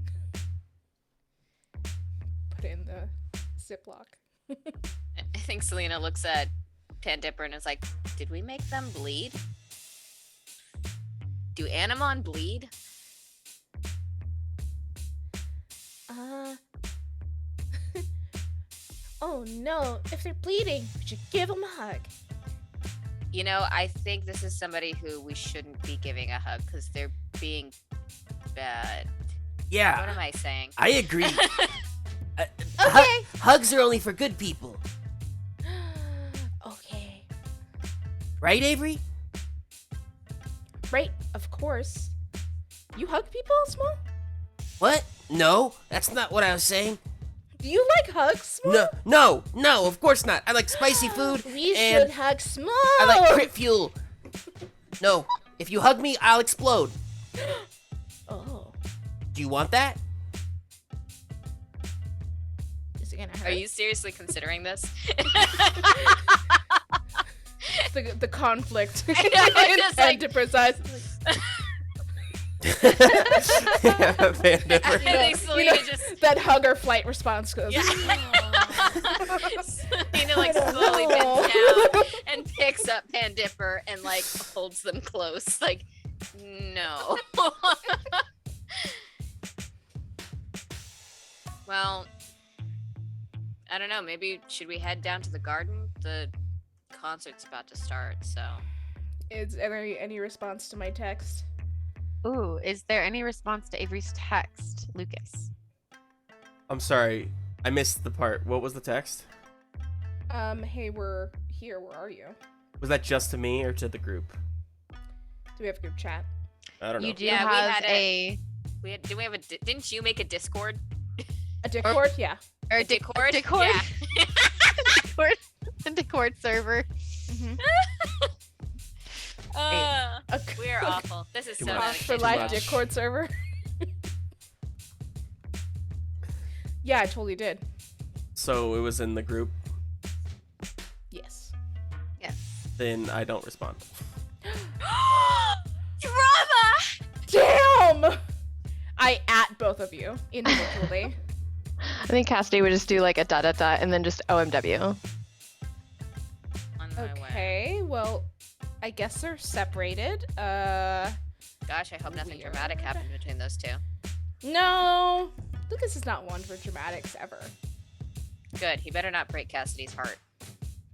Put it in the Ziploc. I think Selena looks at Pan Dipper and is like, did we make them bleed? Do Animon bleed? Oh no, if they're bleeding, we should give them a hug. You know, I think this is somebody who we shouldn't be giving a hug because they're being bad. What Yeah, am I saying? I agree. Okay. Hugs are only for good people. Okay. Right, Avery? Right, of course. You hug people, Small? What? No, that's not what I was saying. Do you like hugs, Small? No, of course not. I like spicy food, We and should hug Small. I like crit fuel. No, if you hug me, I'll explode. Oh, Do you want that? is it gonna hurt? Are you seriously considering this? the conflict? I know, it's just like- and precise. I think Selena just That hug or flight response goes. Selena like slowly bends down and picks up Pandipper and like holds them close. Like, no. Well, I don't know. Maybe should we head down to the garden? The concert's about to start, so. Is there any response to my text? Ooh, is there any response to Avery's text, Lucas? I'm sorry, I missed the part. What was the text? Hey, we're here. Where are you? Was that just to me or to the group? Do we have group chat? I don't know. You do Yeah, we have had a Did we have a? Didn't you make a Discord? A Discord? Yeah. or A Discord? Discord, Yeah. Discord, a Discord server. Mm-hmm. We are awful. This is Too so much. not For Too life much. Discord server. Yeah, I totally did. So it was in the group, Yes. then I don't respond. Drama! Damn! I at both of you individually. I think Cassidy would just do like a ... and then just OMW. On my way. Okay, well, I guess they're separated. Gosh, I hope nothing dramatic Weird. happened between those two. No! Lucas is not one for dramatics ever. Good. He better not break Cassidy's heart.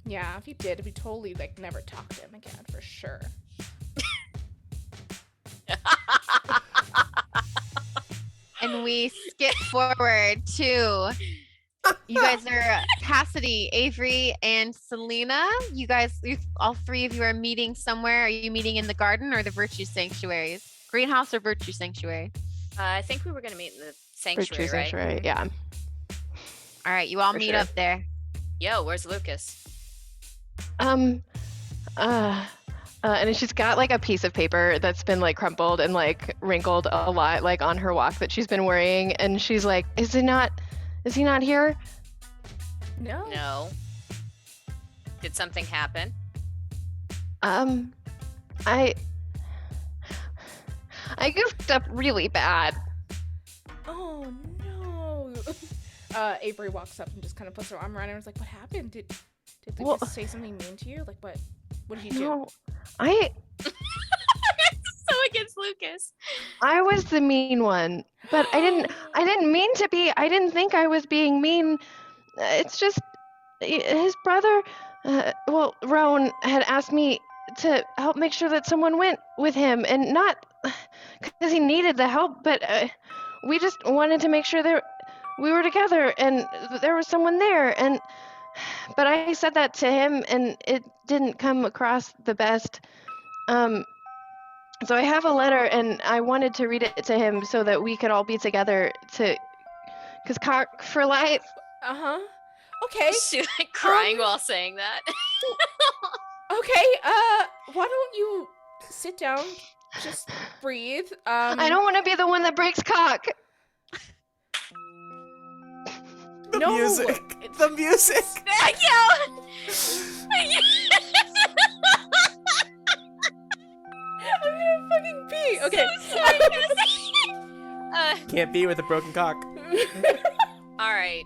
Yeah, if he did, we totally like never talk to him again for sure. And we skip forward to you guys are Cassidy, Avery, and Selena. You guys, all three of you are meeting somewhere. Are you meeting in the garden or the Virtue Sanctuaries? Greenhouse or Virtue Sanctuary? I think we were gonna meet in the Virtue sanctuary, right? Sanctuary, yeah. All right, you all For meet sure. up there. Yo, where's Lucas? And she's got like a piece of paper that's been like crumpled and like wrinkled a lot, like on her walk that she's been worrying. And she's like, is he not here? No. No. Did something happen? I goofed up really bad. Oh no. Avery walks up and just kind of puts her arm around her and is like, what happened? Did Well- Lucas say something mean to you? Like what did he do? No, I So against Lucas. was the mean one, but I didn't mean to be. I didn't think I was being mean. It's just his brother, Roan had asked me to help make sure that someone went with him, and not because he needed the help, but we just wanted to make sure we were together and there was someone there. But I said that to him, and it didn't come across the best. So I have a letter, and I wanted to read it to him so that we could all be together because cock for life. Uh-huh. Okay. She's like crying while saying that. Okay. Why don't you sit down? Just breathe. I don't want to be the one that breaks cock. The No, music. it's- The music. Thank I'm gonna fucking pee. Okay. Can't be with a broken cock. All right.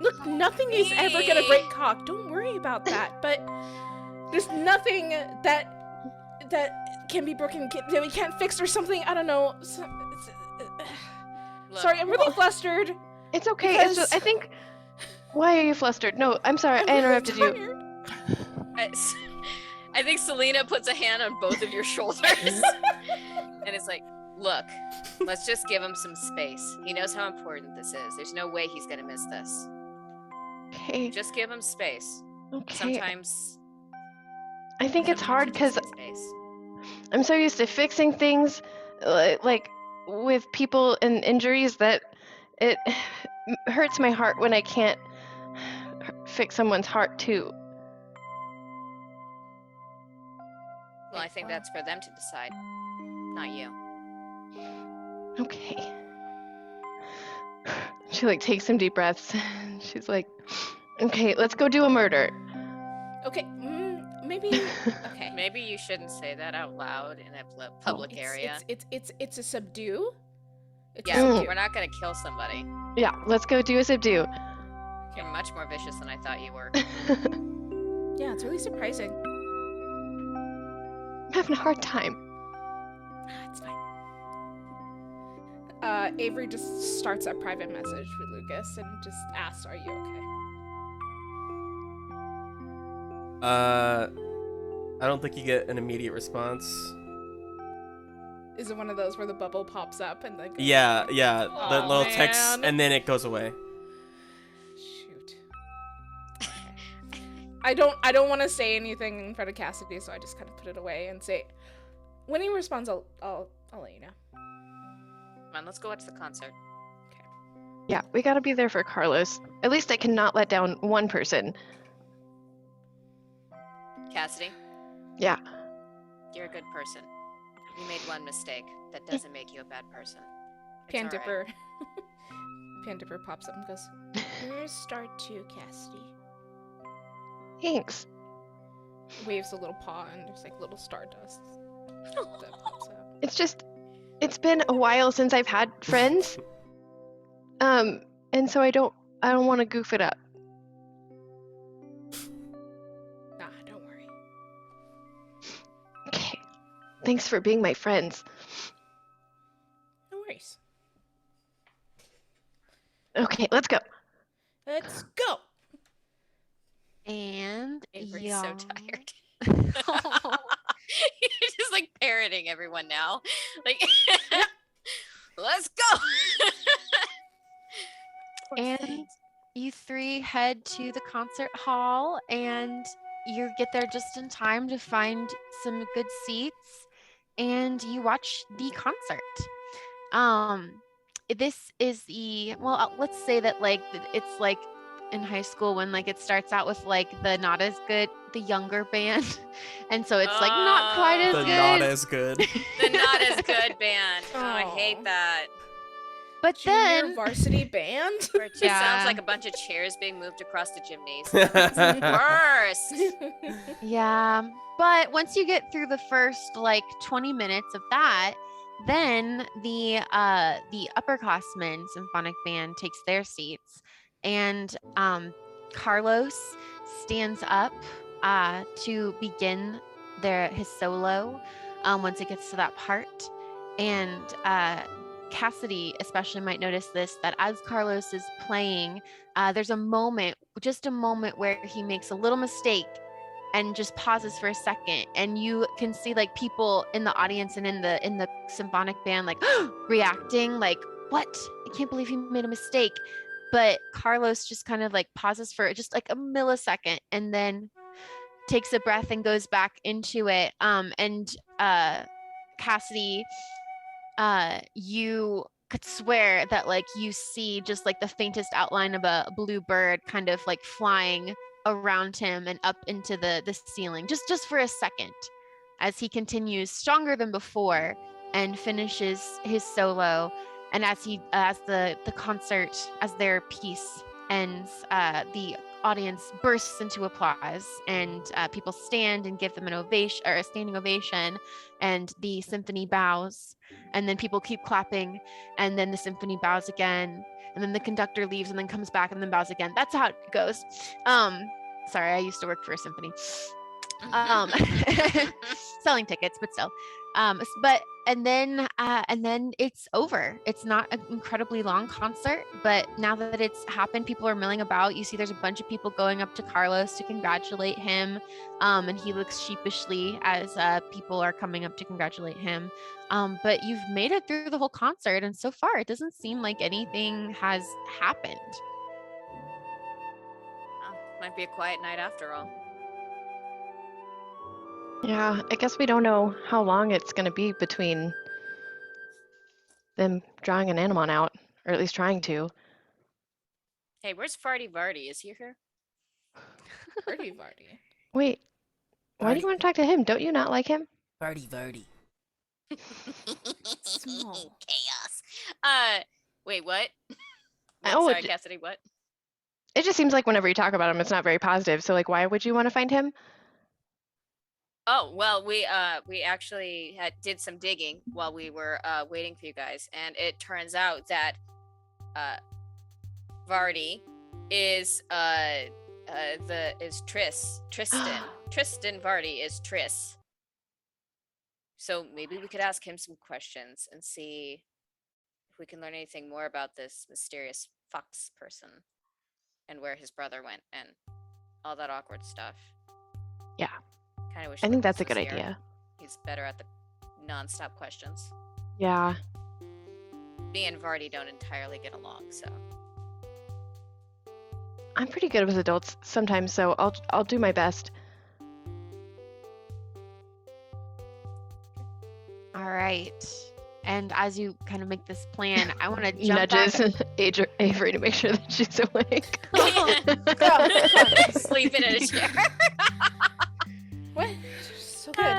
Look, nothing is ever gonna break cock. Don't worry about that. But there's nothing that can be broken that we can't fix or something. I don't know. Look, Sorry, I'm really flustered. It's okay. It's just, I think. Why are you flustered? No, I'm sorry. I interrupted you. I think Selena puts a hand on both of your shoulders. And it's like, look, let's just give him some space. He knows how important this is. There's no way he's gonna miss this. Okay. Just give him space. Okay. Sometimes I think it's hard you just because need space. I'm so used to fixing things, like with people and injuries, that it hurts my heart when I can't fix someone's heart too. Well, I think that's for them to decide, not you. Okay. She like takes some deep breaths. She's like, okay, let's go do a murder. Okay, maybe. Okay. Maybe you shouldn't say that out loud in a public area. It's a subdue. It's a Yeah, subdue. we're not gonna kill somebody. Yeah, let's go do a subdue. You're much more vicious than I thought you were. Yeah, it's really surprising. I'm having a hard time. It's fine. Avery just starts a private message with Lucas and just asks, "Are you okay?" I don't think you get an immediate response. Is it one of those where the bubble pops up and like? Yeah, the Aw, little text, man. and then it goes away. Shoot. I don't want to say anything in front of Cassidy, so I just kind of put it away and say, when he responds, I'll let you know. Come on, let's go watch the concert. Yeah, we gotta be there for Carlos. At least I cannot let down one person. Cassidy, Yeah. you're a good person. You made one mistake. That doesn't make you a bad person. It's Pan all right. Dipper. Pan Dipper pops up and goes, "Here's star 2, Cassidy." Thanks. Waves a little paw and there's like little stardust that pops up. It's been a while since I've had friends. And so I don't want to goof it up. Nah, don't worry. Okay. Thanks for being my friends. No worries. Okay, let's go. Let's go. And Avery's so y'all- tired. You're just like parroting everyone now. Like, let's go. And you three head to the concert hall, and you get there just in time to find some good seats, and you watch the concert. This is let's say that like it's like in high school when like it starts out with like the not as good, the younger band, and so it's like not quite as The good. not as good. The not as good band. Oh, I Aw. hate that. But Junior then varsity band. Where it just Yeah. sounds like a bunch of chairs being moved across the gymnasium. It's the worst. yeah, but once you get through the first like 20 minutes of that, then the upperclassmen symphonic band takes their seats, and Carlos stands up to begin his solo once it gets to that part, and Cassidy especially might notice this, that as Carlos is playing, there's a moment where he makes a little mistake and just pauses for a second, and you can see like people in the audience and in the symphonic band like reacting like, what? I can't believe he made a mistake. But Carlos just kind of like pauses for just like a millisecond and then takes a breath and goes back into it. And Cassidy, you could swear that like you see just like the faintest outline of a blue bird kind of like flying around him and up into the ceiling just for a second, as he continues stronger than before and finishes his solo. And as the concert, as their piece ends, the audience bursts into applause, and people stand and give them an ovation, or a standing ovation, and the symphony bows, and then people keep clapping, and then the symphony bows again, and then the conductor leaves and then comes back and then bows again. That's how it goes. Sorry, I used to work for a symphony. Selling tickets, but still. But and then it's over. It's not an incredibly long concert, but now that it's happened, people are milling about. You see there's a bunch of people going up to Carlos to congratulate him, and he looks sheepishly as people are coming up to congratulate him. But you've made it through the whole concert, and so far it doesn't seem like anything has happened. Oh, might be a quiet night after all. Yeah, I guess we don't know how long it's going to be between them drawing an Animon out, or at least trying to. Hey, where's Farty Vardy? Is he here? Vardy Vardy. Wait, why do you want to talk to him? Don't you not like him? Vardy, Vardy. Small. Chaos. Wait, what? Oh, Sorry, Cassidy, what? It just seems like whenever you talk about him, it's not very positive. So, like, why would you want to find him? Oh, well, we actually did some digging while we were waiting for you guys, and it turns out that Vardy is Tristan Vardy is Triss. So maybe we could ask him some questions and see if we can learn anything more about this mysterious fox person and where his brother went and all that awkward stuff. Yeah. Kind of wish I think Lucas that's a good was here. idea. He's better at the non-stop questions. Yeah. Me and Vardy don't entirely get along, so. I'm pretty good with adults sometimes, so I'll do my best. All right. And as you kind of make this plan, I want to jump Nudges back. Avery to make sure that she's awake. Sleeping in a chair. What? So good.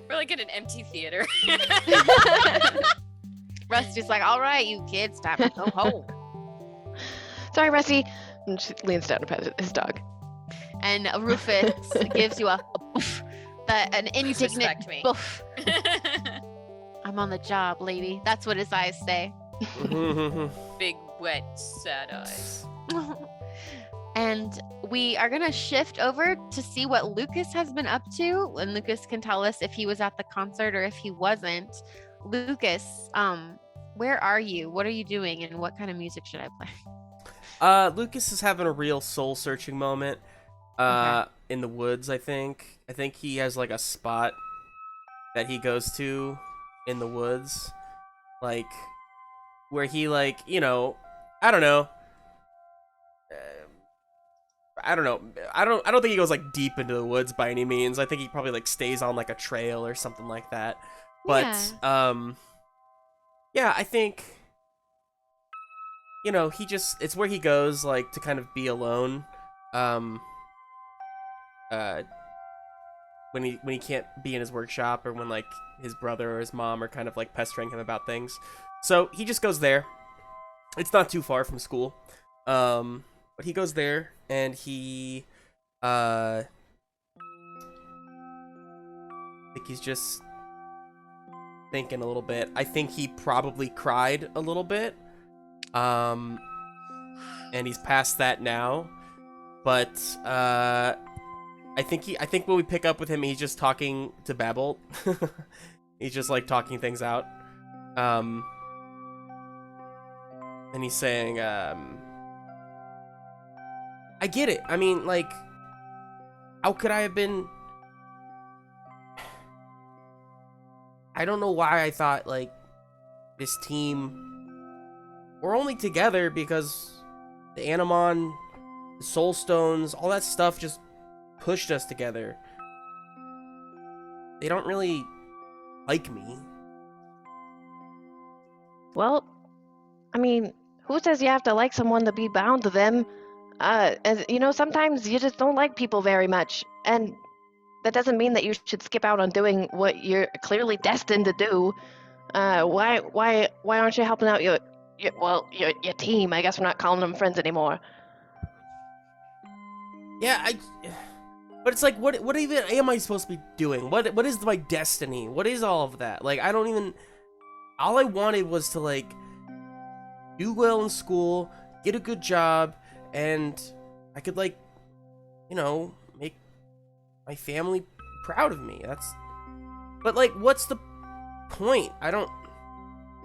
We're like in an empty theater. Rusty's like, all right, you kids, time to go home. Sorry, Rusty. And she leans down to pet his dog. And Rufus gives you a boof, an indignant Respect me. boof. I'm on the job, lady. That's what his eyes say. Big, wet, sad eyes. And we are going to shift over to see what Lucas has been up to. And Lucas can tell us if he was at the concert or if he wasn't. Lucas, where are you? What are you doing? And what kind of music should I play? Lucas is having a real soul-searching moment. Okay. In the woods, I think. I think he has like a spot that he goes to in the woods, like where he like, you know, I don't know. I don't know. I don't think he goes like deep into the woods by any means. I think he probably like stays on like a trail or something like that. But yeah, I think, you know, it's where he goes like to kind of be alone. When he can't be in his workshop, or when like his brother or his mom are kind of like pestering him about things. So he just goes there. It's not too far from school. But he goes there and he I think he's just thinking a little bit. I think he probably cried a little bit. And he's past that now. But I think when we pick up with him, he's just talking to Babbolt. He's just like talking things out. And he's saying, I get it. I mean, like, how could I have been... I don't know why I thought, like, this team... We're only together because the Animon, the Soul Stones, all that stuff just pushed us together. They don't really like me. Well, I mean, who says you have to like someone to be bound to them? As you know, sometimes you just don't like people very much, and that doesn't mean that you should skip out on doing what you're clearly destined to do. Why aren't you helping out your team? I guess we're not calling them friends anymore. Yeah, but it's like, what even am I supposed to be doing? What is my destiny? What is all of that? Like, I don't even... All I wanted was to, like, do well in school, get a good job, and I could, like, you know, make my family proud of me. But like, what's the point? I don't.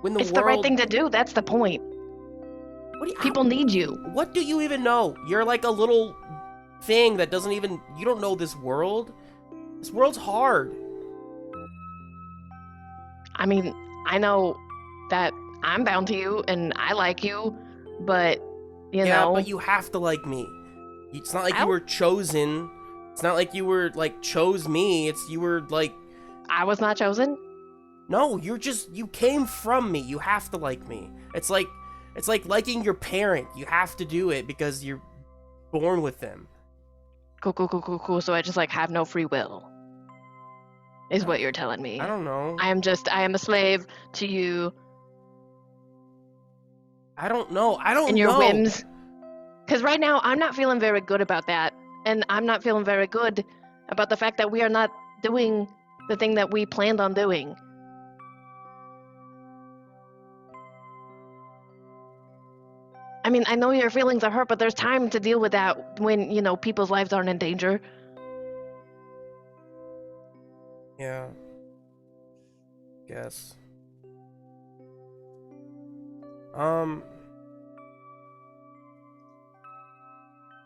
When the It's world. the right thing to do. That's the point. What do you, People need you. What do you even know? You're like a little thing that doesn't even. You don't know this world. This world's hard. I mean, I know that I'm bound to you and I like you, but you Yeah, know. but you have to like me. It's not like you Ow. were chosen. It's not like you were like chose me. It's you were like. I was not chosen. No, you came from me. You have to like me. It's like liking your parent. You have to do it because you're born with them. Cool. So I just like have no free will. Is what you're telling me. I don't know. I am a slave to you I don't know. I don't and your know. whims. Because right now I'm not feeling very good about that, and I'm not feeling very good about the fact that we are not doing the thing that we planned on doing. I mean, I know your feelings are hurt, but there's time to deal with that when, you know, people's lives aren't in danger. Yeah. Guess.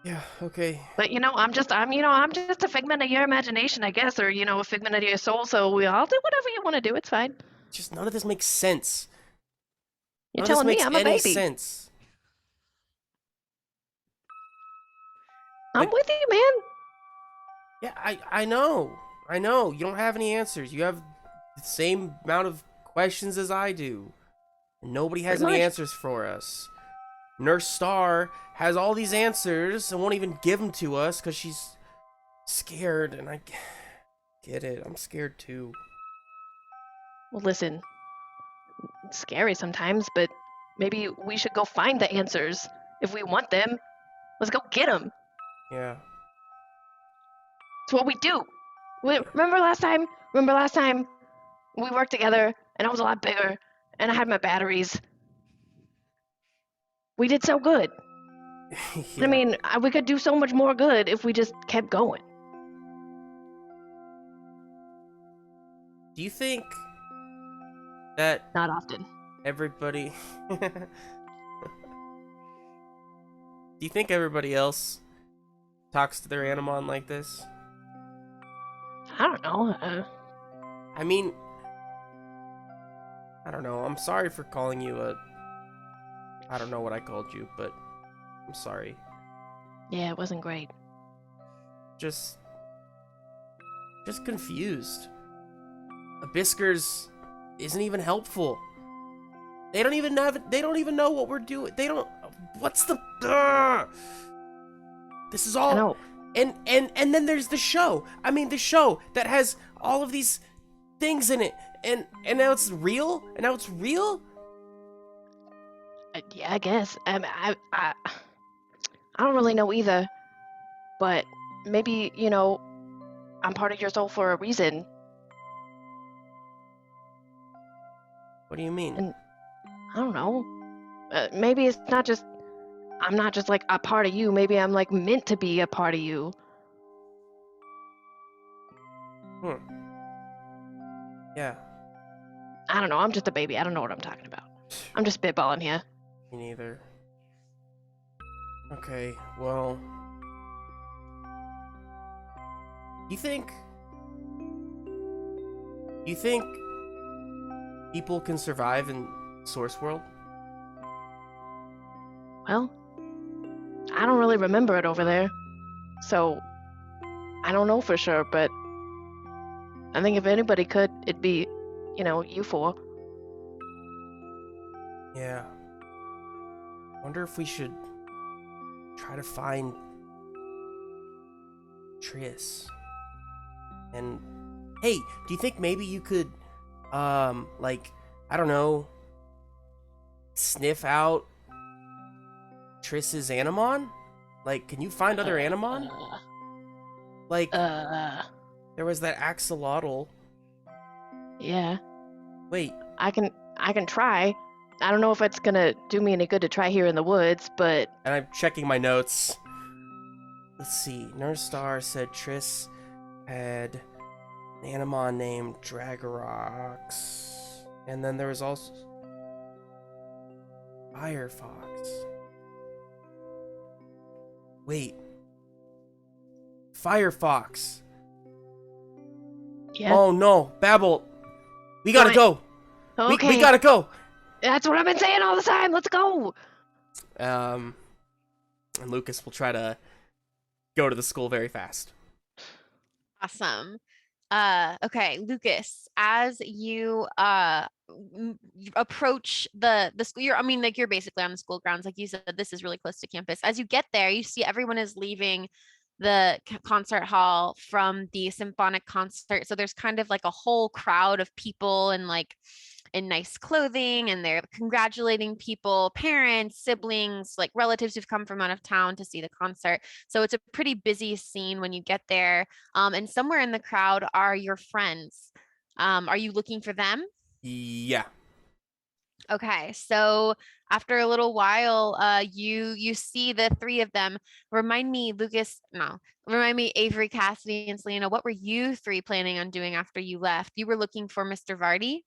Yeah, okay. But you know, I'm just a figment of your imagination, I guess, or you know, a figment of your soul. So I'll do whatever you want to do. It's fine. Just none of this makes sense. You're None of telling me this I'm makes a any baby. sense. I'm Like- with you, man. Yeah, I know. I know. You don't have any answers. You have the same amount of questions as I do. And nobody has Pretty any much. answers for us. Nurse Star has all these answers and won't even give them to us because she's scared, and I get it. I'm scared too. Well, listen, it's scary sometimes, but maybe we should go find the answers if we want them. Let's go get them. Yeah. It's what we do. Remember last time? We worked together, and I was a lot bigger, and I had my batteries. We did so good. Yeah. I mean, we could do so much more good if we just kept going. Do you think that Not often. everybody... Do you think everybody else talks to their Animon like this? I don't know. I mean, I don't know. I'm sorry for calling you a... I don't know what I called you, but I'm sorry. Yeah, it wasn't great. Just confused. Abiskers isn't even helpful. They don't even know what we're doing. They don't... What's the... This is all... I know. And then there's the show. I mean, the show that has all of these things in it. And now it's real? And now it's real? Yeah, I guess. I don't really know either. But maybe, you know, I'm part of your soul for a reason. What do you mean? And I don't know. Maybe it's not just... I'm not just like a part of you. Maybe I'm like meant to be a part of you. Yeah, I don't know. I'm just a baby. I don't know what I'm talking about. I'm just spitballing here. me neither. Okay, well... You think people can survive in Source World? Well, I don't really remember it over there. So, I don't know for sure, but I think if anybody could, it'd be, you know, you four. Yeah. Wonder if we should try to find Triss. And hey, do you think maybe you could like, I don't know, sniff out Triss's Animon? Like, can you find other Animon? Like, there was that axolotl. Yeah, Wait, I can try. I don't know if it's gonna do me any good to try here in the woods, but and I'm checking my notes. Let's see. Nurse Star said Triss had Animon named Dragorox. And then there was also Firefox. Wait. Firefox. Yeah. Oh no, Babble. We gotta What? go. Okay. We gotta go. That's what I've been saying all the time. Let's go. And Lucas will try to go to the school very fast. Awesome. Okay, Lucas, as you approach the school, you're basically on the school grounds, like you said. This is really close to campus. As you get there, you see everyone is leaving the concert hall from the symphonic concert. So there's kind of like a whole crowd of people and like in nice clothing, and they're congratulating people, parents, siblings, like relatives who've come from out of town to see the concert. So it's a pretty busy scene when you get there. And somewhere in the crowd are your friends. Are you looking for them? Yeah. Okay, so after a little while, you see the three of them. Remind me, Avery, Cassidy, and Selena. What were you three planning on doing after you left? You were looking for Mr. Vardy?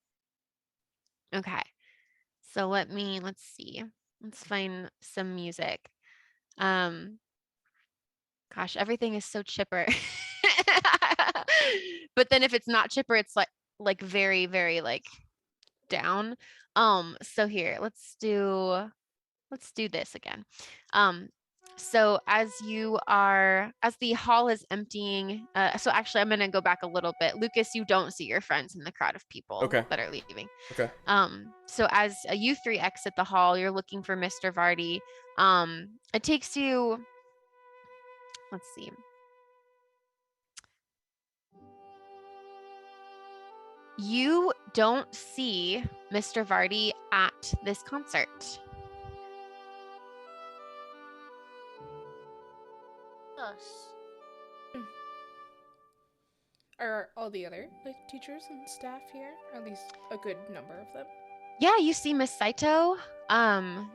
Okay, so let's see. Let's find some music. Gosh, everything is so chipper. But then if it's not chipper, it's like very, very like down. So here, let's do this again. So as the hall is emptying, so actually I'm gonna go back a little bit. Lucas, you don't see your friends in the crowd of people Okay. that are leaving. Okay. So as you three exit the hall, you're looking for Mr. Vardy. It takes you, let's see. You don't see Mr. Vardy at this concert. Us. Are all the other teachers and staff here? Or at least a good number of them? Yeah, you see Miss Saito.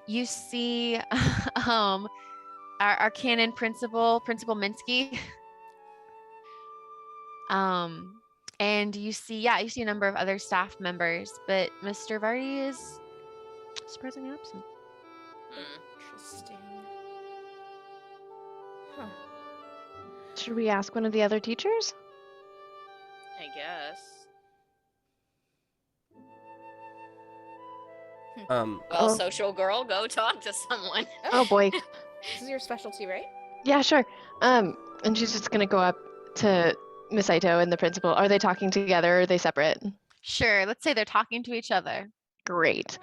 You see our canon principal Minsky. And you see a number of other staff members, but Mr. Vardy is surprisingly absent. Interesting. Huh. Should we ask one of the other teachers? I guess. Um. Well, Oh. social girl, go talk to someone. Oh boy. This is your specialty, right? Yeah, sure. And she's just gonna go up to Miss Saito and the principal. Are they talking together or are they separate? Sure, let's say they're talking to each other. Great.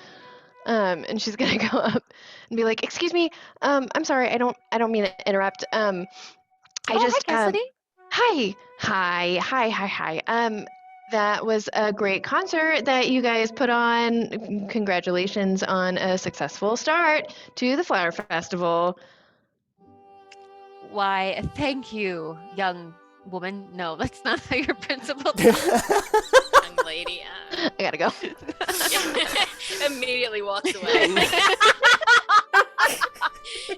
And she's gonna go up and be like, "Excuse me, I'm sorry, I don't mean to interrupt. I just Hi, Cassidy. Hi. That was a great concert that you guys put on. Congratulations on a successful start to the Flower Festival." Why, thank you, young woman. No, that's not how your principal talks. Young lady. I gotta go. Immediately walks away.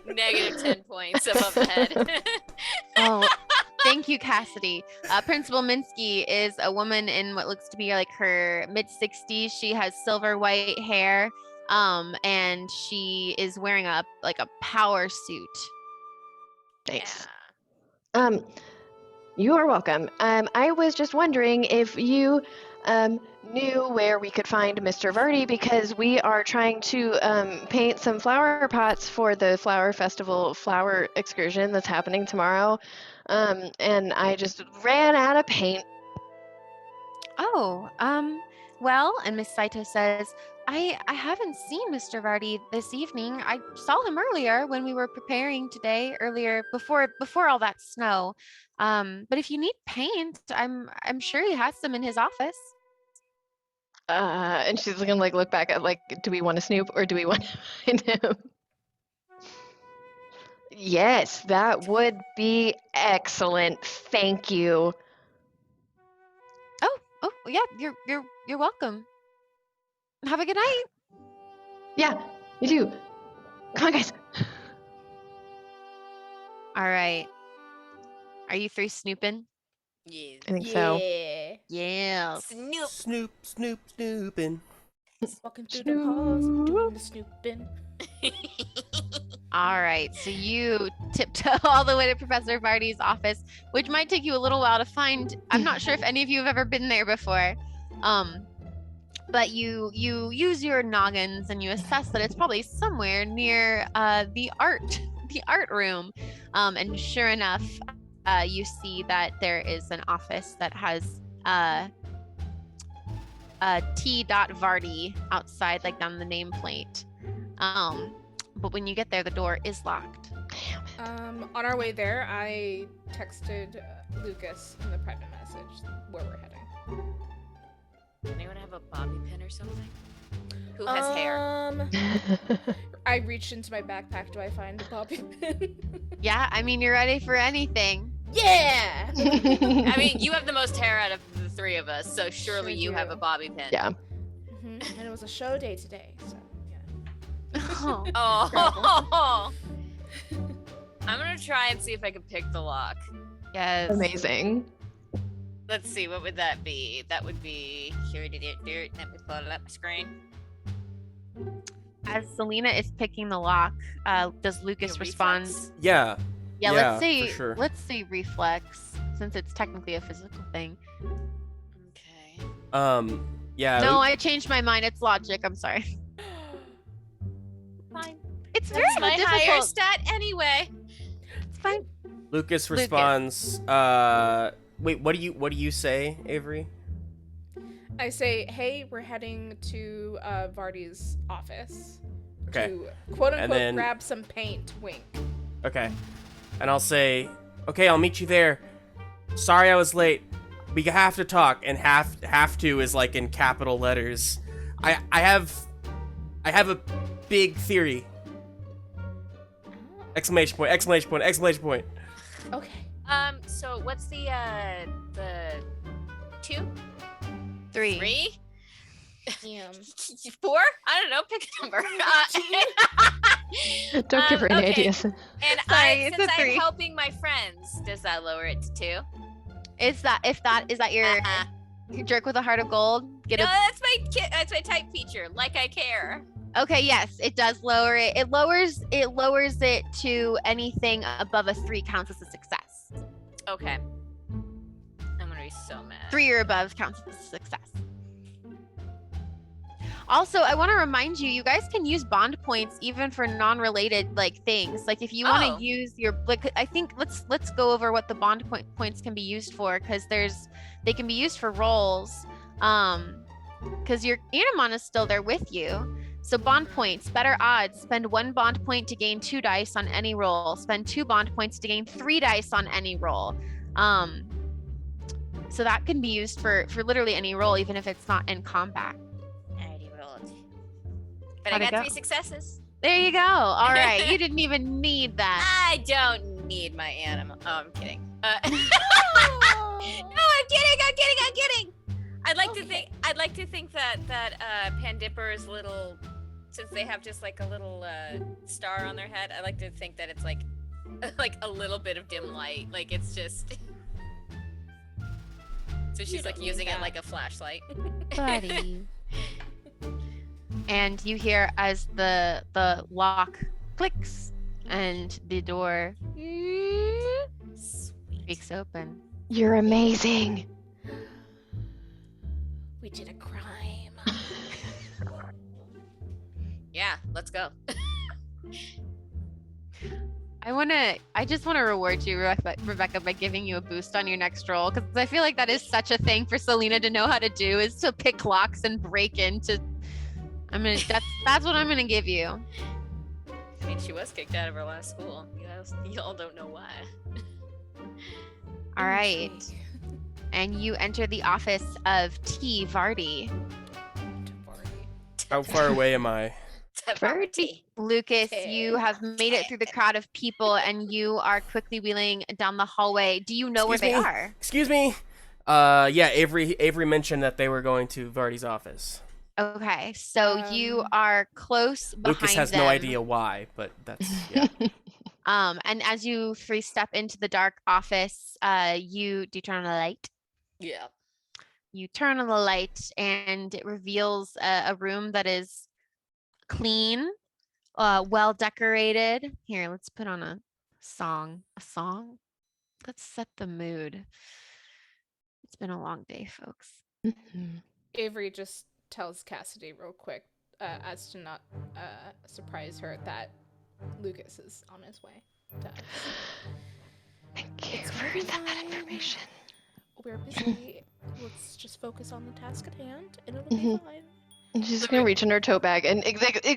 Negative 10 points above the head. Oh, thank you, Cassidy. Principal Minsky is a woman in what looks to be like her mid-60s. She has silver white hair, and she is wearing a power suit. Thanks. You are welcome. I was just wondering if you knew where we could find Mr. Vardy, because we are trying to paint some flower pots for the Flower Festival flower excursion that's happening tomorrow. And I just ran out of paint. Oh, well, and Miss Saito says, I haven't seen Mr. Vardy this evening. I saw him earlier when we were preparing today, before all that snow. But if you need paint, I'm sure he has some in his office. And she's gonna look back at do we want to snoop or do we want to find him? Yes, that would be excellent. Thank you. Oh, yeah, you're welcome. Have a good night. Yeah, you too. Come on, guys. All right. Are you three snooping? Yes. I think so. Yeah. Yes. Snoop. Snooping. Walking through the halls, doing the snooping. All right, so you tiptoe all the way to Professor Vardy's office, which might take you a little while to find. I'm not sure if any of you have ever been there before, but you use your noggins and you assess that it's probably somewhere near the art room, and sure enough, you see that there is an office that has T. Vardy outside, like down the nameplate. But when you get there, the door is locked. On our way there, I texted Lucas in the private message where we're heading. Anyone have a bobby pin or something? Who has hair? I reached into my backpack. Do I find a bobby pin? Yeah, I mean, you're ready for anything. Yeah! I mean, you have the most hair out of the three of us, so surely Sure you do. have a bobby pin. Yeah. And it was a show day today, so yeah. Oh. Oh. I'm gonna try and see if I can pick the lock. Yes. Amazing. Let's see, what would that be? That would be here. Let me pull it up my screen. As Selena is picking the lock, does Lucas Your respond? reflex? Yeah. Yeah, Yeah, let's say reflex, since it's technically a physical thing. Okay. Yeah. No, I changed my mind. It's logic. I'm sorry. Fine. It's very That's my higher difficult. stat anyway. It's fine. Lucas Lucas. responds. Wait. What do you say, Avery? I say, hey, we're heading to Vardy's office Okay. to quote unquote then- grab some paint. Wink. Okay. And I'll say, okay, I'll meet you there. Sorry I was late. We have to talk, and have to is like in capital letters. I have a big theory. Exclamation point! Exclamation point! Exclamation point! Okay. So what's the 2? 3. 3? Damn. 4? I don't know. Pick a number. Don't give her any okay. ideas. And Sorry, it's since a 3. I'm helping my friends, does that lower it to 2? Is that your Uh-huh. jerk with a heart of gold? Get No, a that's my type feature. Like I care. Okay, yes, it does lower it. It lowers it to anything above a 3 counts as a success. Okay. I'm gonna be so mad. 3 or above counts as a success. Also, I want to remind you, you guys can use bond points even for non-related like things. Like if you want Oh. to use your, like, I think let's go over what the bond points can be used for, because they can be used for rolls. Because your Animon is still there with you. So bond points, better odds. Spend 1 bond point to gain 2 dice on any roll. Spend 2 bond points to gain 3 dice on any roll. So that can be used for literally any roll, even if it's not in combat. I already rolled. But How'd I it got go? 3 successes. There you go. All right, you didn't even need that. I don't need my animal. Oh, I'm kidding. No, I'm kidding. I'd like to think that Pandipper's little, since they have just like a little star on their head, I like to think that it's like a little bit of dim light. Like it's just. So she's like using it like a flashlight. Buddy. And you hear as the lock clicks and the door creaks open. You're amazing. We did a crime. Yeah, let's go. I just want to reward you, Rebecca, by giving you a boost on your next roll, because I feel like that is such a thing for Selena to know how to do, is to pick locks and break into. That's what I'm gonna give you. I mean, she was kicked out of her last school. You all don't know why. All right. And you enter the office of T. Vardy. How far away am I? Vardy. Lucas, you have made it through the crowd of people, and you are quickly wheeling down the hallway. Do you know where they are? Excuse me. Yeah, Avery mentioned that they were going to Vardy's office. Okay, so you are close behind Lucas has them. no idea why, but that's yeah. And as you 3 step into the dark office, do you turn on the light? Yeah. you turn on the light and it reveals a room that is clean, well decorated. Here, let's put on a song. A song? Let's set the mood. It's been a long day, folks. Mhm. Avery just tells Cassidy real quick, as to not surprise her, that Lucas is on his way to us. Thank you It's for gonna be that fine. information. We're busy. Let's just focus on the task at hand, and it'll be Mhm. fine. And she's gonna reach in her tote bag and exactly.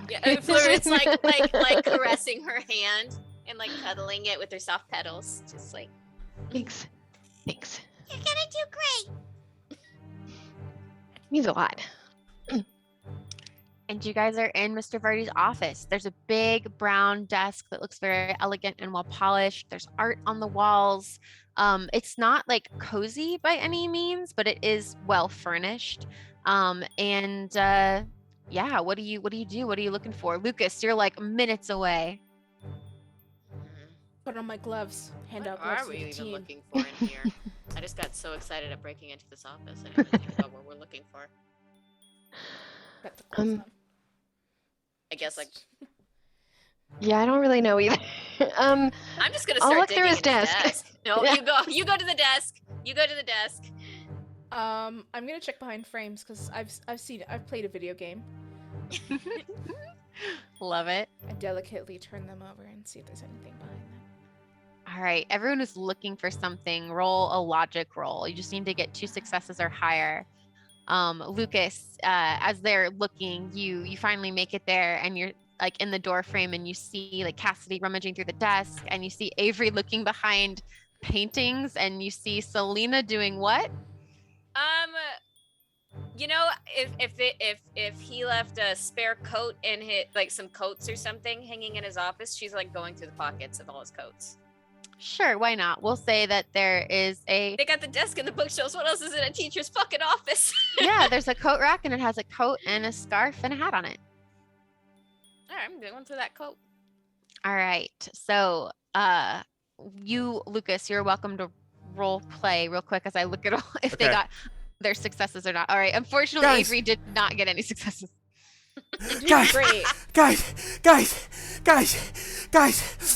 Yeah, and Florence like caressing her hand and like cuddling it with her soft petals, just like Thanks. Thanks. you're gonna do great. Means a lot. And you guys are in Mr. Vardy's office. There's a big brown desk that looks very elegant and well polished. There's art on the walls. It's not like cozy by any means, but it is well furnished. Yeah, what do you do? What are you looking for? Lucas, you're like minutes away. Put on my gloves. Hand What out gloves are to we the even team. looking for in here? I just got so excited at breaking into this office. I didn't even think about what we're looking for. Got the gloves on. I guess like Yeah, I don't really know either. I'm just gonna I'll start look through digging his in his desk. No, Yeah. you go to the desk. You go to the desk. I'm gonna check behind frames because I've played a video game. Love it. I delicately turn them over and see if there's anything behind them. All right, everyone is looking for something. Roll a logic roll. You just need to get 2 successes or higher. Lucas, as they're looking, you finally make it there, and you're like in the door frame, and you see like Cassidy rummaging through the desk, and you see Avery looking behind paintings, and you see Selena doing what? You know, if he left a spare coat and hit like some coats or something hanging in his office, she's like going through the pockets of all his coats. Sure, why not? We'll say that there is a They got the desk and the bookshelves. What else is in a teacher's fucking office? yeah, there's a coat rack, and it has a coat and a scarf and a hat on it. All right, I'm going through that coat. All right. So, you, Lucas, you're welcome to role play real quick as I look at all if they Okay. got their successes or not. All right. Unfortunately, Guys. Avery did not get any successes. Guys, Great. guys.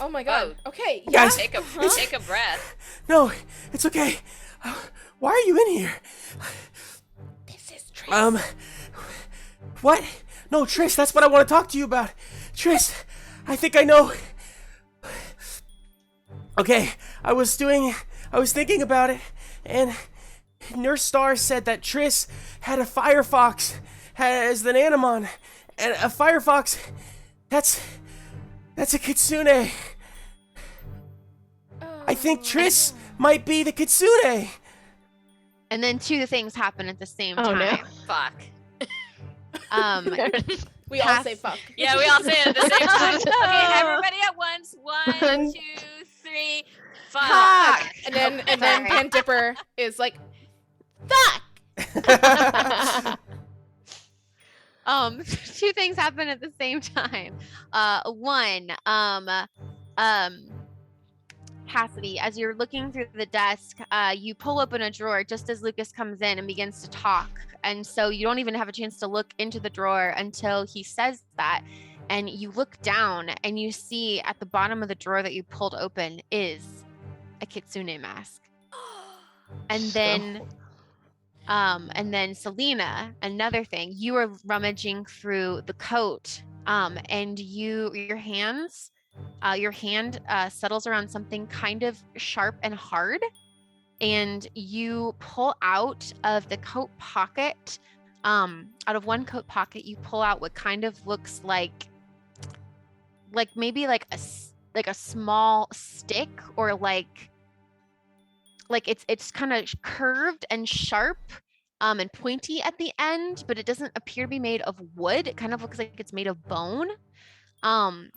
Oh my god. Okay. Yeah. Guys. Take a breath. No, it's okay. Why are you in here? This is Tris. What? No, Tris, that's what I want to talk to you about. Tris, I think I know. Okay, I was thinking about it, and Nurse Star said that Tris had a Firefox as an Animon, and a Firefox, that's a Kitsune. I think Tris might be the Kitsune. And then 2 things happen at the same Oh, no. time. Fuck. We all say fuck. Yeah, we all say it at the same time. Okay, everybody at once. 1, 2, 3. Fuck. And then Sorry. Pan Dipper is like, Two things happen at the same time. One, Cassidy, as you're looking through the desk, you pull open a drawer just as Lucas comes in and begins to talk. And so you don't even have a chance to look into the drawer until he says that. And you look down and you see at the bottom of the drawer that you pulled open is a Kitsune mask. And then Selena, another thing, you were rummaging through the coat, and your hand settles around something kind of sharp and hard, and you pull out of the coat pocket, out of one coat pocket, you pull out what kind of looks like maybe like a small stick, or like it's kind of curved and sharp and pointy at the end, but it doesn't appear to be made of wood. It kind of looks like it's made of bone. And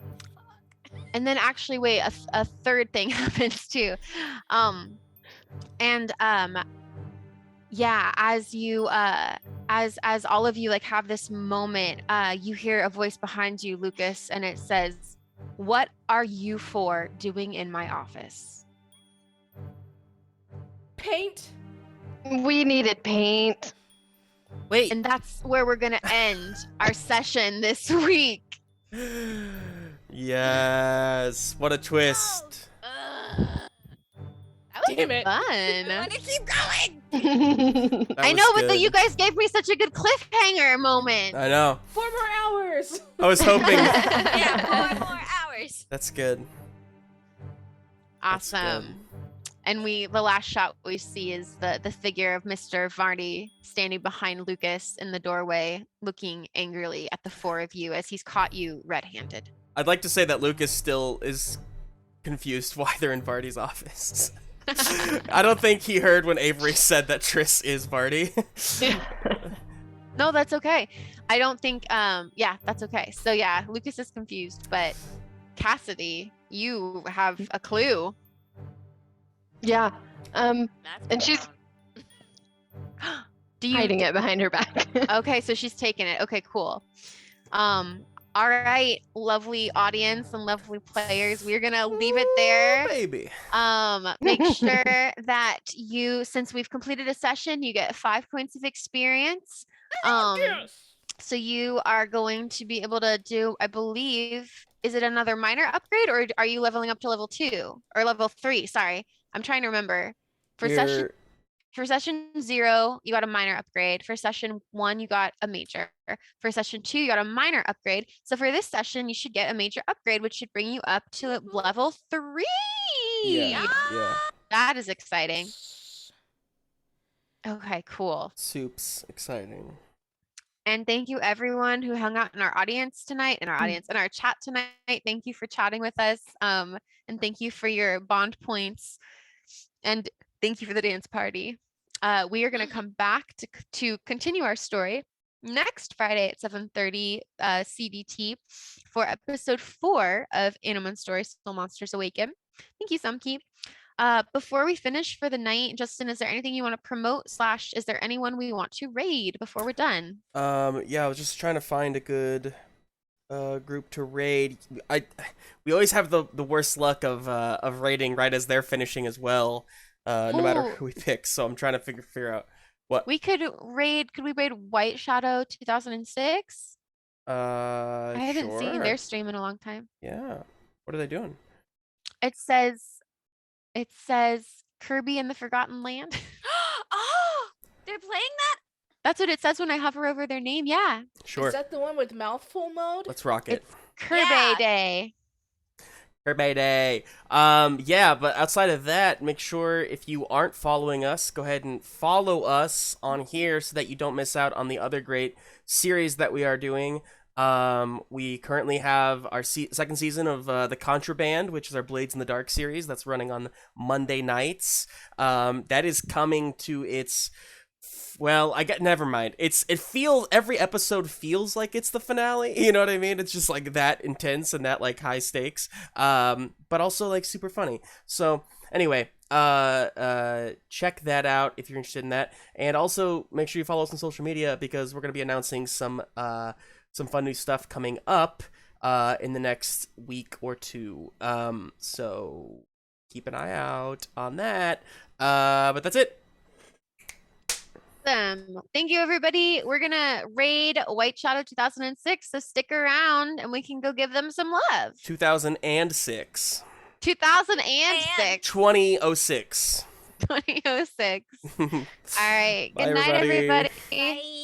then actually, wait, a third thing happens too. Yeah, as you as all of you like have this moment, you hear a voice behind you, Lucas, and it says, "What are you four doing in my office?" paint. We needed paint. Wait. And that's where we're gonna end our session this week. Yes. What a twist. That was Damn it. I fun. want to keep going. That I was know, but good. you guys gave me such a good cliffhanger moment. I know. 4 more hours. I was hoping. Yeah, 4 more hours. That's good. That's good. Awesome. And the last shot we see is the figure of Mr. Vardy standing behind Lucas in the doorway, looking angrily at the four of you as he's caught you red-handed. I'd like to say that Lucas still is confused why they're in Vardy's office. I don't think he heard when Avery said that Triss is Vardy. No, that's okay. I don't think yeah, that's okay. So yeah, Lucas is confused, but Cassidy, you have a clue. Yeah. That's And she's wrong. Do you hiding it behind her back. Okay, so she's taking it. Okay, cool. All right, lovely audience and lovely players. We're gonna leave it there. Baby. Make sure that you, since we've completed a session, you get 5 points of experience. So you are going to be able to do, I believe, is it another minor upgrade or are you leveling up to level 2 or level 3? Sorry, I'm trying to remember. For session 0, you got a minor upgrade. For session 1, you got a major. For session 2, you got a minor upgrade. So for this session, you should get a major upgrade, which should bring you up to level 3. Yeah. That is exciting. Okay, cool. Soup's exciting. And thank you everyone who hung out in our audience tonight, in our chat tonight. Thank you for chatting with us. And thank you for your bond points. And thank you for the dance party. We are going to come back to continue our story next Friday at 7:30 CDT for episode 4 of Animon Story Monsters Awaken. Thank you, Sumkeep. Before we finish for the night, Justin, is there anything you want to promote / is there anyone we want to raid before we're done? Yeah, I was just trying to find a good group to raid. We always have the worst luck of raiding right as they're finishing as well. No matter who we pick, so I'm trying to figure out what could we raid White Shadow 2006? I haven't seen their stream in a long time. Yeah. What are they doing? It says Kirby and the Forgotten Land. Oh, they're playing that? That's what it says when I hover over their name. Yeah. Sure. Is that the one with mouthful mode? Let's rock it. It's Kirby Yeah. Day. Kirby Day. Yeah, but outside of that, make sure if you aren't following us, go ahead and follow us on here so that you don't miss out on the other great series that we are doing. We currently have our second season of The Contraband, which is our Blades in the Dark series that's running on Monday nights. That is coming to its... Well, never mind. Every episode feels like it's the finale. You know what I mean? It's just like that intense and that like high stakes. But also like super funny. So anyway, check that out if you're interested in that. And also make sure you follow us on social media because we're going to be announcing some fun new stuff coming up in the next week or two. So keep an eye out on that. But that's it. Thank you, everybody. We're gonna raid White Shadow 2006, so stick around and we can go give them some love. 2006. 2006. 2006. 2006. All right. Bye, Good night, everybody. everybody. Bye.